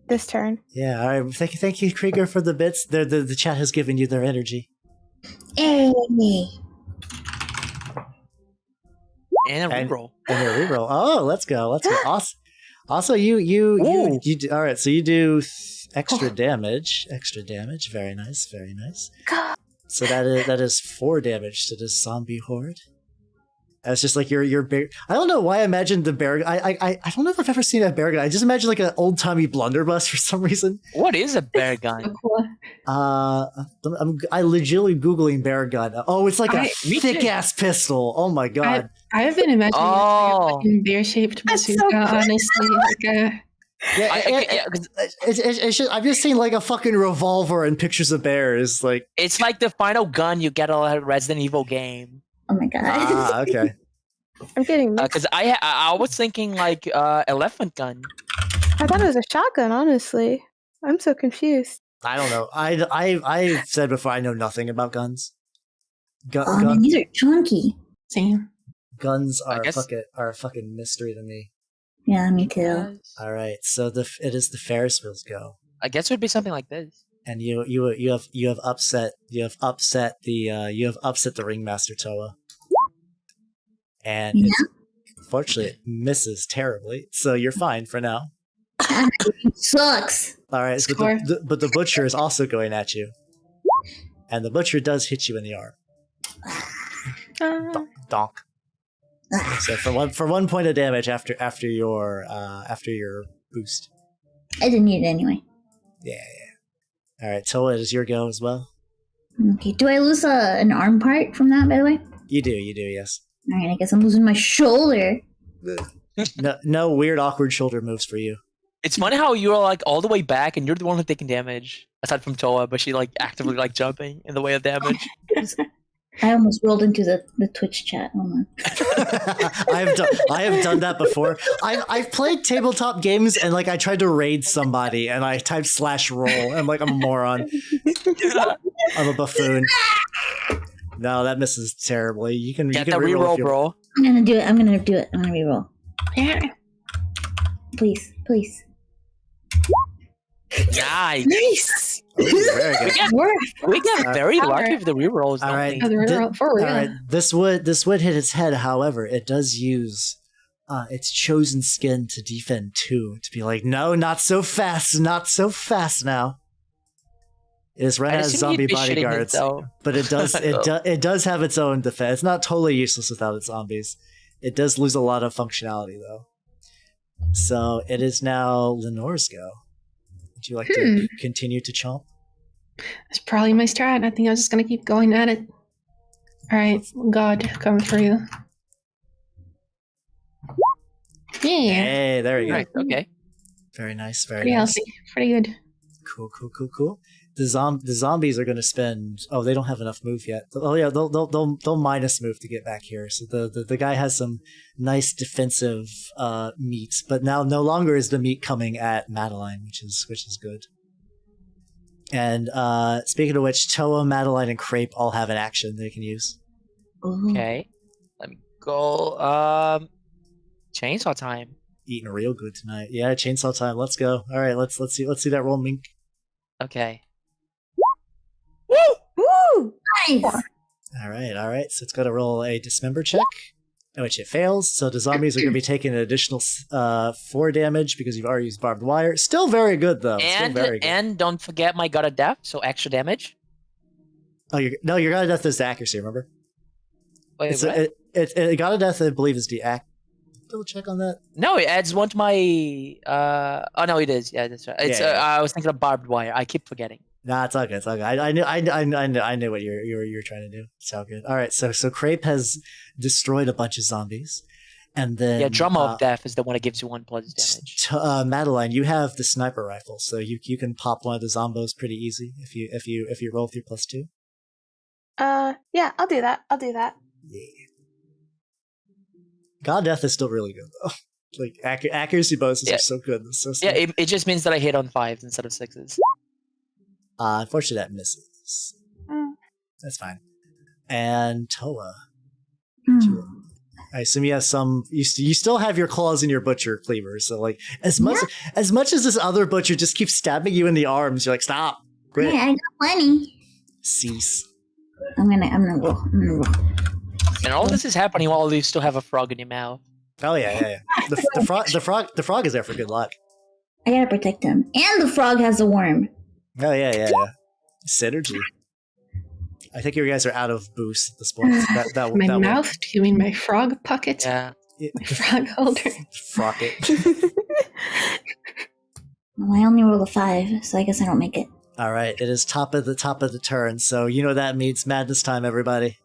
this turn. Yeah, all right. Thank you, Krieger, for the bits. The chat has given you their energy. Hey. And a reroll. And a reroll. Oh, let's go. Awesome. Also, you do, all right. So you do extra damage. Very nice. God. So that is 4 damage to this zombie horde. It's just like your bear. I don't know why I imagined the bear. I don't know if I've ever seen a bear gun. I just imagine like an old timey blunderbuss for some reason. What is a bear gun? I'm legitimately googling bear gun. Oh, it's like a thick ass pistol. Oh my god. I have been imagining a fucking bear shaped bazooka. So honestly, I've just seen like a fucking revolver and pictures of bears. Like it's like the final gun you get on a Resident Evil game. Oh my god. Okay. I'm getting because I was thinking like elephant gun. I thought it was a shotgun. Honestly, I'm so confused. I don't know. I said before I know nothing about guns. Man, these are chunky. Same. Guns are a fucking mystery to me. Yeah, me too. All right, so it is the Ferris wheels go. I guess it would be something like this. And you have upset the ringmaster Towa. And unfortunately it misses terribly, so you're fine for now. It sucks. All right, but the butcher is also going at you, And the butcher does hit you in the arm. Donk. So for 1 point of damage after your boost. I didn't need it anyway. Yeah. All right, Towa, it is your go as well. Okay. Do I lose an arm part from that, by the way? You do, yes. All right. I guess I'm losing my shoulder. No weird, awkward shoulder moves for you. It's funny how you're like all the way back and you're the one who's taking damage. Aside from Towa, but she like actively like jumping in the way of damage. I almost rolled into the Twitch chat. Hold on. I have done that before. I've played tabletop games and like I tried to raid somebody and I typed /roll. I'm like, I'm a moron. I'm a buffoon. No, that misses terribly. You can reroll, bro. I'm gonna do it. I'm gonna reroll. Yeah. Please. Nice. Nice. Ooh, very good. We get very lucky with the rerolls. All right. For real. All right. This would hit its head. However, it does use its chosen skin to defend 2 to be like, no, not so fast now. It is run as zombie bodyguards, but it does have its own defense. It's not totally useless without its zombies. It does lose a lot of functionality though. So it is now Lenore's go. Would you like to continue to chomp? That's probably my strat. I think I was just gonna keep going at it. Alright, God, coming for you. Yeah. Hey, there you go. Right, okay. Very nice, Pretty healthy. Pretty good. Cool. The zombies are going to spend. Oh, they don't have enough move yet. Oh yeah, they'll minus move to get back here. So the guy has some nice defensive meat, but now no longer is the meat coming at Madeline, which is good. And speaking of which, Towa, Madeline, and Crepe all have an action they can use. Okay, let me go. Chainsaw time. Eating real good tonight. Yeah, chainsaw time. Let's go. All right, let's see that roll, Minke. Okay. Woo! Nice. All right. So it's got to roll a dismember check, in which it fails. So the zombies are going to be taking an additional 4 damage because you've already used barbed wire. Still very good though. And don't forget my God of Death, so extra damage. Oh, your God of Death is the accuracy. Remember? Wait, what? God of Death, I believe, is the Double check on that. No, it adds 1 to my. Oh no, it is. Yeah, that's right. It's. I was thinking of barbed wire. I keep forgetting. Nah, it's all good. I knew what you were trying to do. It's all good. All right, so Crepe has destroyed a bunch of zombies, and then Drummer of Death is the one that gives you 1 plus damage. Madeline, you have the sniper rifle, so you can pop one of the zombos pretty easy if you roll with your +2. Yeah, I'll do that. Yeah. God of Death is still really good though. Like accuracy bonuses are so good. So it just means that I hit on 5s instead of 6s. Unfortunately, that misses. That's fine. And Towa, I assume you have some. You still have your claws in your butcher cleaver. So like as much as this other butcher just keeps stabbing you in the arms, you're like, stop. Quit. Yeah, I got plenty. Cease. I'm gonna roll. And all this is happening while you still have a frog in your mouth. Oh yeah. The frog is there for good luck. I gotta protect him, and the frog has a worm. Oh yeah. Synergy. I think you guys are out of boost at this point. My mouth? Do you mean my frog pocket? Yeah. My frog holder. Frocket. Well, I only rolled a 5, so I guess I don't make it. All right, it is top of the turn, so you know what that means. Madness time, everybody.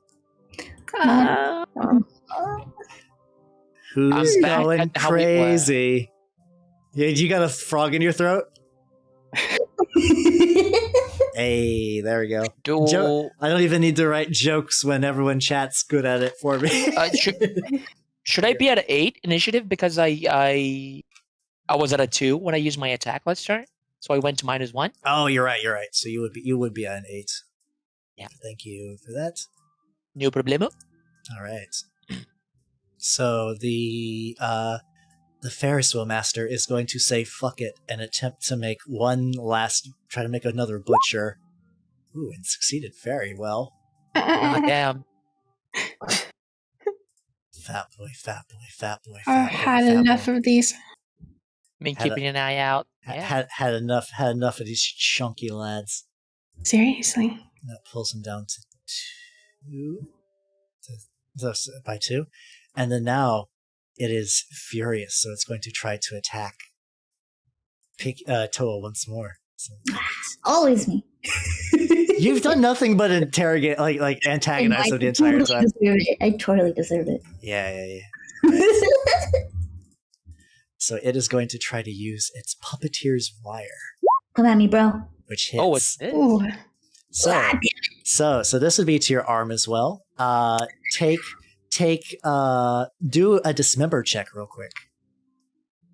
Who's going crazy? Yeah, you got a frog in your throat? Hey, there we go. I don't even need to write jokes when everyone chats good at it for me. Should I be at 8 initiative because I was at a 2 when I used my attack last turn, so I went to -1. Oh, you're right. So you would be at an 8. Yeah. Thank you for that. No problemo. All right. So the Ferris wheel master is going to say fuck it and attempt to make try to make another butcher. Ooh, and succeeded very well. Damn. Fat boy. I've had enough of these. Been keeping an eye out. Had enough of these chunky lads. Seriously. That pulls him down to 2. By 2. And then now it is furious, so it's going to try to attack Towa once more. So, Always me. you've done nothing but interrogate, like antagonize him the entire time. I totally deserve it. Yeah. So it is going to try to use its puppeteer's wire, Come at me, bro. which hits. Oh, it's this. Ooh. So this would be to your arm as well. Do a dismember check real quick.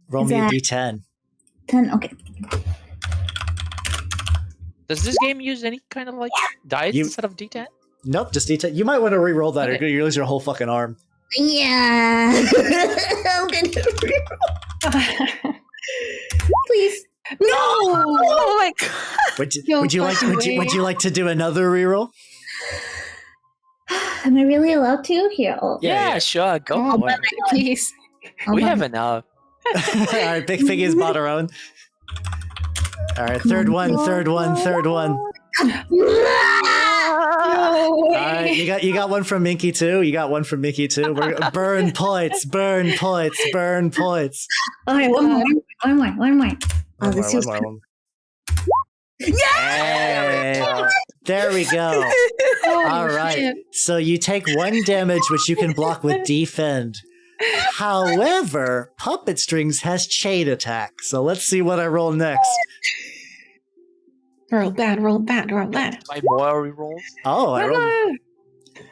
Roll me a d10. 10, okay. Does this game use any kind of like dice instead of D10? Nope, just d10. You might want to re-roll that, or you lose your whole fucking arm. Yeah. I'm gonna reroll. Please. No! Oh my god! Would you like to do another reroll? Am I really allowed to? Here. Yeah, sure. Go for it. Please. We have enough. All right, Big Piggy's bought her own. All right, third one. No All way. right, you got one from Minke too. We're burn points. Okay, one more. Oh, this feels One good. more. Yeah! There we go. All right. So you take 1 damage, which you can block with defend. However, Puppet Strings has chain attack. So let's see what I roll next. Roll bad. My more rerolls. Oh, I rolled.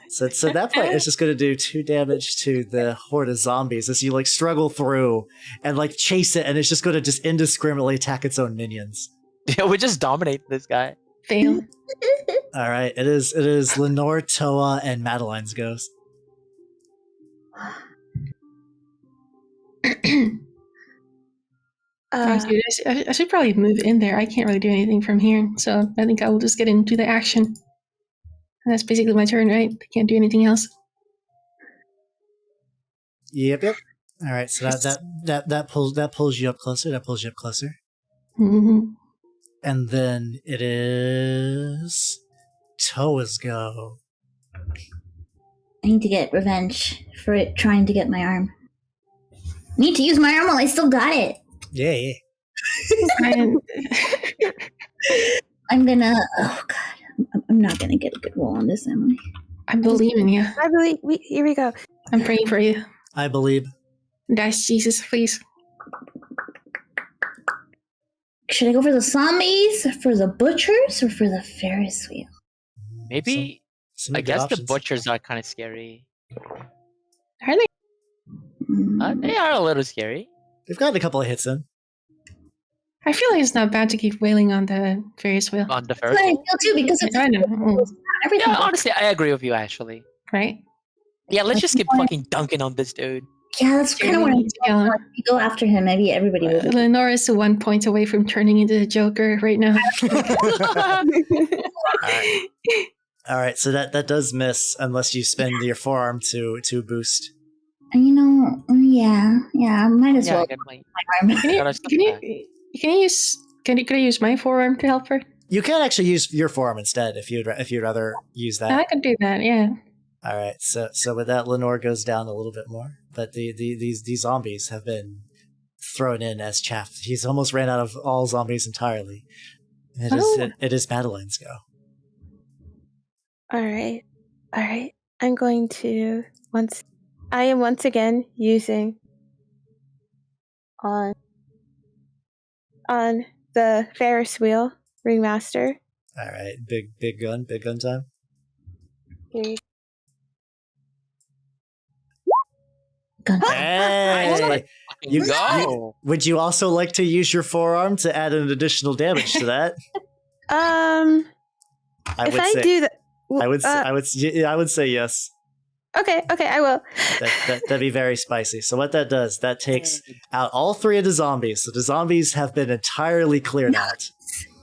So that point is just going to do 2 damage to the horde of zombies as you like struggle through and like chase it, and it's just going to just indiscriminately attack its own minions. Yeah, we just dominate this guy. Fail. All right, it is Lenore, Towa, and Madeline's ghost. Dude, I should probably move in there. I can't really do anything from here, so I think I will just get into the action. And that's basically my turn, right? I can't do anything else. Yep. All right, so that pulls you up closer. Mm-hmm. And then it is Towa's go. I need to get revenge for it trying to get my arm. I need to use my arm while I still got it. Yeah. I'm gonna. Oh god, I'm not gonna get a good roll on this, am I? I believe in you. I believe. Here we go. I'm praying for you. I believe. Dice Jesus, please. Should I go for the zombies, for the butchers, or for the Ferris wheel? Maybe. Some I good guess options. the butchers are kind of scary. Are they? They are a little scary. They've gotten a couple of hits in. I feel like it's not bad to keep wailing on the Ferris wheel. On the That's first what I one. feel too, because it's I know. everything. Yeah, honestly, I agree with you, actually. Right? Yeah, let's just keep fucking dunking on this dude. Yeah, that's kind of what I'm Yeah. If you go after him, maybe everybody will. Lenore is 1 point away from turning into the Joker right now. All right, so that does miss unless you spend your forearm to boost. And yeah, might as Yeah, I well. get my. My arm. Can I use my forearm to help her? You can actually use your forearm instead if you'd rather use that. I could do that, yeah. All right, so with that, Lenore goes down a little bit more, but these zombies have been thrown in as chaff. He's almost ran out of all zombies entirely. It is Madeline's go. All right. I'm going to I am once again using on the Ferris wheel ringmaster. All right, big gun time. Here Hey, You go. would you also like to use your forearm to add an additional damage to that? I do that, I would say yes. okay, I will. That'd be very spicy. So what that does, that takes out all 3 of the zombies. So the zombies have been entirely cleared out.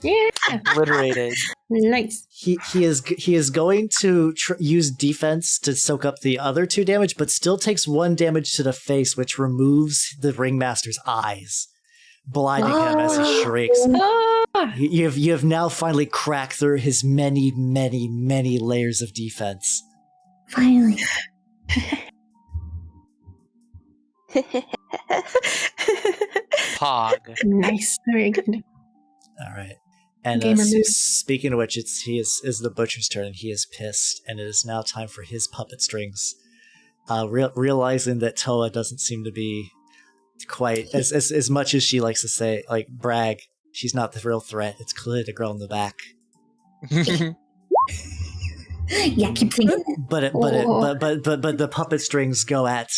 Yeah. Obliterated. Nice. He is going to use defense to soak up the other 2 damage, but still takes 1 damage to the face, which removes the ringmaster's eyes, blinding him as he shrieks. Ah! You have now finally cracked through his many, many, many layers of defense. Finally. Pog. Nice. Very good. All right. And Gamer move. speaking of which, is the butcher's turn, and he is pissed, and it is now time for his puppet strings. Realizing that Towa doesn't seem to be quite as much as she likes to say, like brag. She's not the real threat. It's clearly the girl in the back. Yeah, keep thinking that. But the puppet strings go at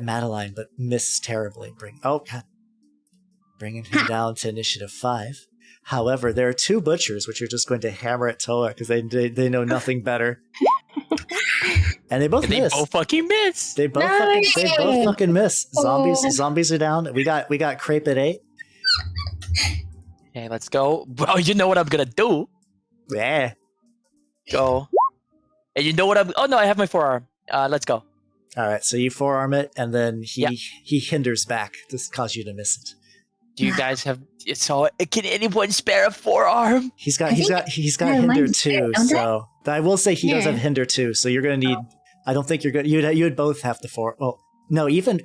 Madeline, but miss terribly. Bringing him down to initiative 5. However, there are 2 butchers which are just going to hammer at Towa because they know nothing better, and they both miss. They both fucking miss. They both fucking miss. Zombies are down. We got Crepe at 8. Okay, let's go. Bro, you know what I'm gonna do. Yeah. Go. And you know what I'm... Oh, no, I have my forearm. Let's go. All right, so you forearm it, and then he hinders back to cause you to miss it. Do you guys have... So, can anyone spare a forearm? He's got hinder too, so... I will say he does have hinder too, so you're gonna need... I don't think you're gonna... You'd both have the forearm... Well, no, even...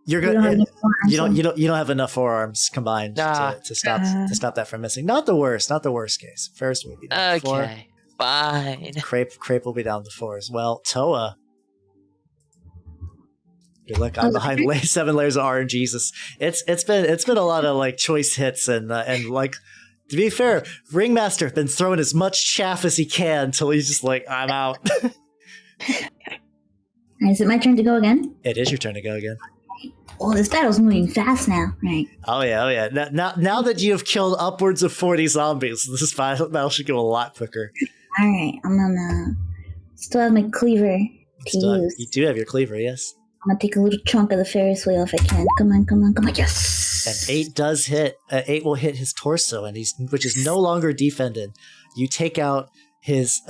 You're gonna... You don't have enough forearms combined to stop that from missing. Not the worst case. First will be down to 4. Okay, fine. Crepe will be down to 4 as well. Towa. Good luck. I'm behind 7 layers of RNG. Jesus, it's been a lot of like choice hits and like, to be fair, Ringmaster been throwing as much chaff as he can until he's just like, I'm out. Is it my turn to go again? It is your turn to go again. Oh, this battle's moving fast now. Right. Oh yeah. Now that you have killed upwards of 40 zombies, this battle should go a lot quicker. All right, I'm gonna still have my cleaver to use. You do have your cleaver, yes. I'm gonna take a little chunk of the Ferris wheel if I can. Come on. Yes. And 8 does hit. 8 will hit his torso, which is no longer defended. You take out his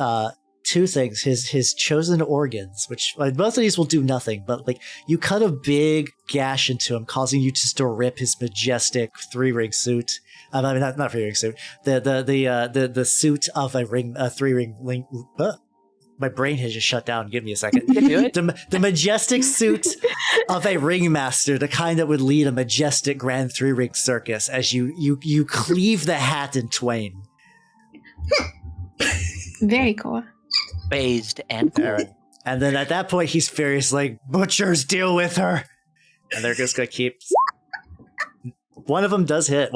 2 things, his chosen organs, which both of these will do nothing, but like you cut a big gash into him, causing you just to rip his majestic 3-ring suit. I mean, not 3-ring suit. The suit of a 3-ring link. My brain has just shut down. Give me a second. The majestic suit of a ringmaster, the kind that would lead a majestic grand 3-ring circus, as you cleave the hat in twain. Very cool. Phased and cool. Right. And then at that point, he's furious, like, butchers, deal with her. And they're just gonna keep. One of them does hit.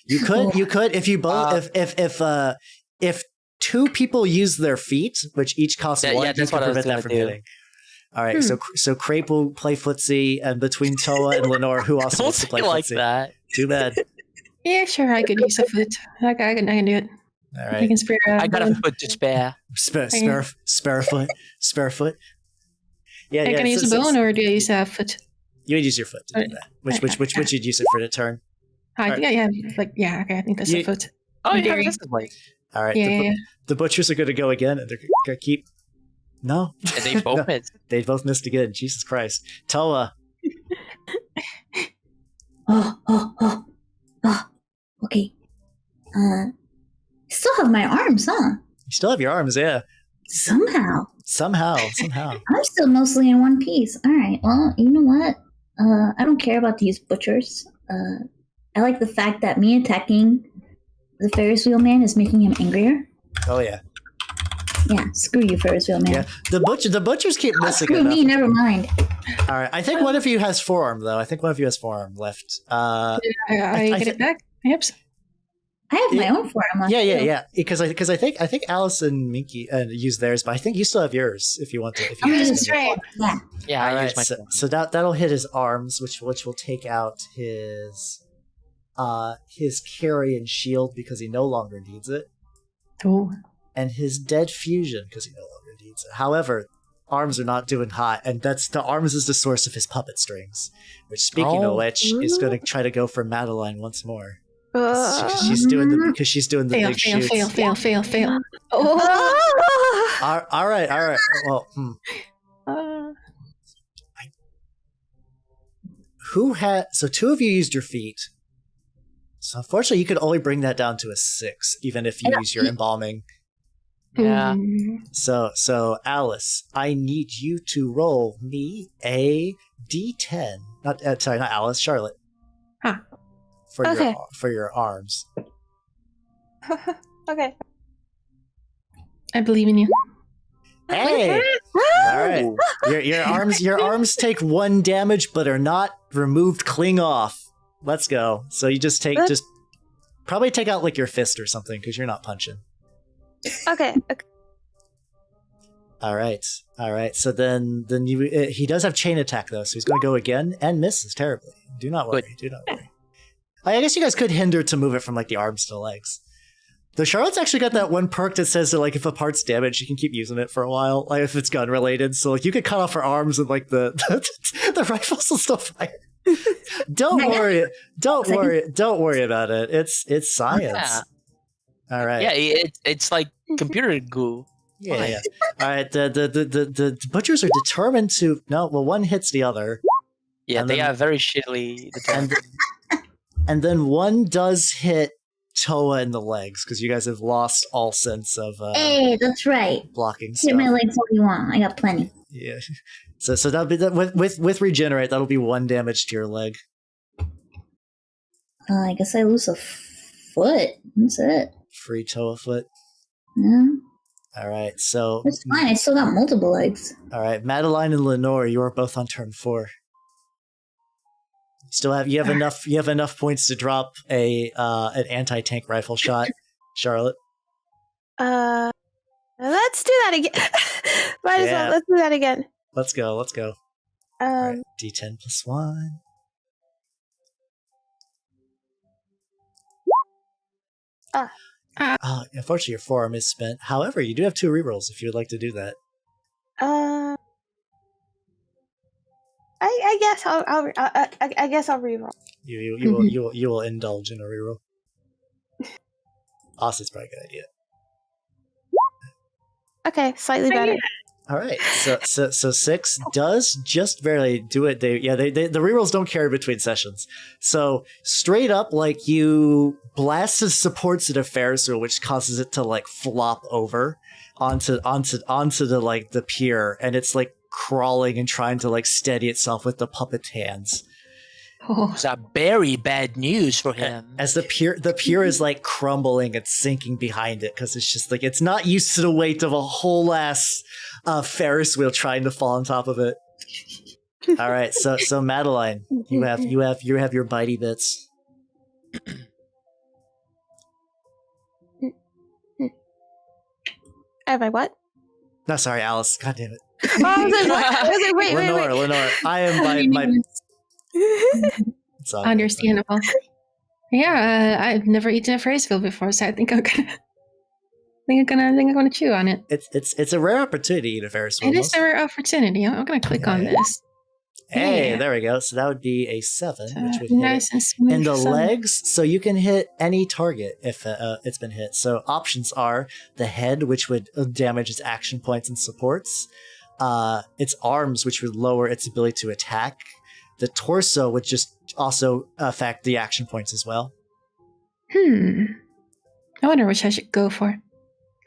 You could, if you both, if 2 people use their feet, which each costs 1, you can prevent that from hitting. All right, so Crepe will play footsie, and between Towa and Lenore, who also wants to play like footsie. That. Too bad. Yeah, sure, I could use a foot. I can do it. All right. I can spare. I got a foot to spare. Spare a foot. Yeah, Can I use a bone or do I use a foot? You would use your foot to do that. Which you'd use it for the turn. Okay, I think that's a foot. Oh, yeah, this is like... All right, Yeah. The butchers are going to go again, and they're going to keep... No. And they both missed. They both missed again. Jesus Christ. Towa. Oh. Okay. I still have my arms, huh? You still have your arms, yeah. Somehow. I'm still mostly in one piece. All right. Well, you know what? I don't care about these butchers. I like the fact that me attacking the Ferris wheel man is making him angrier. Oh yeah. Yeah. Screw you, Ferris wheel man. Yeah. The butchers keep missing. Screw me. Never mind. All right. I think one of you has forearm though. I left. I get it back. Yep. I have my own forearm left. Yeah. Because I think Alice and Minke use theirs, but I think you still have yours if you want to. If you That's right. Yeah. Yeah, all I right. use my So that'll hit his arms, which will take out his carry and shield because he no longer needs it. Oh. And his dead fusion because he no longer needs it. However, arms are not doing hot, and the arms is the source of his puppet strings. Which, speaking of which, is going to try to go for Madeline once more. She's doing the big shoots. Fail. Oh. All right. Well, so 2 of you used your feet. So unfortunately, you could only bring that down to a 6, even if you use your embalming. Yeah. So Alice, I need you to roll me a d10. Not Alice, Charlotte. Huh. For your arms. Okay. I believe in you. Hey! All right. Your arms take 1 damage, but are not removed cling off. Let's go. So you just probably take out like your fist or something because you're not punching. Okay. All right. So then he does have chain attack though, so he's going to go again and misses terribly. Do not worry. I guess you guys could hinder to move it from like the arms to the legs. Though Charlotte's actually got that one perk that says that like if a part's damaged, you can keep using it for a while, like if it's gun related. So like you could cut off her arms and like the rifles will still fire. Don't worry about it. It's science. Yeah. All right. Yeah, it's like computer goo. Yeah. All right. The butchers are determined to one hits the other. Yeah, they are very shittily determined. And then one does hit Towa in the legs because you guys have lost all sense of hey, that's right. blocking stuff. Hit my legs all you want. I got plenty. Yeah. So that'll be with regenerate. That'll be 1 damage to your leg. I guess I lose a foot. That's it. Free Towa foot. Yeah. All right. So That's fine. I still got multiple legs. all right, Madeline and Lenore, you are both on turn 4. You have enough points to drop an anti-tank rifle shot, Charlotte. Let's do that again. Might as well. Let's do that again. Let's go. All right, D10 plus 1. Unfortunately, your forearm is spent. However, you do have 2 rerolls if you would like to do that. I guess I'll reroll. You will indulge in a reroll. Austin's probably a good idea. Okay, slightly better. All right, so 6 does just barely do it. The rerolls don't carry between sessions. So straight up, like you blasted supports at a Ferris wheel, which causes it to like flop over onto the like the pier, and it's like crawling and trying to like steady itself with the puppet hands. It's a very bad news for him. As the pier is like crumbling and sinking behind it because it's just like it's not used to the weight of a whole ass Ferris wheel trying to fall on top of it. All right, so Madeline, you have your bitey bits. I have my what? No, sorry, Alice. God damn it. Oh, I was like, wait. Lenore. I am my. Understandable. Yeah, I've never eaten a Ferris wheel before, so I think I'm gonna chew on it. It's a rare opportunity to eat a Ferris wheel. It is a rare opportunity. I'm gonna click on this. Hey, there we go. So that would be a 7, which would nice hit and smooth in the 7. legs. So you can hit any target if it's been hit. So options are the head, which would damage its action points and supports. Its arms, which would lower its ability to attack. The torso would just also affect the action points as well. I wonder which I should go for.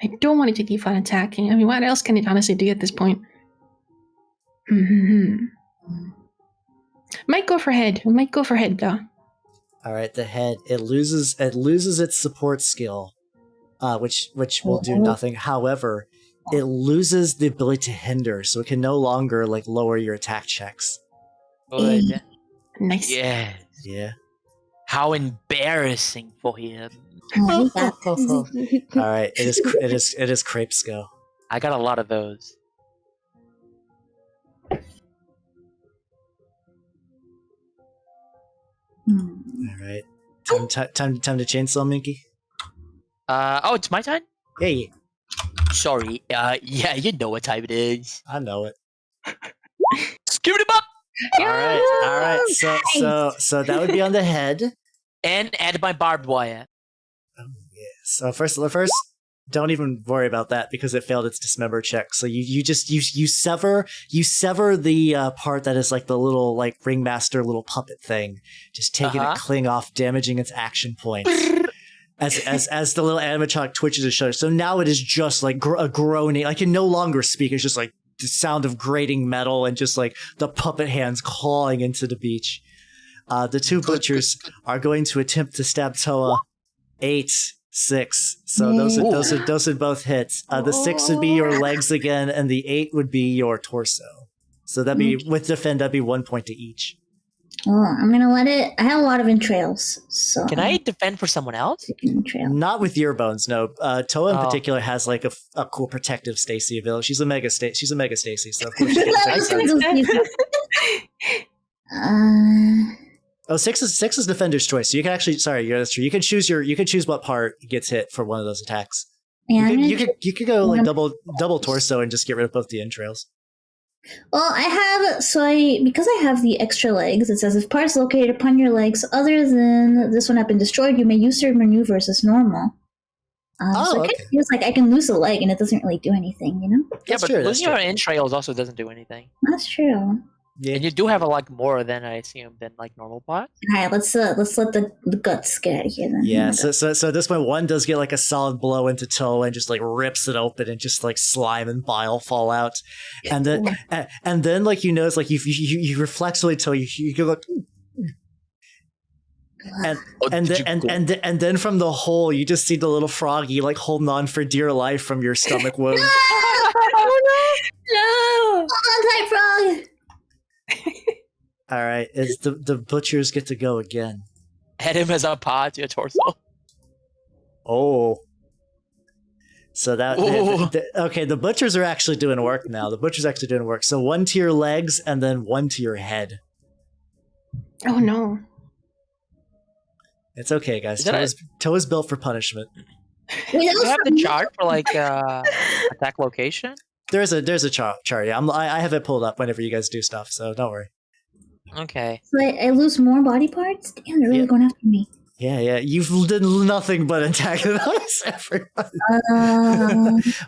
I don't want it to keep on attacking. I mean, what else can it honestly do at this point? Might go for head. Though. All right, the head. It loses its support skill, which will do nothing. However, it loses the ability to hinder, so it can no longer like lower your attack checks. Good. Nice. Yeah. Yeah. How embarrassing for him. All right, it is Crepe's go. I got a lot of those. All right, time to chainsaw Minke. Oh, it's my turn? Yeah. Sorry. Yeah, you know what time it is. I know it. Scoot him up! All right. So that would be on the head. And add my barbed wire. Oh yeah. So first, Don't even worry about that because it failed its dismember check. So you sever the part that is like the little like ringmaster little puppet thing, just taking it cling off, damaging its action points. As the little animatronic twitches and shudders. So now it is just like a groaning. I can no longer speak. It's just like the sound of grating metal and just like the puppet hands clawing into the beach. The two butchers are going to attempt to stab Towa. 8, 6. So those are both hits. The 6 would be your legs again, and the 8 would be your torso. So that'd be with defend. That'd be 1 point to each. Oh, I'm gonna let it. I have a lot of entrails, so Can I defend for someone else? Not with your bones, no. Towa in particular has like a cool protective Stacy ability. She's a mega Stacy, so of course she can Oh, 6 is defender's choice. So you can actually, that's true. You can choose what part gets hit for one of those attacks. Yeah, you could go like double torso and just get rid of both the entrails. Well, because I have the extra legs, it says if parts located upon your legs other than this one have been destroyed, you may use certain maneuvers as normal. So it feels like I can lose a leg and it doesn't really do anything, you know? Yeah, but losing your entrails also doesn't do anything. That's true. Yeah. And you do have more than I assume than like normal parts. All right, let's let the guts get out of here then. Yeah, so at this point, one does get like a solid blow into Towa and just like rips it open and just like slime and bile fall out, and then like you notice like you reflexively Towa you go like. And then from the hole you just see the little froggy like holding on for dear life from your stomach wound. No! Hold on tight, frog. All right, is the butchers get to go again? Head him as a pod to your torso. Oh, so the butchers are actually doing work now. The butchers actually doing work. So 1 to your legs and then 1 to your head. Oh no. It's okay, guys. Towa's built for punishment. Do you have the chart for like attack location? There's a chart. Yeah, I have it pulled up whenever you guys do stuff, so don't worry. Okay. So I lose more body parts? Damn, they're really going after me. Yeah. You've done nothing but antagonize everyone.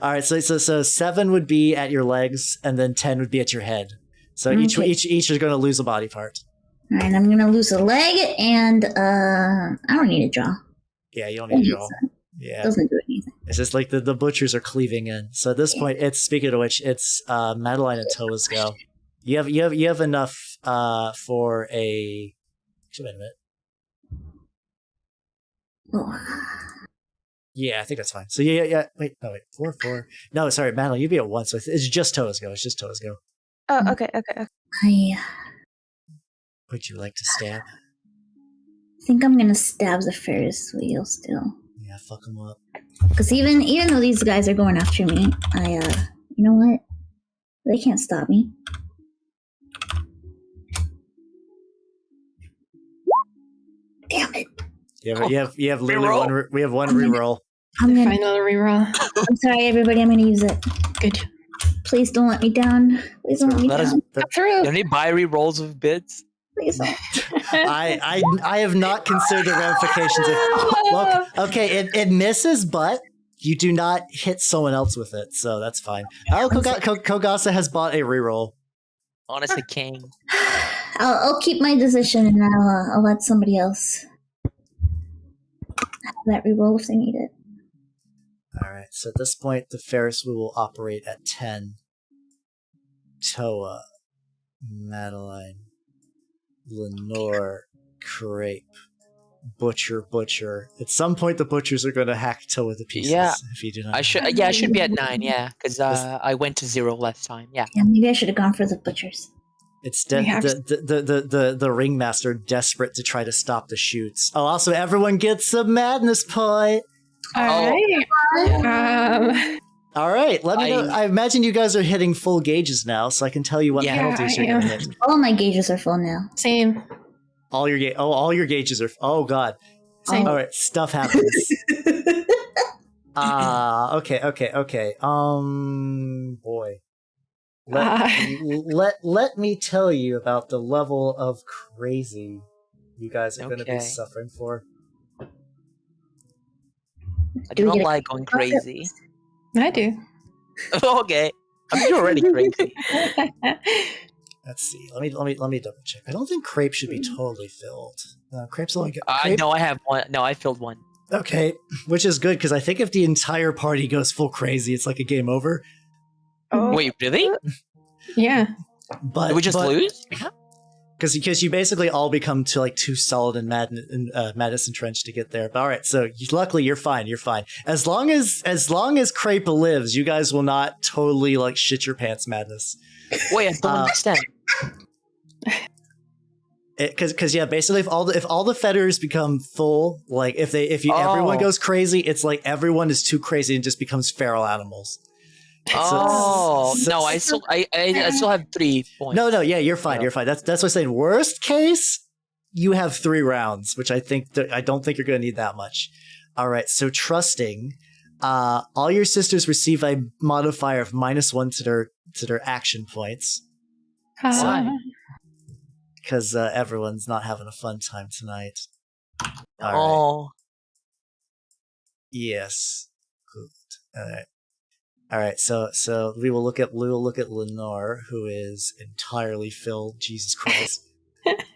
All right, so 7 would be at your legs, and then 10 would be at your head. So each is going to lose a body part. All right, I'm going to lose a leg, and I don't need a jaw. Yeah, you don't need a jaw. Yeah, doesn't do anything. It's just like the butchers are cleaving in. So at this point, speaking of which, it's Madeline and Towa's go. You have enough for a. Wait a minute. Oh. Yeah, I think that's fine. So yeah. Wait. 4. No, sorry, Madeline, you'd be at 1. So it's just Towa's go. Oh, okay. Would you like to stab? I think I'm gonna stab the Ferris wheel still. Yeah, fuck them up. Because even though these guys are going after me, you know what? They can't stop me. Damn it! You have literally one. We have one reroll. Final reroll. I'm sorry, everybody. I'm gonna use it. Good. Please don't let me down. Please don't let me down. You need buy rerolls of bits. Please don't. I have not considered the ramifications. Well, okay, it misses, but you do not hit someone else with it, so that's fine. Oh, Kogasa has bought a reroll. Honestly, king. I'll keep my decision, and I'll let somebody else have that reroll if they need it. All right. So at this point, the Ferris wheel will operate at 10. Towa, Madeline, Lenore, Crepe, Butcher. At some point, the butchers are going to hack Towa to pieces. Yeah, if you do not. I should be at 9. Yeah, because I went to 0 last time. Yeah. Yeah, maybe I should have gone for the butchers. It's the ringmaster desperate to try to stop the shoots. Oh, also everyone gets a madness point. All right. All right. Let me know. I imagine you guys are hitting full gauges now, so I can tell you what penalties you're going to hit. All my gauges are full now. Same. All your gauges are. Oh God. Same. All right. Stuff happens. Okay. Boy. Let me tell you about the level of crazy you guys are going to be suffering for. I Do do we not get a like going crazy. I do. Okay. I mean, you're already crazy. Let's see. Let me double check. I don't think Crepe should be totally filled. Crepe's only got No, I have one. No, I filled one. Okay, which is good because I think if the entire party goes full crazy, it's like a game over. Oh. Wait, really? Yeah. But Did we just lose? because you basically all become too solid and madness entrenched to get there. But all right, so luckily you're fine. You're fine as long as Crepe lives. You guys will not totally like shit your pants madness. Wait, I don't understand. Because yeah, basically if all the fetters become full, like if everyone goes crazy, it's like everyone is too crazy and just becomes feral animals. No, I still have 3 points. No, yeah, you're fine. You're fine. That's what I'm saying. Worst case, you have 3 rounds, which I don't think you're going to need that much. All right, so trusting, all your sisters receive a modifier of -1 to their action points. Why? Because everyone's not having a fun time tonight. All right. Yes. Good. All right. So we will look at Lenore, who is entirely filled. Jesus Christ.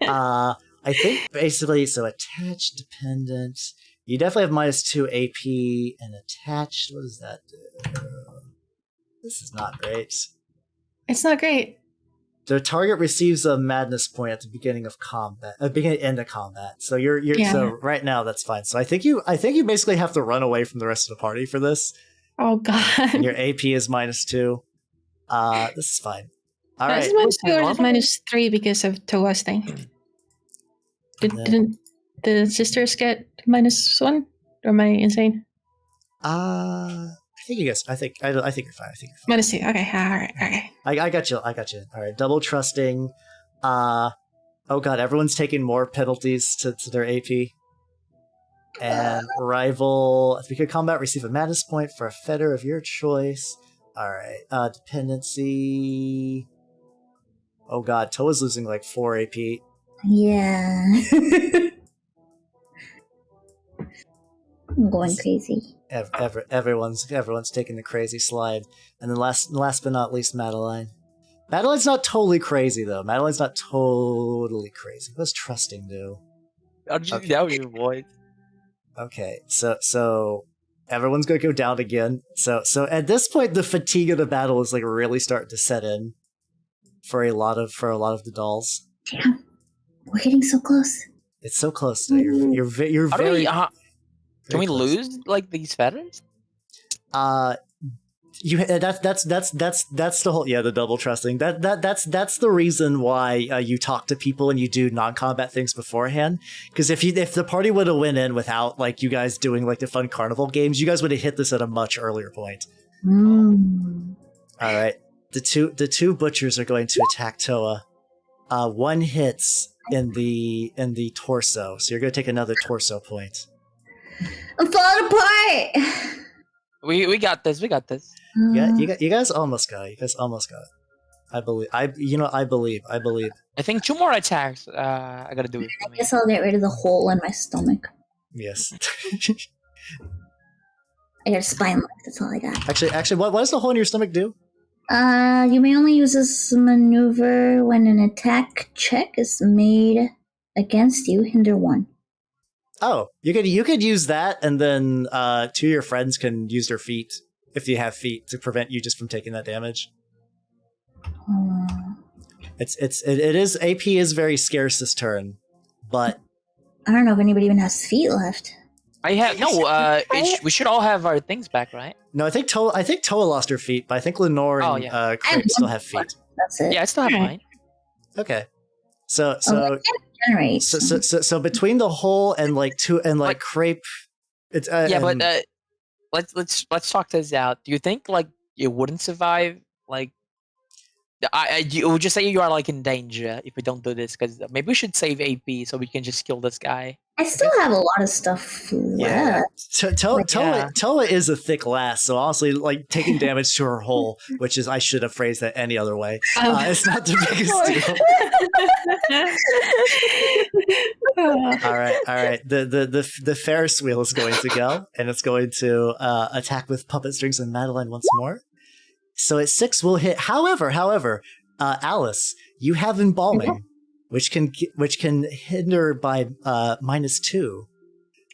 I think basically so attached, dependent. You definitely have -2 AP and attached. What does that do? This is not great. It's not great. The target receives a madness point at the beginning of combat, end of combat. So you're so right now that's fine. So I think you basically have to run away from the rest of the party for this. Oh god. And your AP is -2. This is fine. All right. Is -2 or is -3 because of Towa's thing? Didn't the sisters get -1? Or am I insane? I think you're fine. I think you're fine. -2. Okay. All right. Okay. I got you. All right. Double trusting. Oh god, everyone's taking more penalties to their AP. And rival, at the beginning of combat, receive a madness point for a fetter of your choice. All right. Dependency. Oh god, Towa's losing like 4 AP. Yeah. I'm going crazy. Everyone's taking the crazy slide. And then last but not least, Madeline. Madeline's not totally crazy though. Madeline's not totally crazy. What's trusting do? How did you know your voice? Okay, so everyone's gonna go down again. So at this point, the fatigue of the battle is like really starting to set in for a lot of the dolls. Damn, we're getting so close. It's so close. Though. You're very. Can we lose like these feathers? That's the whole the double trusting. That's the reason why you talk to people and you do non-combat things beforehand. Because if the party would have went in without like you guys doing like the fun carnival games, you guys would have hit this at a much earlier point. Mm. All right, the two butchers are going to attack Towa. One hits in the torso, so you're going to take another torso point. I'm falling apart. We got this. Yeah, you guys almost got it. I believe. I believe. I think 2 more attacks. I gotta do it. I guess I'll get rid of the hole in my stomach. Yes. I got a spine left. That's all I got. Actually, what does the hole in your stomach do? You may only use this maneuver when an attack check is made against you. Hinder 1. Oh, you could use that, and then 2 of your friends can use their feet if you have feet to prevent you just from taking that damage. It is AP is very scarce this turn, but I don't know if anybody even has feet left. I have we should all have our things back, right? No, I think Towa lost her feet, but I think Lenore and Crepe still have feet. That's it. Yeah, I still have mine. Okay, so Generate. So between the hole and like Crepe, it's but let's talk this out. Do you think like it wouldn't survive like You would just say you are like in danger if we don't do this, because maybe we should save AP so we can just kill this guy. I still have a lot of stuff left. Towa is a thick lass, so honestly, like taking damage to her hull, which is I should have phrased that any other way. It's not the biggest deal. All right. The Ferris wheel is going to go, and it's going to attack with puppet strings and Madeline once more. So at 6 will hit. However, Alice, you have embalming, which can hinder by -2.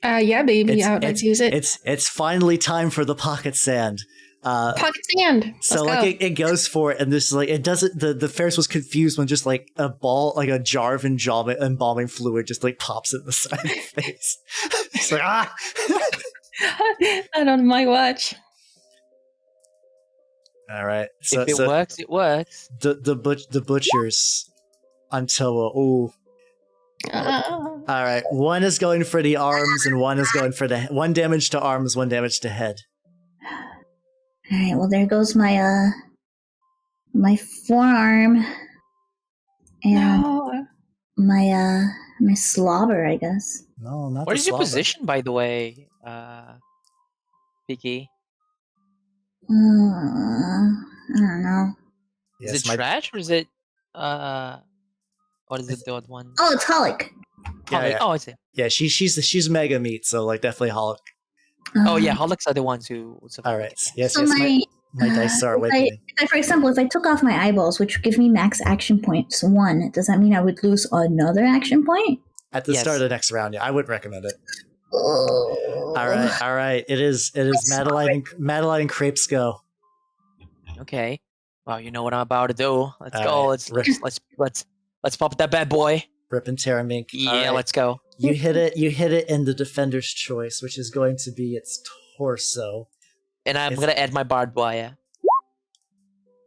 Yeah, baby, I would like to use it. It's finally time for the pocket sand. Pocket sand. So like it goes for it, and this like it doesn't. The Ferris was confused when just like a ball, like a jar of embalming fluid, just like pops in the side of the face. It's like Not on my watch. All right. If it works, it works. The butchers on Towa. Ooh. All right. One is going for the arms, and one is going for the 1 damage to arms, 1 damage to head. All right. Well, there goes my my forearm and my slobber, I guess. No, not. What is your position, by the way, Vicky? I don't know. Yes, Is it trash or is it what is it, the odd one? Oh, it's Holic. Yeah. Oh, I see. Yeah, she's mega meat, so like definitely Holic. Oh yeah, Holics are the ones who. All right. Yes. So my dice are with me. For example, if I took off my eyeballs, which give me max action points 1, does that mean I would lose another action point? At the start of the next round, yeah, I wouldn't recommend it. All right. It is Madeline and Crepe's go. Okay. Well, you know what I'm about to do. Let's go. Right. Let's pop that bad boy. Rip and tear Mink. Yeah, let's go. You hit it in the defender's choice, which is going to be its torso. And I'm gonna add my barbed wire.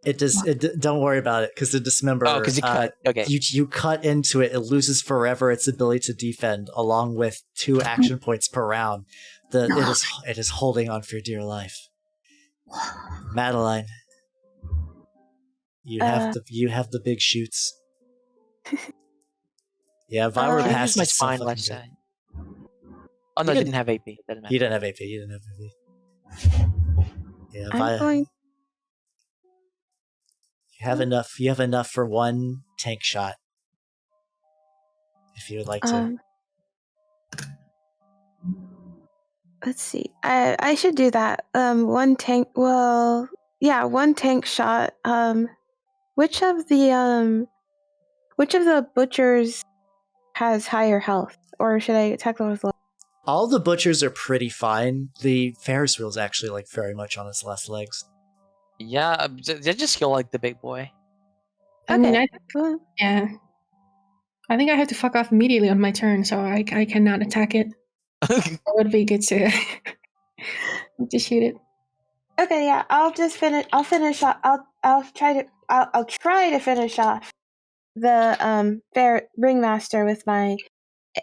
Don't worry about it, because the dismember. Oh, because you cut. Okay. You cut into it. It loses forever its ability to defend, along with 2 action points per round. It is holding on for dear life. Madeline, you have the big shoots. Yeah, Vira passed my spine left side. Oh no, I didn't have AP. Doesn't matter. You didn't have AP. Yeah, I'm You have enough for 1 tank shot. If you would like to. Let's see. I should do that. 1 tank. Well, yeah, 1 tank shot. Which of the butchers has higher health, or should I attack those? All the butchers are pretty fine. The Ferris wheel's actually like very much on its last legs. Yeah, they just kill like the big boy. Okay. Yeah. I think I have to fuck off immediately on my turn, so I cannot attack it. It would be good to shoot it. Okay, yeah. I'll finish off. I'll try to finish off the ringmaster with my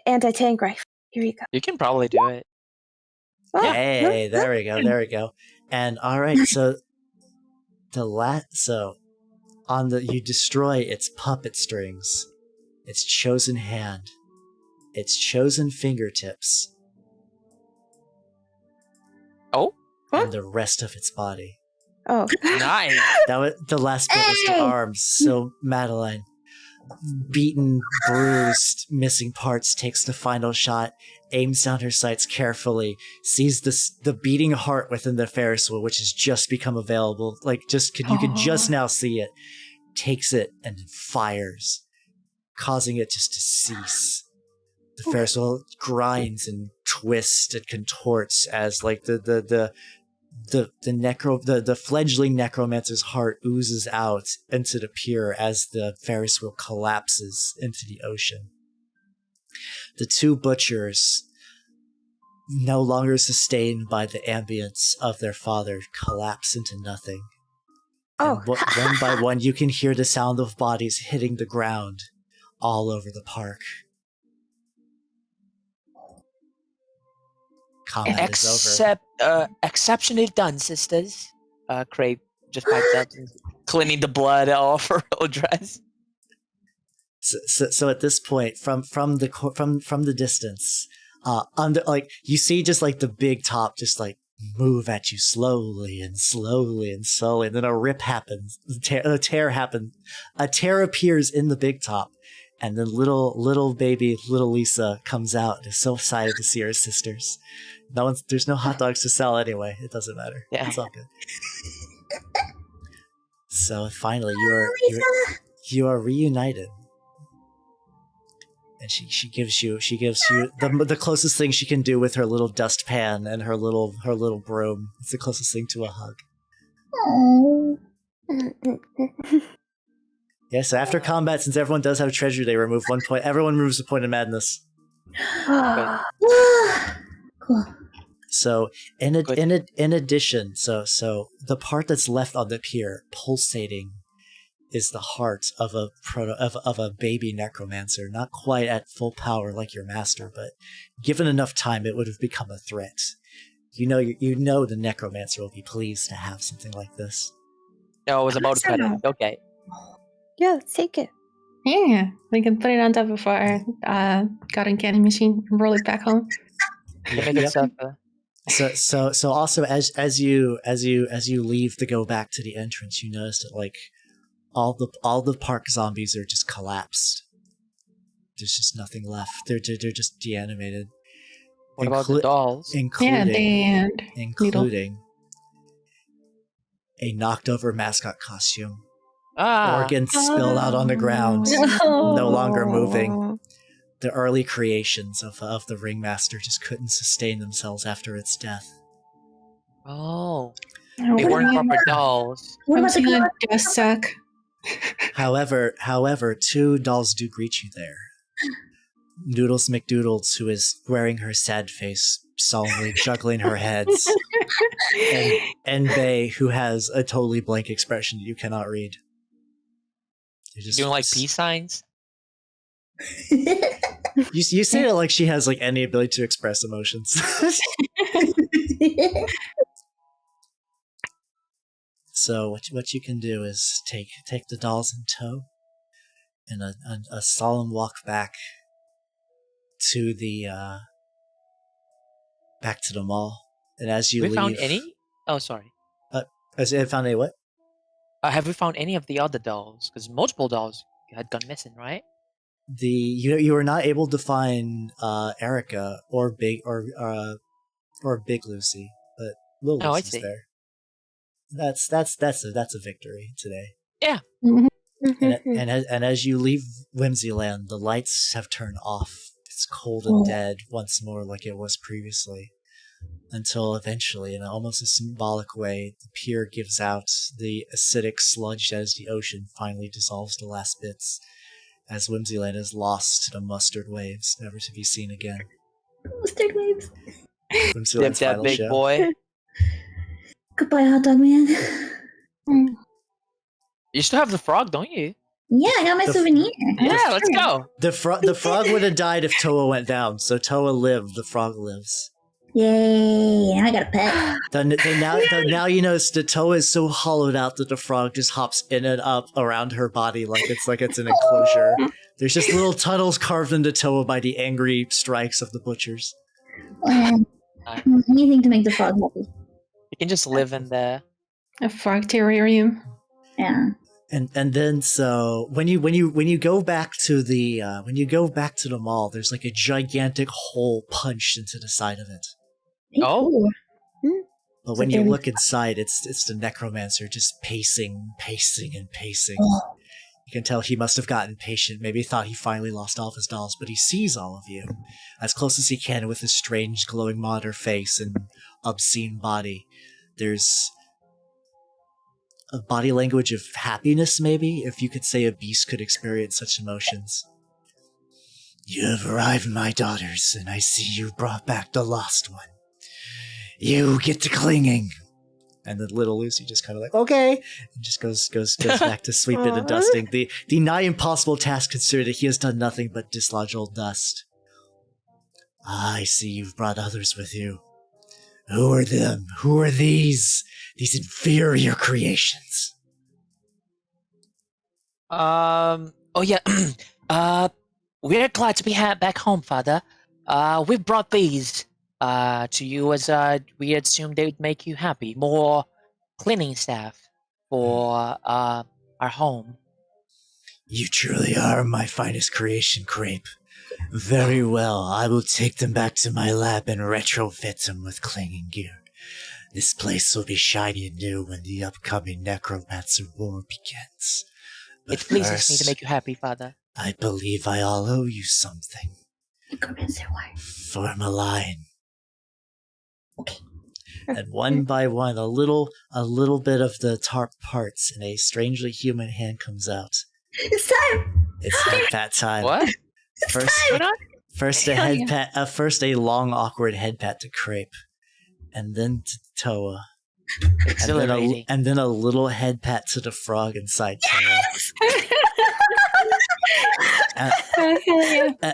anti-tank rifle. Here you go. You can probably do it. Oh, Hey, there we go. And all right, so you destroy its puppet strings, its chosen hand, its chosen fingertips. Oh, and the rest of its body. Oh, nice. That was the last bit was the arms. So Madeline, beaten, bruised, missing parts, takes the final shot, aims down her sights carefully, sees the beating heart within the Ferris wheel, which has just become available. Like you can just now see it. Takes it and fires, causing it just to cease. The Ferris wheel grinds and twists and contorts as like the fledgling necromancer's heart oozes out into the pier as the Ferris wheel collapses into the ocean. The 2 butchers, no longer sustained by the ambience of their father, collapse into nothing. Oh. And one by one, you can hear the sound of bodies hitting the ground all over the park. Combat is over. Exceptionally done, sisters. Crepe just pipes up and cleaning the blood off her old dress. So at this point, from the distance, under like you see just like the big top just like move at you slowly and slowly and slowly, and then a rip happens, a tear happens, a tear appears in the big top, and then little baby little Lisa comes out and is so excited to see her sisters. There's no hot dogs to sell anyway. It doesn't matter. Yeah. It's all good. So finally, you are reunited. And she gives you the closest thing she can do with her little dustpan and her little broom. It's the closest thing to a hug. Oh. Yeah, so after combat, since everyone does have treasure, they remove 1 point. Everyone removes a point of madness. Cool. So in addition, so the part that's left on the pier pulsating is the heart of a baby necromancer, not quite at full power like your master, but given enough time, it would have become a threat. You know the necromancer will be pleased to have something like this. No, I was about to cut it. Okay. Yeah, let's take it. Yeah, we can put it on top of our cotton candy machine and roll it back home. So also as you leave to go back to the entrance, you notice that like all the park zombies are just collapsed. There's just nothing left. They're just deanimated. What about the dolls? Including a knocked over mascot costume. Organs spilled out on the ground, no longer moving. The early creations of the ringmaster just couldn't sustain themselves after its death. Oh, they weren't proper dolls. What about the dust suck? However, 2 dolls do greet you there. Noodles McDoodles, who is wearing her sad face, solemnly juggling her heads, and Bay, who has a totally blank expression that you cannot read. Just doing like peace signs. You say it like she has like any ability to express emotions. So what you can do is take the dolls in tow, and a solemn walk back to the mall. And as you leave, found any? Oh, sorry. Has it found any what? Have we found any of the other dolls? Because multiple dolls had gone missing, right? You were not able to find Erica or Big Lucy, but Little Lucy's there. That's a victory today. Yeah. And as you leave Whimsyland, the lights have turned off. It's cold and dead once more, like it was previously, until eventually, in almost a symbolic way, the pier gives out the acidic sludge that is the ocean finally dissolves to last bits, as Whimsyland is lost to the mustard waves, never to be seen again. Mustard waves. Whimsyland's that final big show. boy. Goodbye, hot dog man. You still have the frog, don't you? Yeah, I got my souvenir. Yeah, let's go. The frog would have died if Towa went down, so Towa lived, the frog lives. Yay, now I got a pet. Now you notice that Towa is so hollowed out that the frog just hops in and up around her body like it's an enclosure. There's just little tunnels carved into Towa by the angry strikes of the butchers. Anything to make the frog happy. You can just live in there. A frog terrarium. Yeah. And then so when you go back to the mall, there's like a gigantic hole punched into the side of it. Oh. But when you look inside, it's the necromancer just pacing. Oh. You can tell he must have gotten impatient, maybe thought he finally lost all of his dolls, but he sees all of you as close as he can with his strange glowing monitor face and obscene body. There's a body language of happiness, maybe, if you could say a beast could experience such emotions. You have arrived, my daughters, and I see you brought back the lost one. You get to clinging. And then little Lucy just kind of like, okay, and just goes back to sweeping and dusting. The nigh impossible task considered that he has done nothing but dislodge old dust. I see you've brought others with you. Who are them? Who are these inferior creations? Oh yeah. We're glad to be back home, Father. We brought these to you as we assumed they would make you happy. More cleaning staff for our home. You truly are my finest creation, Crepe. Very well, I will take them back to my lab and retrofit them with clinging gear. This place will be shiny and new when the upcoming Necromancer War begins. But It pleases me first, to make you happy, Father. I believe I all owe you something. Necromancer War. Form a line. Okay. And one by one, a little bit of the tarp parts, and a strangely human hand comes out. It's time! It's headpat time. What? First a long awkward headpat to Crepe, and then to Towa, Exhilarating. and then a little headpat to the frog inside Towa.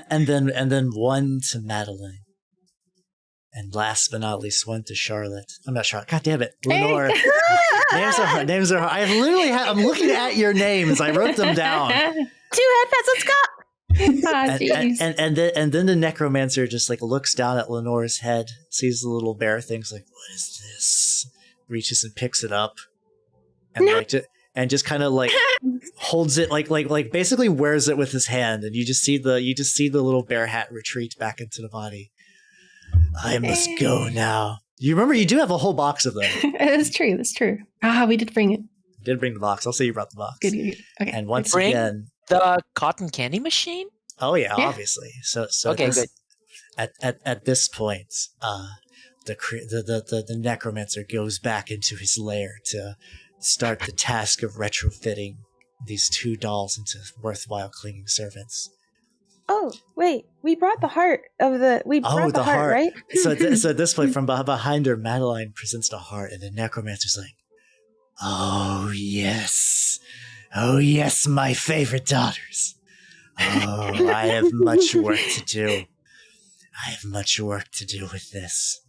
And then one to Madeline. And last but not least, one to Charlotte. I'm not Charlotte. God damn it, Lenore. Names are hard. I'm looking at your names. I wrote them down. 2 headpats. Let's go. And then the necromancer just like looks down at Lenore's head, sees the little bear things, like, what is this? Reaches and picks it up, and just kind of like holds it like basically wears it with his hand, and you just see the little bear hat retreat back into the body. I must go now. You remember you do have a whole box of them. That's true. We did bring it. You did bring the box. I'll say you brought the box. Good. Okay. And once Bring again, the cotton candy machine? oh yeah, obviously. So Okay, this, good. At this point, the necromancer goes back into his lair to start the task of retrofitting these 2 dolls into worthwhile clinging servants. Oh, wait. We brought the heart of the... We brought the heart, right? So at this point, from behind her, Madeline presents the heart, and the necromancer's like, oh yes, my favorite daughters. Oh, I have much work to do. With this.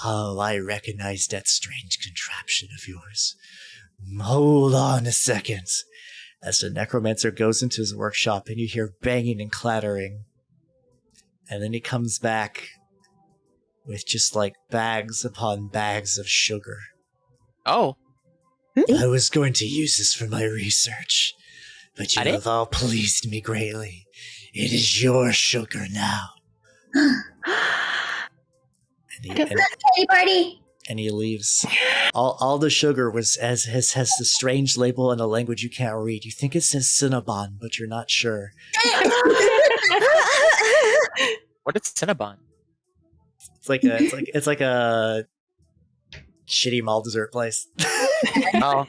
Oh, I recognize that strange contraption of yours. Hold on a second. As the necromancer goes into his workshop and you hear banging and clattering. And then he comes back with just like bags upon bags of sugar. Oh. I was going to use this for my research, but you have all pleased me greatly. It is your sugar now. Hey, party! And he leaves. All the sugar has the strange label in a language you can't read. You think it says Cinnabon, but you're not sure. What is Cinnabon? It's like a shitty mall dessert place. Oh.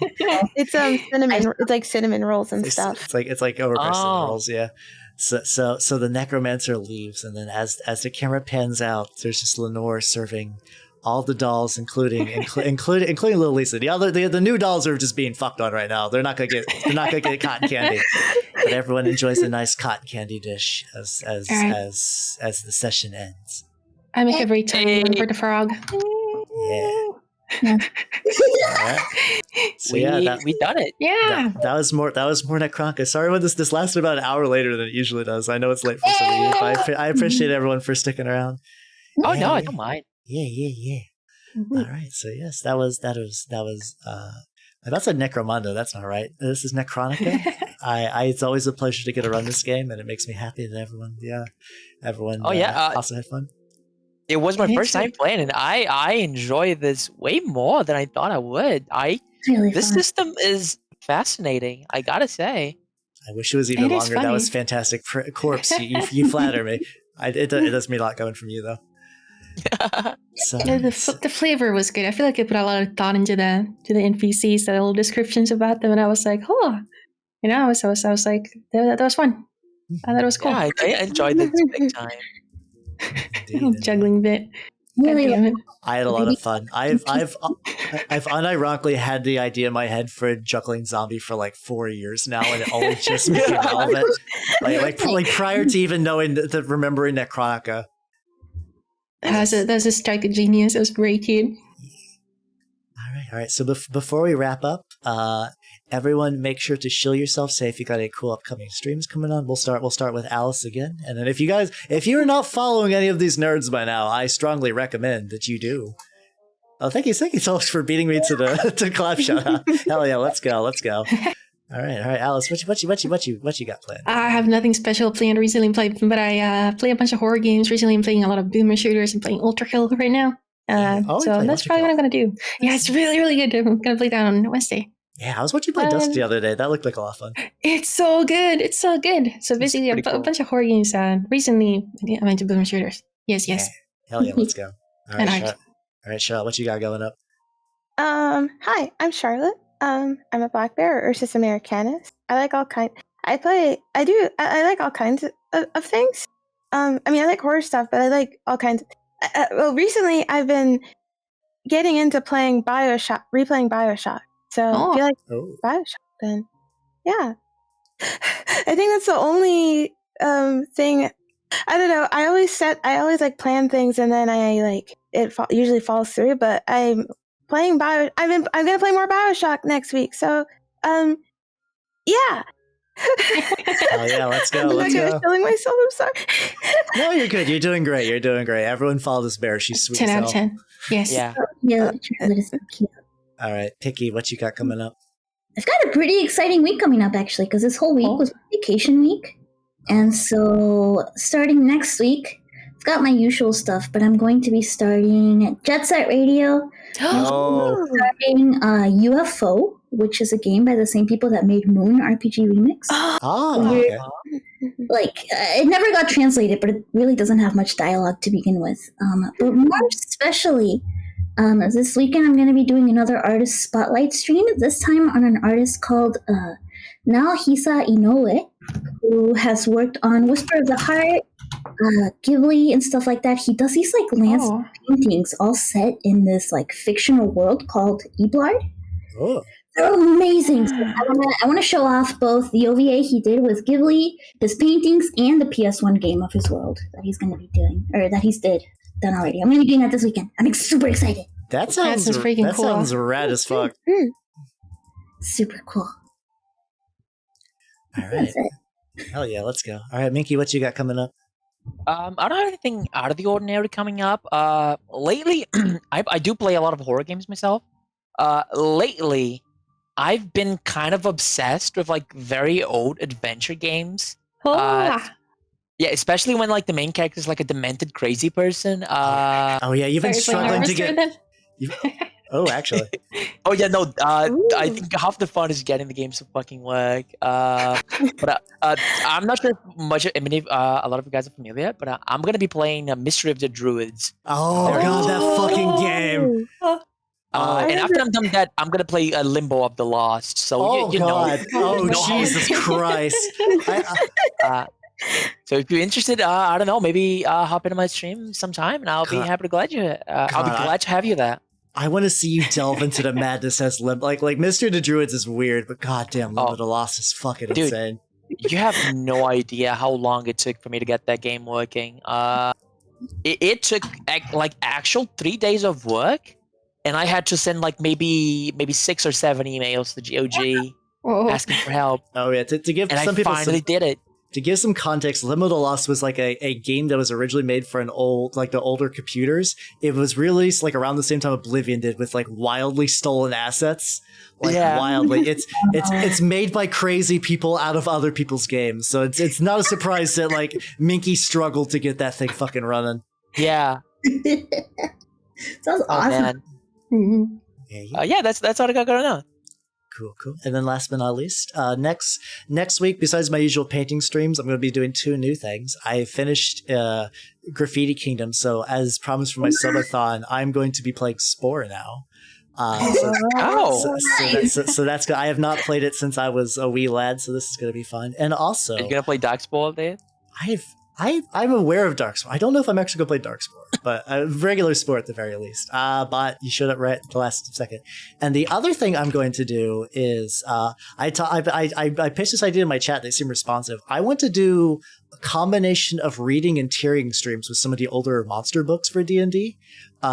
It's cinnamon. It's like cinnamon rolls and stuff. It's like overpriced cinnamon rolls, yeah. So the necromancer leaves, and then as the camera pans out, there's just Lenore serving all the dolls, including little Lisa. The new dolls are just being fucked on right now. They're not gonna get cotton candy, but everyone enjoys a nice cotton candy dish as the session ends. I make a very tiny one for the frog. Yeah. Right. So we done it. Yeah. That was more Nechronica. Sorry when this lasted about an hour later than it usually does. I know it's late for some of you, but I appreciate everyone for sticking around. Oh no, I don't mind. Yeah. Mm-hmm. All right. So yes, that was that's a Necromunda. That's not right. This is Nechronica. It's always a pleasure to get to run this game, and it makes me happy that everyone also had fun. It was my first time playing, and I enjoy this way more than I thought I would. This system is fascinating, I gotta say. I wish it was even longer. That was fantastic. Corpse, you flatter me. It does mean a lot coming from you, though. So, the flavor was good. I feel like I put a lot of thought into the NPCs, the little descriptions about them, and I was like, I was like, that was fun. I thought it was cool. Yeah, I enjoyed this big time. Indeed, juggling bit. Really, I had a lot of fun. I've unironically had the idea in my head for a juggling zombie for like 4 years now, and it only just became relevant. Like prior to even knowing remembering Nechronica. That was a strike of genius. It was great, dude. All right. So before we wrap up, Everyone, make sure to shield yourself safe. You got any cool upcoming streams coming on? We'll start with Alice again, and then if you're not following any of these nerds by now, I strongly recommend that you do. Oh, thank you so much for beating me to Clapshot. Hell yeah, let's go. All right, Alice, what you got planned? I have nothing special planned recently, but I play a bunch of horror games recently. I'm playing a lot of boomer shooters and playing Ultra Kill right now. So that's probably what I'm going to do. Yeah, it's really, really good. I'm going to play that on Wednesday. Yeah, I was watching you play Dust the other day. That looked like a lot of fun. It's so good. So basically, a bunch of horror games. Recently, I'm into boomer shooters. Yes. Yeah. Hell yeah, let's go. All right, Charlotte, what you got going up? Hi, I'm Charlotte. I'm a black bear or Ursus Americanus. I like all kinds. I like all kinds of things. I like horror stuff, but I like all kinds. Well, recently I've been getting into replaying Bioshock. So if you like Bioshock, then yeah. I think that's the only thing. I don't know. I always like plan things and then it usually falls through. But I'm playing I'm gonna play more Bioshock next week. So yeah. Oh yeah, let's go. I'm killing myself. I'm sorry. No, you're good. You're doing great. Everyone follow this bear. She's sweet. 10 out of 10. Yes. Yeah. Yeah, that is so cute. All right, Picky, what you got coming up? I've got a pretty exciting week coming up, actually, because this whole week was vacation week. And so starting next week, I've got my usual stuff, but I'm going to be starting Jet Set Radio. Starting UFO, which is a game by the same people that made Moon RPG Remix. Okay. It never got translated, but it really doesn't have much dialogue to begin with. But more especially, this weekend I'm going to be doing another artist spotlight stream, this time on an artist called Naohisa Inoue, who has worked on Whisper of the Heart, Ghibli, and stuff like that. He does these landscape paintings all set in this fictional world called Eblard. Oh. They're amazing. So I want to show off both the OVA he did with Ghibli, his paintings, and the PS1 game of his world that he's going to be doing, or that he's done already. I'm going to be doing that this weekend. I'm super excited. That sounds freaking cool. That sounds rad as fuck. Super cool. All right. Hell yeah, let's go. All right, Minke, what you got coming up? I don't have anything out of the ordinary coming up. Lately, I do play a lot of horror games myself. Lately, I've been kind of obsessed with very old adventure games. Yeah, especially when the main character is a demented crazy person. Oh yeah, you've been struggling to get. Oh, actually. Oh yeah, no. I think half the fun is getting the game to fucking work. But I'm not sure if a lot of you guys are familiar, but I'm gonna be playing Mystery of the Druids. Oh god, that fucking game. And after I'm done with that, I'm gonna play Limbo of the Lost. So you know. Oh Jesus Christ. So if you're interested, I don't know, maybe hop into my stream sometime, and I'll be happy to I'll be glad to have you there. I want to see you delve into the madness as Limbo. Like Mystery of the Druids is weird, but goddamn, Limbo of the Lost is fucking insane. You have no idea how long it took for me to get that game working. It took actual 3 days of work, and I had to send maybe 6 or 7 emails to GOG asking for help. Oh yeah, to give some people finally did it. To give some context, Limbo of the Lost was a game that was originally made for the older computers. It was released around the same time Oblivion did, with wildly stolen assets. Wildly. It's made by crazy people out of other people's games. So it's not a surprise that Minke struggled to get that thing fucking running. Yeah. Sounds awesome. Man. Mm-hmm. Yeah, that's all I got going on. Cool. And then last but not least, next week, besides my usual painting streams, I'm going to be doing 2 new things. I finished Graffiti Kingdom, so as promised for my subathon, I'm going to be playing Spore now. So that's good. I have not played it since I was a wee lad, so this is going to be fun. And also, are you going to play Darkspawn, Dave? I'm aware of Darkspawn. I don't know if I'm actually going to play Darkspawn, but regular Spore at the very least. But you showed up right at the last second. And the other thing I'm going to do is I pitched this idea in my chat. They seem responsive. I want to do combination of reading and tearing streams with some of the older monster books for D&D.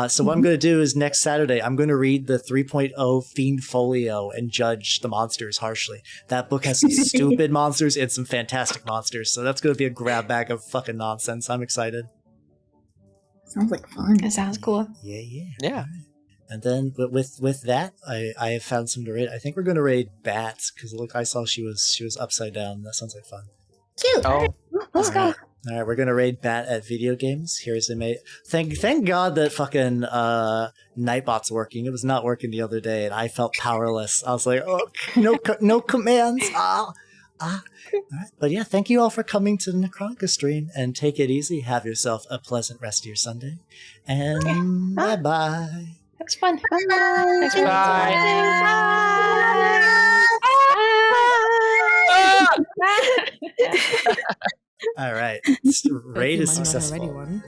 So what I'm going to do is next Saturday, I'm going to read the 3.0 Fiend Folio and judge the monsters harshly. That book has some stupid monsters and some fantastic monsters. So that's going to be a grab bag of fucking nonsense. I'm excited. Sounds like fun. That sounds cool. Yeah. And then with that, I have found some to raid. I think we're going to raid Bats because look, I saw she was upside down. That sounds like fun. Cute. Oh, Let's go. All right, we're gonna raid Bat at video games. Here's a mate. Thank God that fucking Nightbot's working. It was not working the other day, and I felt powerless. I was like, oh, no commands. All right. But yeah, thank you all for coming to the Nechronica stream, and take it easy. Have yourself a pleasant rest of your Sunday, and bye. That's fun. Bye. All right, raid is successful.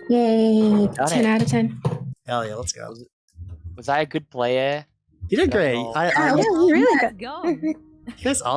Yay. got 10 it. out of 10. Hell yeah, let's go. Was I a good player? You did great. Oh. I Yeah, really good. you guys all